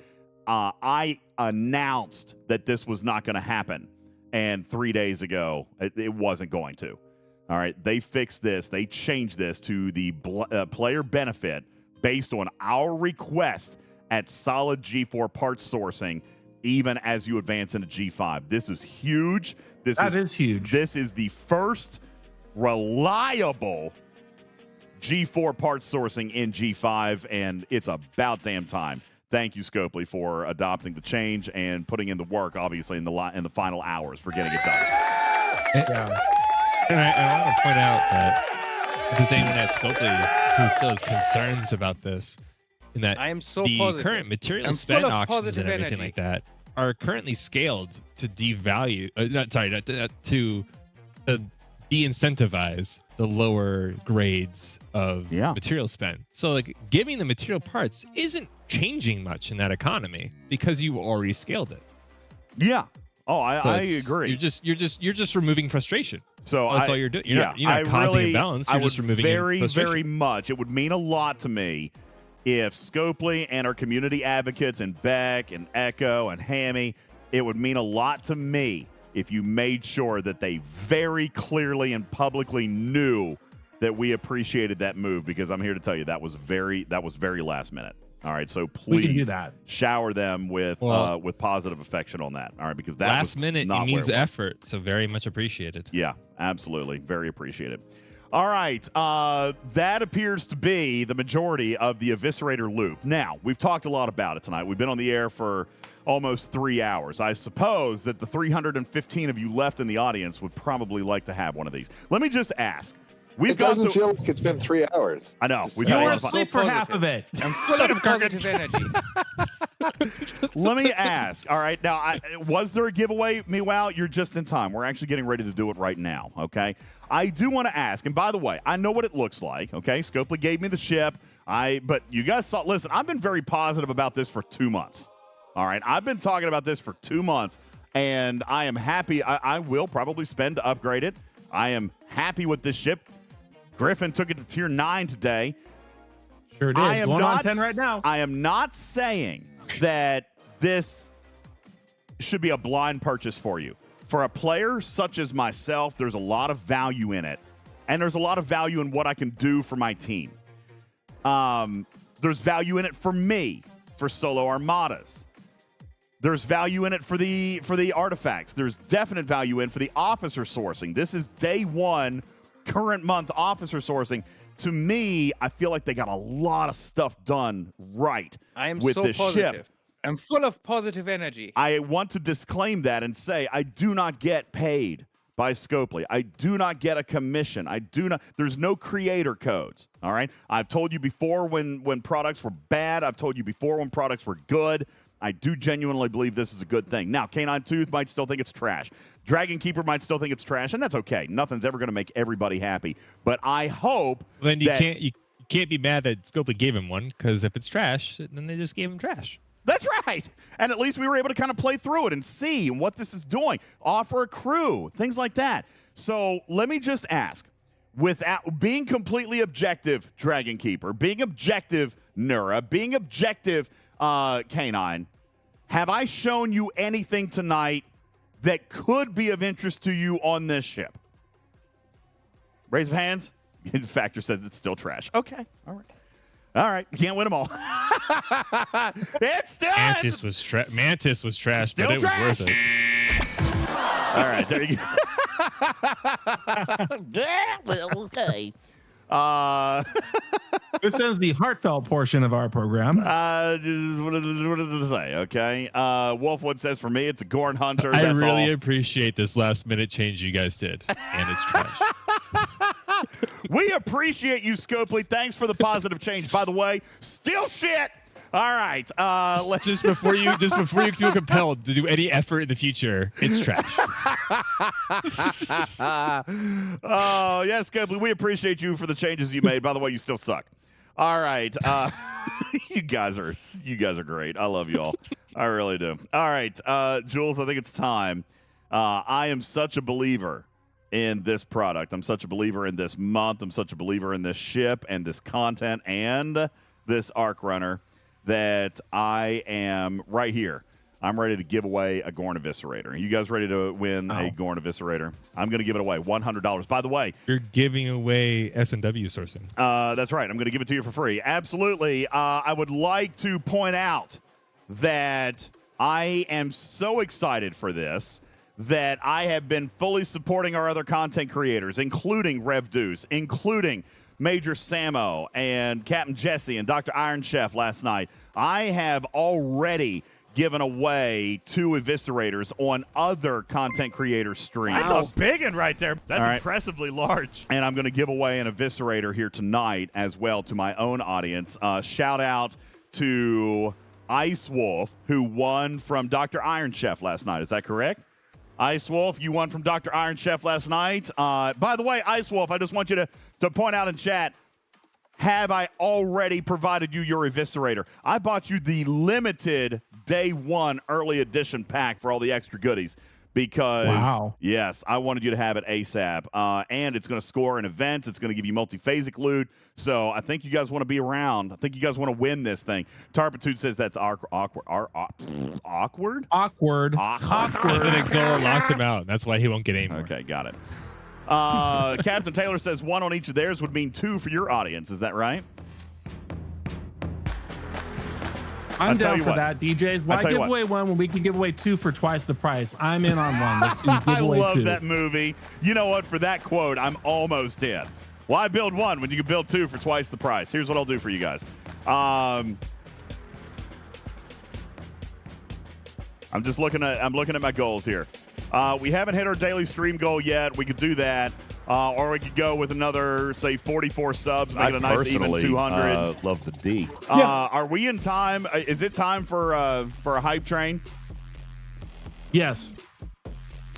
Speaker 1: I announced that this was not going to happen, and 3 days ago, it wasn't going to. All right, they fixed this. They changed this to the player benefit based on our request at solid G4 parts sourcing, even as you advance into G5. This is huge. That is
Speaker 2: huge.
Speaker 1: This is the first reliable G4 parts sourcing in G5, and it's about damn time. Thank you, Scopely, for adopting the change and putting in the work, obviously, in the final hours for getting it done.
Speaker 3: And I want to point out that if there's anyone at Scopely who still has concerns about this, in that
Speaker 6: I am so
Speaker 3: the
Speaker 6: positive.
Speaker 3: Current material
Speaker 6: I'm
Speaker 3: spend
Speaker 6: full of
Speaker 3: auctions
Speaker 6: positive
Speaker 3: and everything
Speaker 6: energy.
Speaker 3: like that are currently scaled to devalue, to de-incentivize the lower grades of material spend. So like giving the material parts isn't changing much in that economy because you already scaled it.
Speaker 1: Yeah. Oh, I agree.
Speaker 3: You're just removing frustration.
Speaker 1: So
Speaker 3: that's all you're doing. You're not causing a balance. You're just removing frustration.
Speaker 1: Very much. It would mean a lot to me if Scopely and our community advocates and Beck and Echo and Hammy, it would mean a lot to me if you made sure that they very clearly and publicly knew that we appreciated that move, because I'm here to tell you that was very last minute. All right, so please
Speaker 2: We can do that.
Speaker 1: shower them with positive affection on that. All right, because that
Speaker 3: last
Speaker 1: was
Speaker 3: minute
Speaker 1: not
Speaker 3: means
Speaker 1: where it was.
Speaker 3: effort, so very much appreciated.
Speaker 1: Yeah, absolutely. Very appreciated. All right. That appears to be the majority of the Eviscerator loop. Now, we've talked a lot about it tonight. We've been on the air for almost 3 hours. I suppose that the 315 of you left in the audience would probably like to have one of these. Let me just ask.
Speaker 5: It doesn't feel like it's been 3 hours.
Speaker 1: I know.
Speaker 2: You were asleep for half of it.
Speaker 6: I'm full of positive energy.
Speaker 1: Let me ask. All right. Now, was there a giveaway? Meanwhile, you're just in time. We're actually getting ready to do it right now. Okay. I do want to ask, and by the way, I know what it looks like. Okay. Scopely gave me the ship. But you guys saw, listen, I've been very positive about this for 2 months. All right. I've been talking about this for 2 months, and I am happy. I will probably spend to upgrade it. I am happy with this ship. Griffin took it to tier 9 today.
Speaker 2: Sure did. Going on 10 right now.
Speaker 1: I am not saying that this should be a blind purchase for you. For a player such as myself, there's a lot of value in it. And there's a lot of value in what I can do for my team. There's value in it for me, for solo armadas. There's value in it for the artifacts. There's definite value in for the officer sourcing. This is day one, current month officer sourcing. To me, I feel like they got a lot of stuff done right
Speaker 6: I am
Speaker 1: with
Speaker 6: so
Speaker 1: this
Speaker 6: positive.
Speaker 1: ship.
Speaker 6: I'm full of positive energy.
Speaker 1: I want to disclaim that and say I do not get paid by Scopely. I do not get a commission. There's no creator codes. All right. I've told you before when products were bad. I've told you before when products were good. I do genuinely believe this is a good thing. Now, Canine Tooth might still think it's trash. Dragon Keeper might still think it's trash, and that's okay. Nothing's ever going to make everybody happy. But I hope
Speaker 3: then you can't be mad that Scopely gave him one, because if it's trash, then they just gave him trash.
Speaker 1: That's right. And at least we were able to kind of play through it and see what this is doing. Offer a crew, things like that. So let me just ask, without being completely objective, Dragon Keeper, being objective, Nura, being objective, Canine, have I shown you anything tonight that could be of interest to you on this ship? Raise of hands. Factor says it's still trash. Okay. All right. All right. You can't win them all. It's still
Speaker 3: Mantis was trash, but it was worth it.
Speaker 1: All right. There you go. Yeah, well, okay.
Speaker 2: This ends the heartfelt portion of our program.
Speaker 1: What did it say? Okay. Wolfwood says, for me, it's a Gorn Hunter.
Speaker 3: I
Speaker 1: That's
Speaker 3: really
Speaker 1: all.
Speaker 3: appreciate this last minute change you guys did, and it's trash.
Speaker 1: We appreciate you, Scopely. Thanks for the positive change. By the way, still shit. All right.
Speaker 3: Just before you feel compelled to do any effort in the future, it's trash.
Speaker 1: Oh, yes, Scopely. We appreciate you for the changes you made. By the way, you still suck. All right. You guys are great. I love you all. I really do. All right, Jules, I think it's time. I am such a believer in this product. I'm such a believer in this month. I'm such a believer in this ship and this content and this Arc Runner that I am right here. I'm ready to give away a Gorn Eviscerator. Are you guys ready to win a Gorn Eviscerator? I'm going to give it away, $100. By the way,
Speaker 3: you're giving away S&W sourcing.
Speaker 1: That's right. I'm going to give it to you for free. Absolutely. I would like to point out that I am so excited for this that I have been fully supporting our other content creators, including Rev Deuce, including Major Samo and Captain Jesse and Dr. Iron Chef last night. I have already given away 2 Eviscerators on other content creator streams.
Speaker 4: That's a big one right there. That's impressively large.
Speaker 1: And I'm going to give away an Eviscerator here tonight as well to my own audience. Shout out to Ice Wolf, who won from Dr. Iron Chef last night. Is that correct? Ice Wolf, you won from Dr. Iron Chef last night. By the way, Ice Wolf, I just want you to point out in chat, have I already provided you your Eviscerator? I bought you the limited day 1 early edition pack for all the extra goodies because, yes, I wanted you to have it ASAP. And it's going to score in events. It's going to give you multiphasic loot. So I think you guys want to be around. I think you guys want to win this thing. Tarpitude says that's awkward.
Speaker 2: Awkward.
Speaker 3: I think Zora locked him out. That's why he won't get any more.
Speaker 1: Okay, got it. Captain Taylor says 1 on each of theirs would mean 2 for your audience. Is that right?
Speaker 2: I'm down for that, DJs. Why give away 1 when we can give away 2 for twice the price? I'm in on 1. Let's give
Speaker 1: I
Speaker 2: away
Speaker 1: love
Speaker 2: 2.
Speaker 1: that movie. You know what? For that quote, I'm almost in. Why build 1 when you can build 2 for twice the price? Here's what I'll do for you guys. I'm looking at my goals here. We haven't hit our daily stream goal yet. We could do that. Or we could go with another, say, 44 subs, make it a nice even 200.
Speaker 4: Love the D.
Speaker 1: Are we in time? Is it time for a hype train?
Speaker 2: Yes.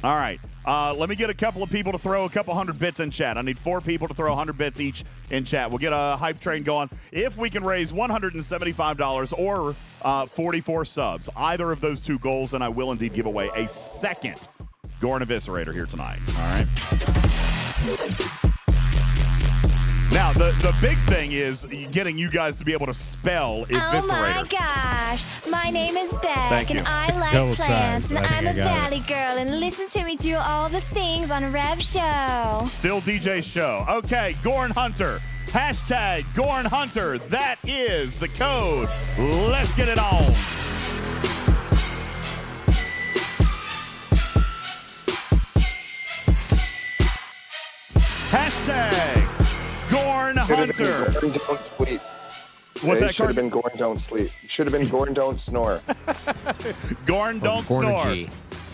Speaker 1: All right. Let me get a couple of people to throw a couple hundred bits in chat. I need 4 people to throw 100 bits each in chat. We'll get a hype train going. If we can raise $175 or 44 subs, either of those 2 goals, then I will indeed give away a second Gorn Eviscerator here tonight. All right. Now, the big thing is getting you guys to be able to spell Eviscerator.
Speaker 13: Oh my gosh. My name is Beck,
Speaker 1: Thank you.
Speaker 13: and I like plants, and I'm a valley girl, and listen to me do all the things on Rev Show.
Speaker 1: Still DJz Show. Okay, Gorn Hunter. Hashtag Gorn Hunter. That is the code. Let's get it on. Hashtag Gorn Hunter.
Speaker 5: Gorn don't sleep.
Speaker 1: What's that?
Speaker 5: Should have been Gorn don't sleep. Should have been Gorn don't snore.
Speaker 1: Gorn don't snore.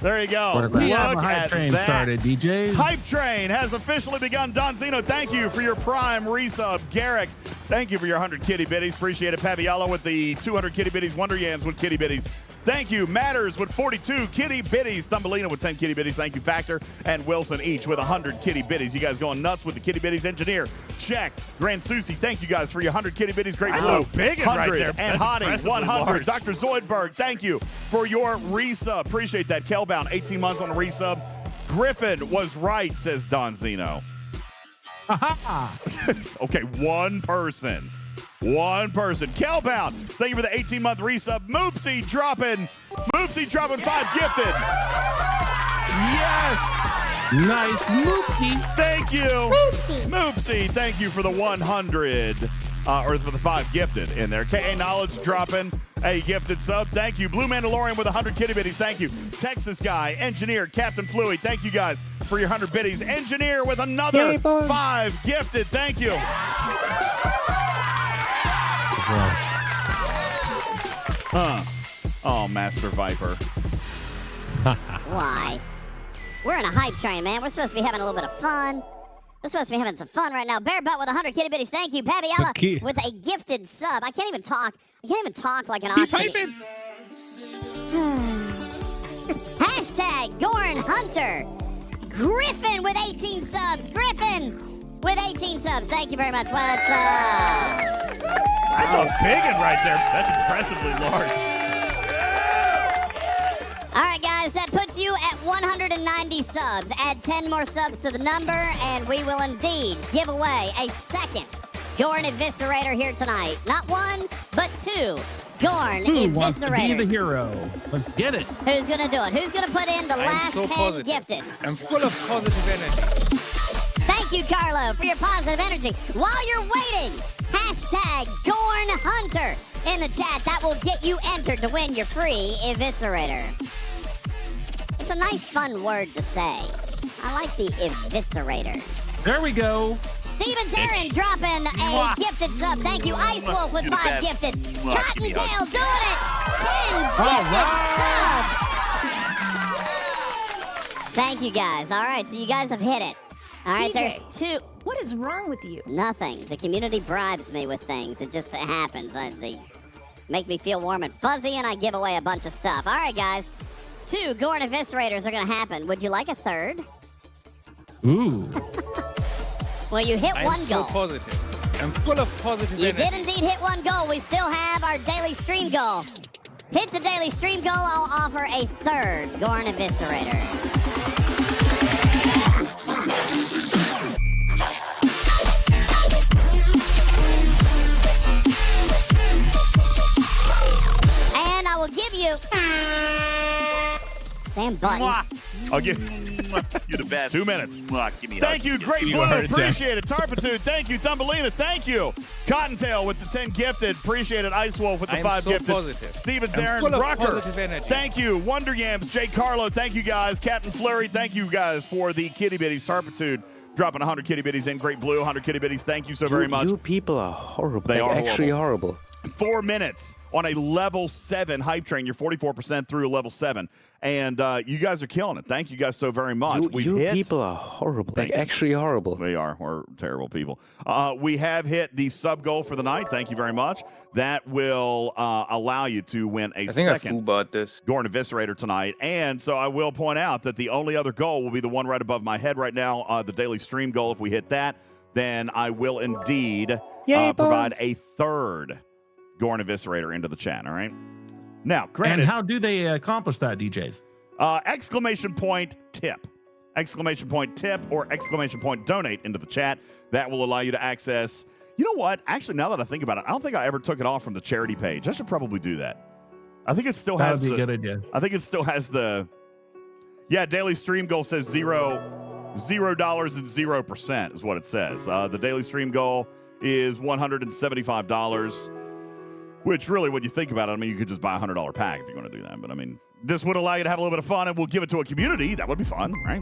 Speaker 1: There you go.
Speaker 2: We have a hype train started, DJs.
Speaker 1: Hype train has officially begun. Don Zeno, thank you for your prime resub. Garrick, thank you for your 100 kitty bitties. Appreciate it. Paviello with the 200 kitty bitties. Wonder Yams with kitty bitties. Thank you. Matters with 42 kitty bitties. Thumbelina with 10 kitty bitties. Thank you. Factor and Wilson each with 100 kitty bitties. You guys going nuts with the kitty bitties. Engineer, check. Grand Susie, thank you guys for your 100 kitty bitties. Great Blue,
Speaker 4: big
Speaker 1: 100.
Speaker 4: Right there.
Speaker 1: And Hottie, 100.
Speaker 4: Large.
Speaker 1: Dr. Zoidberg, thank you for your resub. Appreciate that. Kelbound, 18 months on the resub. Griffin was right, says Don Zeno. Okay, one person. Kelbound, thank you for the 18-month resub. Moopsy dropping 5 gifted. Yes.
Speaker 2: Nice, Moopsy.
Speaker 1: Thank you. Moopsy, thank you for the 100, or for the 5 gifted in there. KA Knowledge dropping a gifted sub. Thank you. Blue Mandalorian with 100 kitty bitties. Thank you. Texas Guy, Engineer, Captain Fluey. Thank you guys for your 100 bitties. Engineer with another 5 gifted. Thank you. Oh, Master Viper.
Speaker 8: Why? We're in a hype train, man. We're supposed to be having a little bit of fun. We're supposed to be having some fun right now. Bear Butt with 100 kitty bitties. Thank you. Paviella with a gifted sub. I can't even talk like an oxygen. Hashtag Gorn Hunter. Griffin with 18 subs. Griffin with 18 subs. Thank you very much. What's up?
Speaker 4: That's a big one right there. That's impressively large.
Speaker 8: All right, guys, that puts you at 190 subs. Add 10 more subs to the number, and we will indeed give away a second Gorn Eviscerator here tonight. Not one, but two Gorn
Speaker 2: Who wants to be
Speaker 8: Eviscerators.
Speaker 2: the hero? Let's get it.
Speaker 8: Who's going to do it? Who's going to put in the last 10 gifted?
Speaker 6: I'm full of positive energy.
Speaker 8: Thank you, Carlo, for your positive energy. While you're waiting, hashtag Gorn Hunter in the chat. That will get you entered to win your free Eviscerator. It's a nice, fun word to say. I like the Eviscerator.
Speaker 2: There we go.
Speaker 8: Steven Taryn dropping a gifted sub. Thank you. Ice Wolf with 5 gifted. Cottontail doing it. 10 gifted subs. Thank you, guys. All right, so you guys have hit it. All right,
Speaker 13: DJ,
Speaker 8: there's 2.
Speaker 13: What is wrong with you?
Speaker 8: Nothing. The community bribes me with things. It just happens. They make me feel warm and fuzzy, and I give away a bunch of stuff. All right, guys. 2 Gorn Eviscerators are going to happen. Would you like a third?
Speaker 2: Ooh.
Speaker 8: Well, you hit one
Speaker 6: I'm
Speaker 8: goal.
Speaker 6: so positive. I'm full of positive
Speaker 8: You
Speaker 6: energy.
Speaker 8: did indeed hit one goal. We still have our daily stream goal. Hit the daily stream goal. I'll offer a third Gorn Eviscerator. And I will give you... Damn button.
Speaker 1: I'll give
Speaker 11: You're the best.
Speaker 1: 2 minutes.
Speaker 11: Give me a
Speaker 1: Thank
Speaker 11: hug.
Speaker 1: you, Great
Speaker 3: You
Speaker 1: Blue.
Speaker 3: are a
Speaker 1: Appreciate it. Tarpitude, thank you. Thumbelina, thank you. Cottontail with the 10 gifted. Appreciate it. Ice Wolf with the
Speaker 6: I'm
Speaker 1: 5
Speaker 6: so
Speaker 1: gifted.
Speaker 6: positive.
Speaker 1: Steven
Speaker 6: I'm
Speaker 1: Zarin,
Speaker 6: full of
Speaker 1: Rucker.
Speaker 6: positive energy.
Speaker 1: Thank you. Wonder Yams, Jay Carlo, thank you guys. Captain Flurry, thank you guys for the kitty bitties. Tarpitude dropping 100 kitty bitties in. Great Blue, 100 kitty bitties. Thank you so very much.
Speaker 12: You people are horrible.
Speaker 1: They
Speaker 12: like,
Speaker 1: are
Speaker 12: actually horrible.
Speaker 1: 4 minutes on a level 7 hype train. You're 44% through level 7. And you guys are killing it. Thank you guys so very much.
Speaker 12: You people are horrible. Like, actually horrible.
Speaker 1: We are. We're terrible people. We have hit the sub goal for the night. Thank you very much. That will allow you to win a second Gorn Eviscerator tonight. And so I will point out that the only other goal will be the one right above my head right now, the daily stream goal. If we hit that, then I will indeed provide a third Gorn Eviscerator into the chat. All right. Now, granted,
Speaker 2: And how do they accomplish that, DJs?
Speaker 1: exclamation point tip. Exclamation point tip or exclamation point donate into the chat. That will allow you to access. You know what? Actually, now that I think about it, I don't think I ever took it off from the charity page. I should probably do that. I think it still has
Speaker 2: That would be
Speaker 1: the.
Speaker 2: a good idea.
Speaker 1: I think it still has the. Yeah, daily stream goal says $0 and 0% is what it says. The daily stream goal is $175. Which really, when you think about it, I mean, you could just buy a $100 pack if you want to do that. But I mean, this would allow you to have a little bit of fun, and we'll give it to a community. That would be fun, right?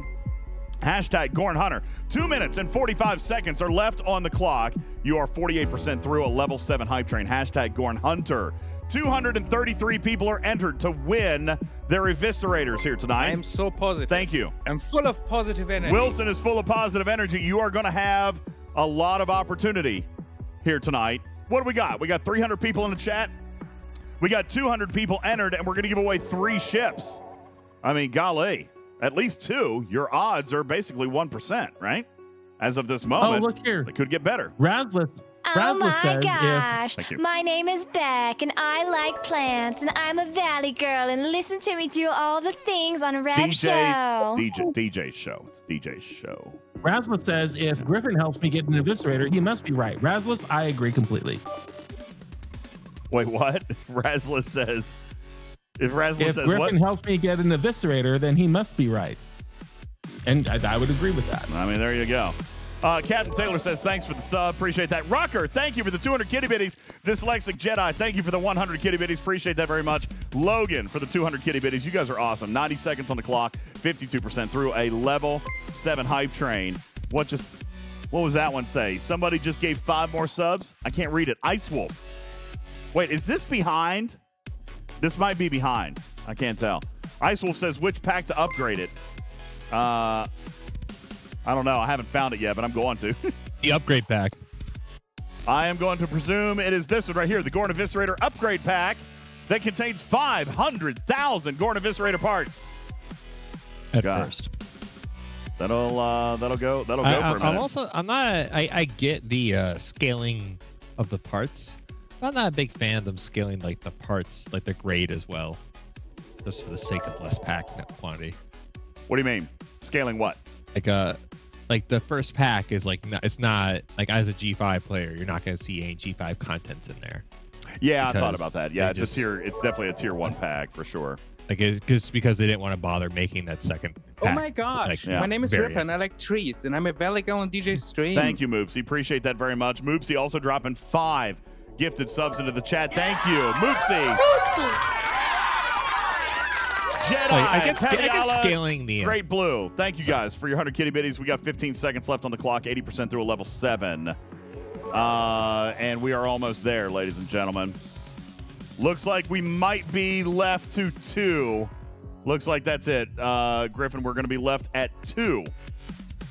Speaker 1: Hashtag Gorn Hunter. 2 minutes and 45 seconds are left on the clock. You are 48% through a level 7 hype train. Hashtag Gorn Hunter. 233 people are entered to win their Eviscerators here tonight.
Speaker 6: I'm so positive.
Speaker 1: Thank you.
Speaker 6: I'm full of positive energy.
Speaker 1: Wilson is full of positive energy. You are going to have a lot of opportunity here tonight. What do we got? We got 300 people in the chat. We got 200 people entered, and we're going to give away 3 ships. I mean, golly, at least 2. Your odds are basically 1%, right? As of this moment.
Speaker 2: Oh, look here.
Speaker 1: It could get better.
Speaker 2: Razless
Speaker 13: Oh my
Speaker 2: says
Speaker 13: gosh.
Speaker 1: Thank you.
Speaker 13: My name is Beck and I like plants and I'm a valley girl and listen to me do all the things on Rev Show.
Speaker 1: DJz Show. It's DJ's show.
Speaker 2: Razless says if Griffin helps me get an Eviscerator, he must be right. Razless, I agree completely.
Speaker 1: Wait, what? Razless says. If Razless
Speaker 2: If
Speaker 1: says
Speaker 2: Griffin
Speaker 1: what?
Speaker 2: helps me get an Eviscerator, then he must be right. And I would agree with that.
Speaker 1: I mean, there you go. Captain Taylor says, thanks for the sub. Appreciate that. Rucker, thank you for the 200 kitty bitties. Dyslexic Jedi, thank you for the 100 kitty bitties. Appreciate that very much. Logan for the 200 kitty bitties. You guys are awesome. 90 seconds on the clock, 52% through a level 7 hype train. What was that one say? Somebody just gave 5 more subs? I can't read it. Ice Wolf. Wait, is this behind? This might be behind. I can't tell. Ice Wolf says, which pack to upgrade it? I don't know. I haven't found it yet, but I'm going to.
Speaker 3: The upgrade pack.
Speaker 1: I am going to presume it is this one right here, the Gorn Eviscerator upgrade pack that contains 500,000 Gorn Eviscerator parts.
Speaker 3: At first.
Speaker 1: That'll go for a minute.
Speaker 3: I get the scaling of the parts, I'm not a big fan of them scaling like the parts, like the grade as well, just for the sake of less pack quantity.
Speaker 1: What do you mean? Scaling what?
Speaker 3: Like the first pack is like it's not like, as a G5 player, you're not going to see any G5 contents in there.
Speaker 1: Yeah, I thought about that. Yeah, it's definitely a tier 1 pack for sure.
Speaker 3: Like it's just because they didn't want to bother making that second pack.
Speaker 6: Oh my gosh,
Speaker 1: yeah.
Speaker 6: My name is
Speaker 3: Variant.
Speaker 6: Rip and I like trees, and I'm a valley guy on DJ stream.
Speaker 1: Thank you, Moopsy. Appreciate that very much. Moopsy also dropping 5 gifted subs into the chat. Thank you, Moopsy. Jedi,
Speaker 3: So I guess
Speaker 1: Paviala,
Speaker 3: scaling the
Speaker 1: Great Blue. Thank you guys for your 100 kitty bitties. We got 15 seconds left on the clock, 80% through a level 7. And we are almost there, ladies and gentlemen. Looks like we might be left to 2. Looks like that's it. Griffin, we're going to be left at 2.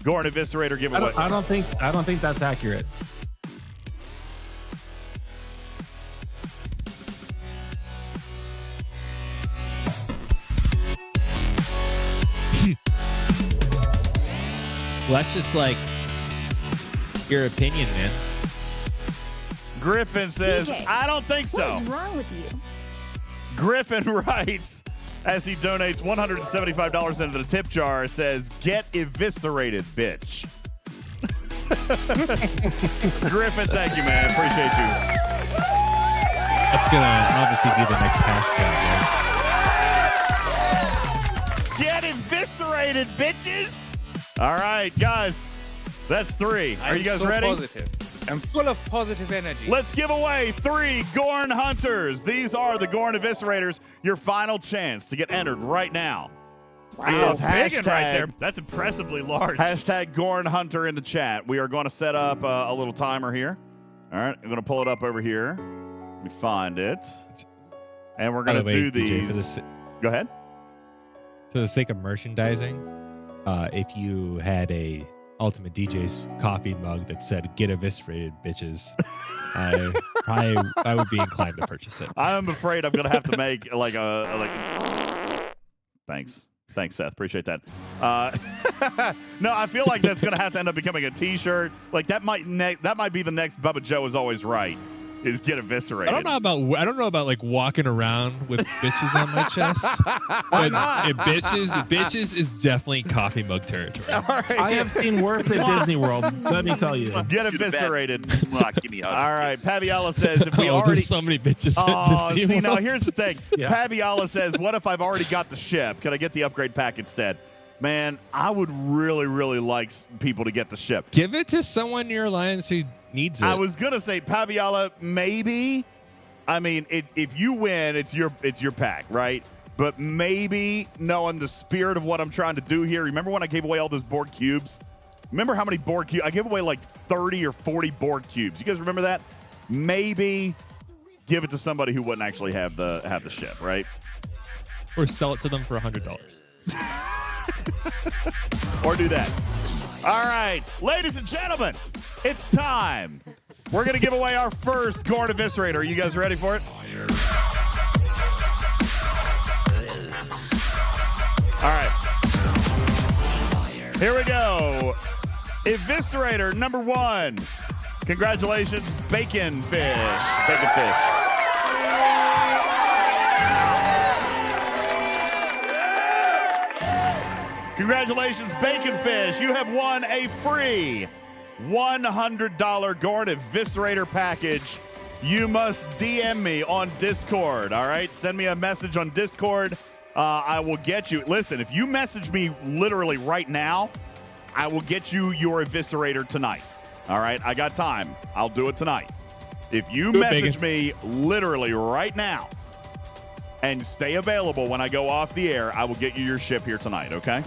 Speaker 1: Gorn Eviscerator giveaway.
Speaker 2: I don't think that's accurate.
Speaker 3: Well, that's just like your opinion, man.
Speaker 1: Griffin says,
Speaker 14: DJ,
Speaker 1: I don't think so.
Speaker 14: What is wrong with you?
Speaker 1: Griffin writes, as he donates $175 into the tip jar, says, get eviscerated, bitch. Griffin, thank you, man. Appreciate you.
Speaker 3: That's going to obviously be the next hashtag, right?
Speaker 1: Get eviscerated, bitches. All right, guys. That's 3. Are you guys
Speaker 6: so
Speaker 1: ready?
Speaker 6: Positive. I'm full of positive energy.
Speaker 1: Let's give away 3 Gorn Hunters. These are the Gorn Eviscerators. Your final chance to get entered right now.
Speaker 4: Wow,
Speaker 1: Is
Speaker 4: big one right there.
Speaker 1: hashtag,
Speaker 4: That's impressively large.
Speaker 1: hashtag Gorn Hunter in the chat. We are going to set up a little timer here. All right, I'm going to pull it up over here. Let me find it. And we're going to do
Speaker 3: DJ,
Speaker 1: these. Go ahead.
Speaker 3: For the sake of merchandising, if you had a UltimatDJz coffee mug that said "Get eviscerated, bitches," I would be inclined to purchase it.
Speaker 1: I'm afraid I'm going to have to make Thanks, Seth. Appreciate that. No, I feel like that's going to have to end up becoming a T-shirt. Like that might be the next Bubba Joe is always right. Is get eviscerated.
Speaker 3: I don't know about like walking around with bitches on my chest.
Speaker 1: Why
Speaker 3: But
Speaker 1: not?
Speaker 3: bitches is definitely coffee mug territory.
Speaker 1: All right.
Speaker 2: I have seen worse at Disney World. Let me tell you.
Speaker 1: Get eviscerated.
Speaker 11: Give me hugs.
Speaker 1: All right. Paviala says if we
Speaker 3: Oh,
Speaker 1: already.
Speaker 3: there's so many bitches. at
Speaker 1: Oh,
Speaker 3: Disney
Speaker 1: see, now
Speaker 3: World.
Speaker 1: here's the thing.
Speaker 2: Yeah.
Speaker 1: Paviala says, what if I've already got the ship? Can I get the upgrade pack instead? Man, I would really, really like people to get the ship.
Speaker 3: Give it to someone in your alliance who needs it.
Speaker 1: I was going to say, Paviala, maybe. I mean, if you win, it's your pack, right? But maybe knowing the spirit of what I'm trying to do here. Remember when I gave away all those Borg cubes? Remember how many Borg cubes? I gave away like 30 or 40 Borg cubes. You guys remember that? Maybe give it to somebody who wouldn't actually have the ship, right?
Speaker 3: Or sell it to them for $100.
Speaker 1: Or do that. All right, ladies and gentlemen, it's time. We're going to give away our first Gorn Eviscerator. Are you guys ready for it? All right. Here we go. Eviscerator number 1. Congratulations, Bacon Fish. Bacon Fish. Congratulations, Bacon Fish. You have won a free $100 Gorn Eviscerator package. You must DM me on Discord, all right? Send me a message on Discord. I will get you. Listen, if you message me literally right now, I will get you your Eviscerator tonight, all right? I got time. I'll do it tonight. If you message me literally right now and stay available when I go off the air, I will get you your ship here tonight, okay?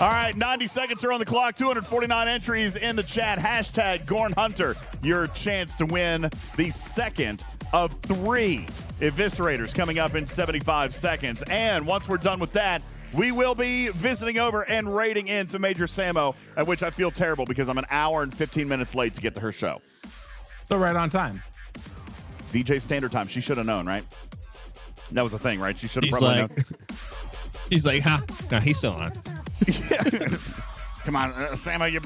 Speaker 1: All right, 90 seconds are on the clock. 249 entries in the chat. Hashtag Gorn Hunter. Your chance to win the second of 3 Eviscerators coming up in 75 seconds. And once we're done with that, we will be visiting over and raiding into Major Samo, at which I feel terrible because I'm an hour and 15 minutes late to get to her show.
Speaker 2: So right on time.
Speaker 1: DJ Standard Time. She should have known, right? That was the thing, right? She should have probably known.
Speaker 3: He's like, huh? No, he's still on.
Speaker 1: Come on, Samo, you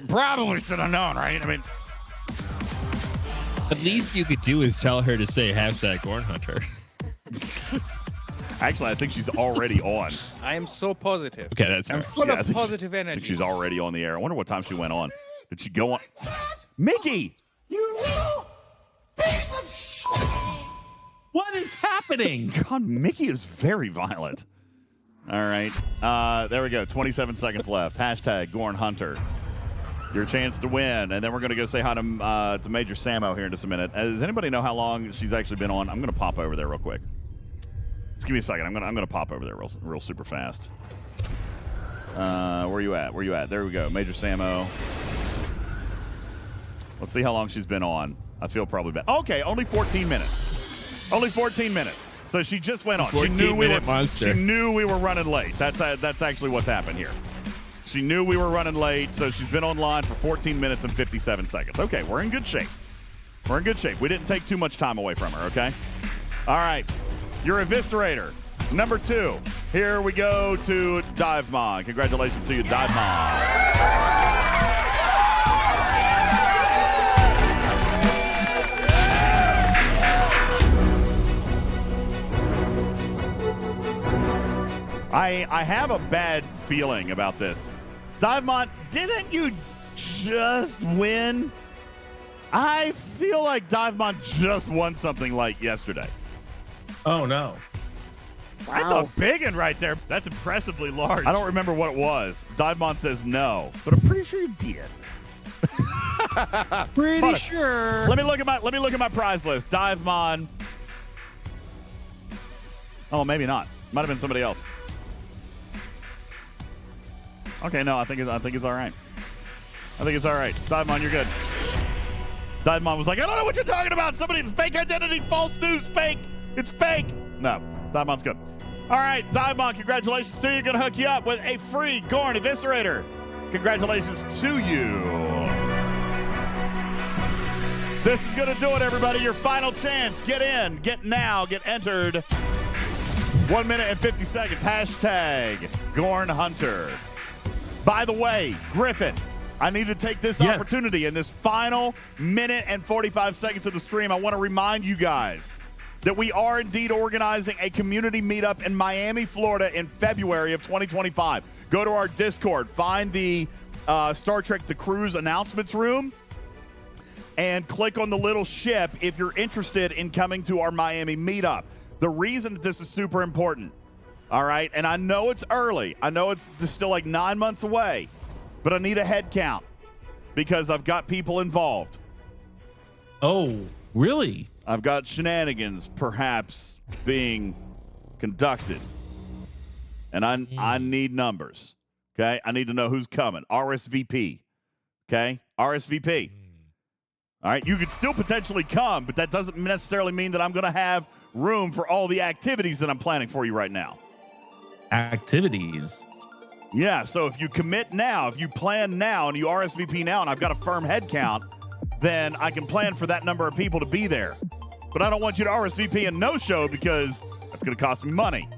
Speaker 1: probably should have known, right? I mean,
Speaker 3: At least you could do is tell her to say #GornHunter.
Speaker 1: Actually, I think she's already on.
Speaker 6: I am so positive.
Speaker 3: Okay, that's
Speaker 6: I'm
Speaker 3: fair.
Speaker 6: full
Speaker 1: Yeah, I
Speaker 6: of
Speaker 1: think she-
Speaker 6: positive
Speaker 1: I
Speaker 6: energy.
Speaker 1: think she's already on the air. I wonder what time she went on. Did she go on? Mickey!
Speaker 14: You little piece of shit!
Speaker 2: What is happening?
Speaker 1: God, Mickey is very violent. All right. There we go. 27 seconds left. #GornHunter. Your chance to win. And then we're going to go say hi to Major Samo here in just a minute. Does anybody know how long she's actually been on? I'm going to pop over there real quick. Just give me a second. I'm gonna pop over there real super fast. Where you at? Where you at? There we go. Major Samo. Let's see how long she's been on. I feel probably bad. Okay, only 14 minutes. Only 14 minutes. So she just went on. She knew we were running late. That's actually what's happened here. She knew we were running late, so she's been online for 14 minutes and 57 seconds. Okay, we're in good shape. We're in good shape. We didn't take too much time away from her, okay? All right. Your Eviscerator, number 2. Here we go to Divemon. Congratulations to you, Divemon. I have a bad feeling about this. Divemon, didn't you just win? I feel like Divemon just won something like yesterday.
Speaker 2: Oh, no.
Speaker 4: That's a big one right there. That's impressively large.
Speaker 1: I don't remember what it was. Divemon says no, but I'm pretty sure you did.
Speaker 2: Pretty sure.
Speaker 1: Let me look at my prize list. Divemon. Oh, maybe not. Might have been somebody else. Okay, no, I think it's all right. I think it's all right. Divemon, you're good. Divemon was like, I don't know what you're talking about. Somebody, fake identity, false news, fake. It's fake. No, Divemon's good. All right, Divemon, congratulations to you. Going to hook you up with a free Gorn Eviscerator. Congratulations to you. This is going to do it, everybody. Your final chance. Get in, get now, get entered. 1 minute and 50 seconds. #GornHunter. By the way, Griffin, I need to take this opportunity in this final minute and 45 seconds of the stream. I want to remind you guys that we are indeed organizing a community meetup in Miami, Florida in February of 2025. Go to our Discord, find the Star Trek The Cruise announcements room, and click on the little ship if you're interested in coming to our Miami meetup. The reason that this is super important, all right, and I know it's early. I know it's still like 9 months away, but I need a head count because I've got people involved.
Speaker 2: Oh, really?
Speaker 1: I've got shenanigans perhaps being conducted, and I need numbers, okay? I need to know who's coming. RSVP, okay? RSVP. All right, you could still potentially come, but that doesn't necessarily mean that I'm going to have room for all the activities that I'm planning for you right now.
Speaker 2: Activities?
Speaker 1: Yeah, so if you commit now, if you plan now, and you RSVP now, and I've got a firm head count, then I can plan for that number of people to be there. But I don't want you to RSVP and no-show because that's going to cost me money.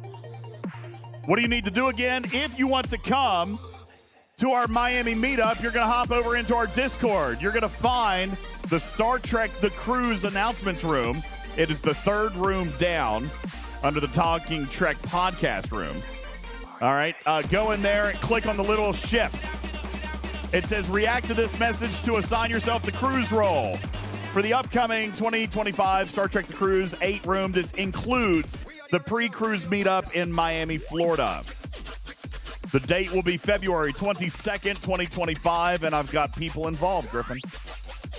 Speaker 1: What do you need to do again? If you want to come to our Miami meetup, you're going to hop over into our Discord. You're going to find the Star Trek The Cruise announcements room. It is the third room down under the Talking Trek podcast room. All right, go in there and click on the little ship. It says, react to this message to assign yourself the cruise role. For the upcoming 2025 Star Trek The Cruise 8 room, this includes the pre-cruise meetup in Miami, Florida. The date will be February 22nd, 2025, and I've got people involved, Griffin.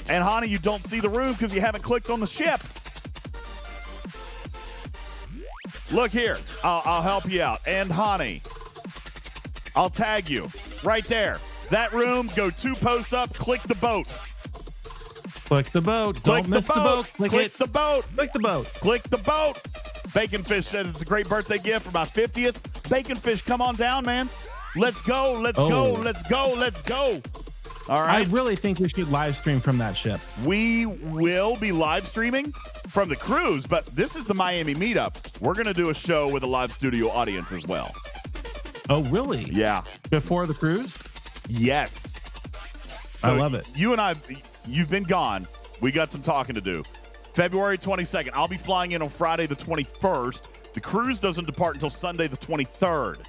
Speaker 1: And, Honey, you don't see the room because you haven't clicked on the ship. Look here. I'll help you out. And, Honey, I'll tag you right there. That room, go 2 posts up, click the boat.
Speaker 2: Click the boat.
Speaker 1: Click
Speaker 2: Don't miss the boat.
Speaker 1: Click the boat.
Speaker 2: Click the boat.
Speaker 1: Click the boat. Baconfish says it's a great birthday gift for my 50th. Baconfish, come on down, man. Let's go. Let's go. Let's go. Let's go. All right.
Speaker 2: I really think we should live stream from that ship.
Speaker 1: We will be live streaming from the cruise, but this is the Miami meetup. We're going to do a show with a live studio audience as well.
Speaker 2: Oh, really?
Speaker 1: Yeah.
Speaker 2: Before the cruise?
Speaker 1: Yes.
Speaker 2: I love it.
Speaker 1: You and I, you've been gone, We got some talking to do. February 22nd. I'll be flying in on Friday the 21st. The cruise doesn't depart until Sunday the 23rd.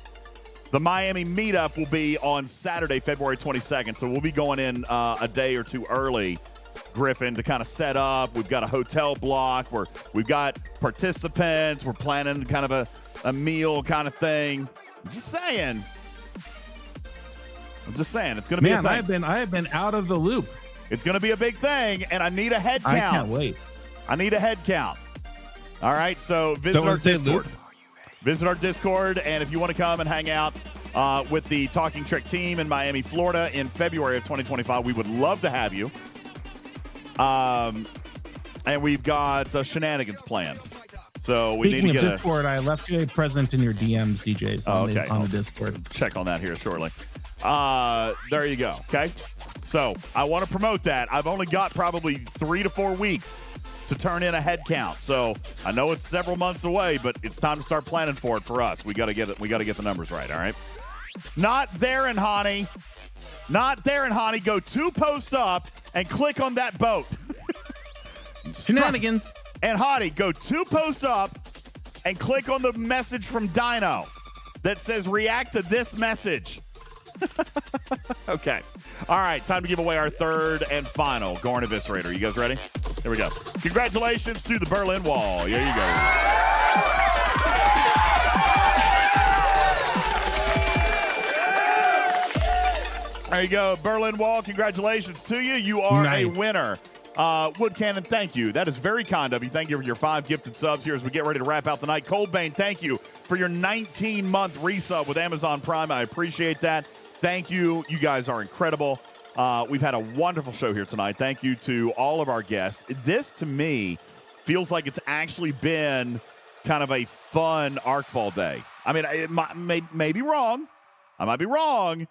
Speaker 1: The Miami meetup will be on Saturday, February 22nd. So we'll be going in a day or two early, Griffin, to kind of set up. We've got a hotel block where we've got participants. We're planning kind of a meal kind of thing. I'm just saying. It's going to be a thing.
Speaker 2: I have been out of the loop.
Speaker 1: It's going to be a big thing, and I need a head count.
Speaker 2: I can't wait.
Speaker 1: I need a head count. All right, so visit our Discord. Visit our Discord, and if you want to come and hang out with the Talking Trek team in Miami, Florida in February of 2025, we would love to have you. And we've got shenanigans planned. So we
Speaker 2: Speaking
Speaker 1: need to get
Speaker 2: of Discord, I left you a present in your DMs, DJs, on the Discord.
Speaker 1: Check on that here shortly. There you go. Okay. So I want to promote that. I've only got probably 3 to 4 weeks to turn in a head count. So I know it's several months away, but it's time to start planning for it for us. We got to get it. We got to get the numbers right. All right. Not there and Honey. Go 2 posts up and click on that boat.
Speaker 2: Shenanigans.
Speaker 1: And Hottie, go 2 posts up and click on the message from Dino that says react to this message. Okay. All right. Time to give away our third and final Gorn Eviscerator. You guys ready? Here we go. Congratulations to the Berlin Wall. Here you go. There you go. Berlin Wall. Congratulations to you. You are a winner. Wood Cannon, thank you. That is very kind of you. Thank you for your 5 gifted subs here as we get ready to wrap out the night. Coldbane, thank you for your 19-month resub with Amazon Prime. I appreciate that. Thank you. You guys are incredible. We've had a wonderful show here tonight. Thank you to all of our guests. This, to me, feels like it's actually been kind of a fun ArcFall day. I mean, it may be wrong. I might be wrong,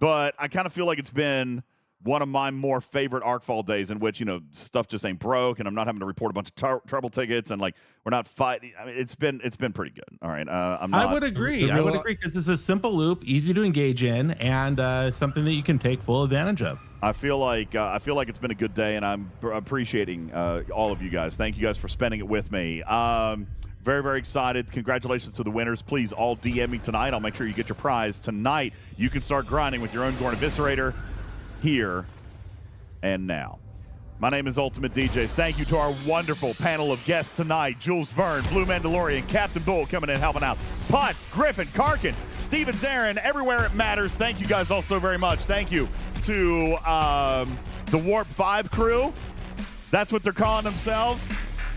Speaker 1: but I kind of feel like it's been one of my more favorite ArcFall days in which, stuff just ain't broke and I'm not having to report a bunch of trouble tickets and we're not fighting. I mean, it's been pretty good. All right.
Speaker 2: I would agree. I would agree because this is a simple loop, easy to engage in, and something that you can take full advantage of.
Speaker 1: I feel like it's been a good day, and I'm appreciating all of you guys. Thank you guys for spending it with me. Very, very excited. Congratulations to the winners. Please all DM me tonight. I'll make sure you get your prize tonight. You can start grinding with your own Gorn Eviscerator here and now. My name is UltimatDJz. Thank you to our wonderful panel of guests tonight. Jules Verne, Blue Mandalorian, Captain Bull coming in helping out. Putz, Griffin, Karkin, Steven Zarin, everywhere it matters. Thank you guys all so very much. Thank you to the Warp 5 crew. That's what they're calling themselves.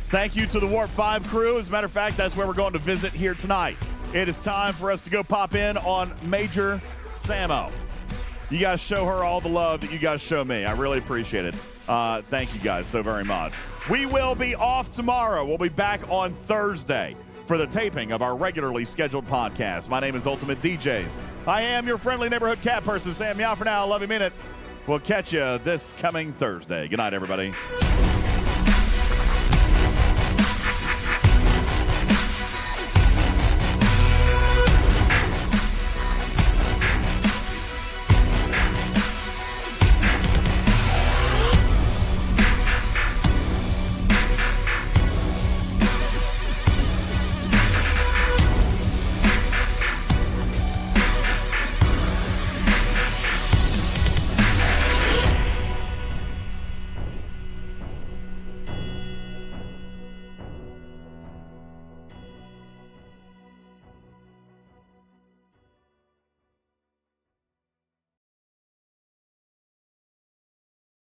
Speaker 1: Thank you to the Warp 5 crew. As a matter of fact, that's where we're going to visit here tonight. It is time for us to go pop in on Major Samo. You guys show her all the love that you guys show me. I really appreciate it. Thank you guys so very much. We will be off tomorrow. We'll be back on Thursday for the taping of our regularly scheduled podcast. My name is UltimatDJz. I am your friendly neighborhood cat person, Sam. Meow for now. Love you, mean it. We'll catch you this coming Thursday. Good night, everybody.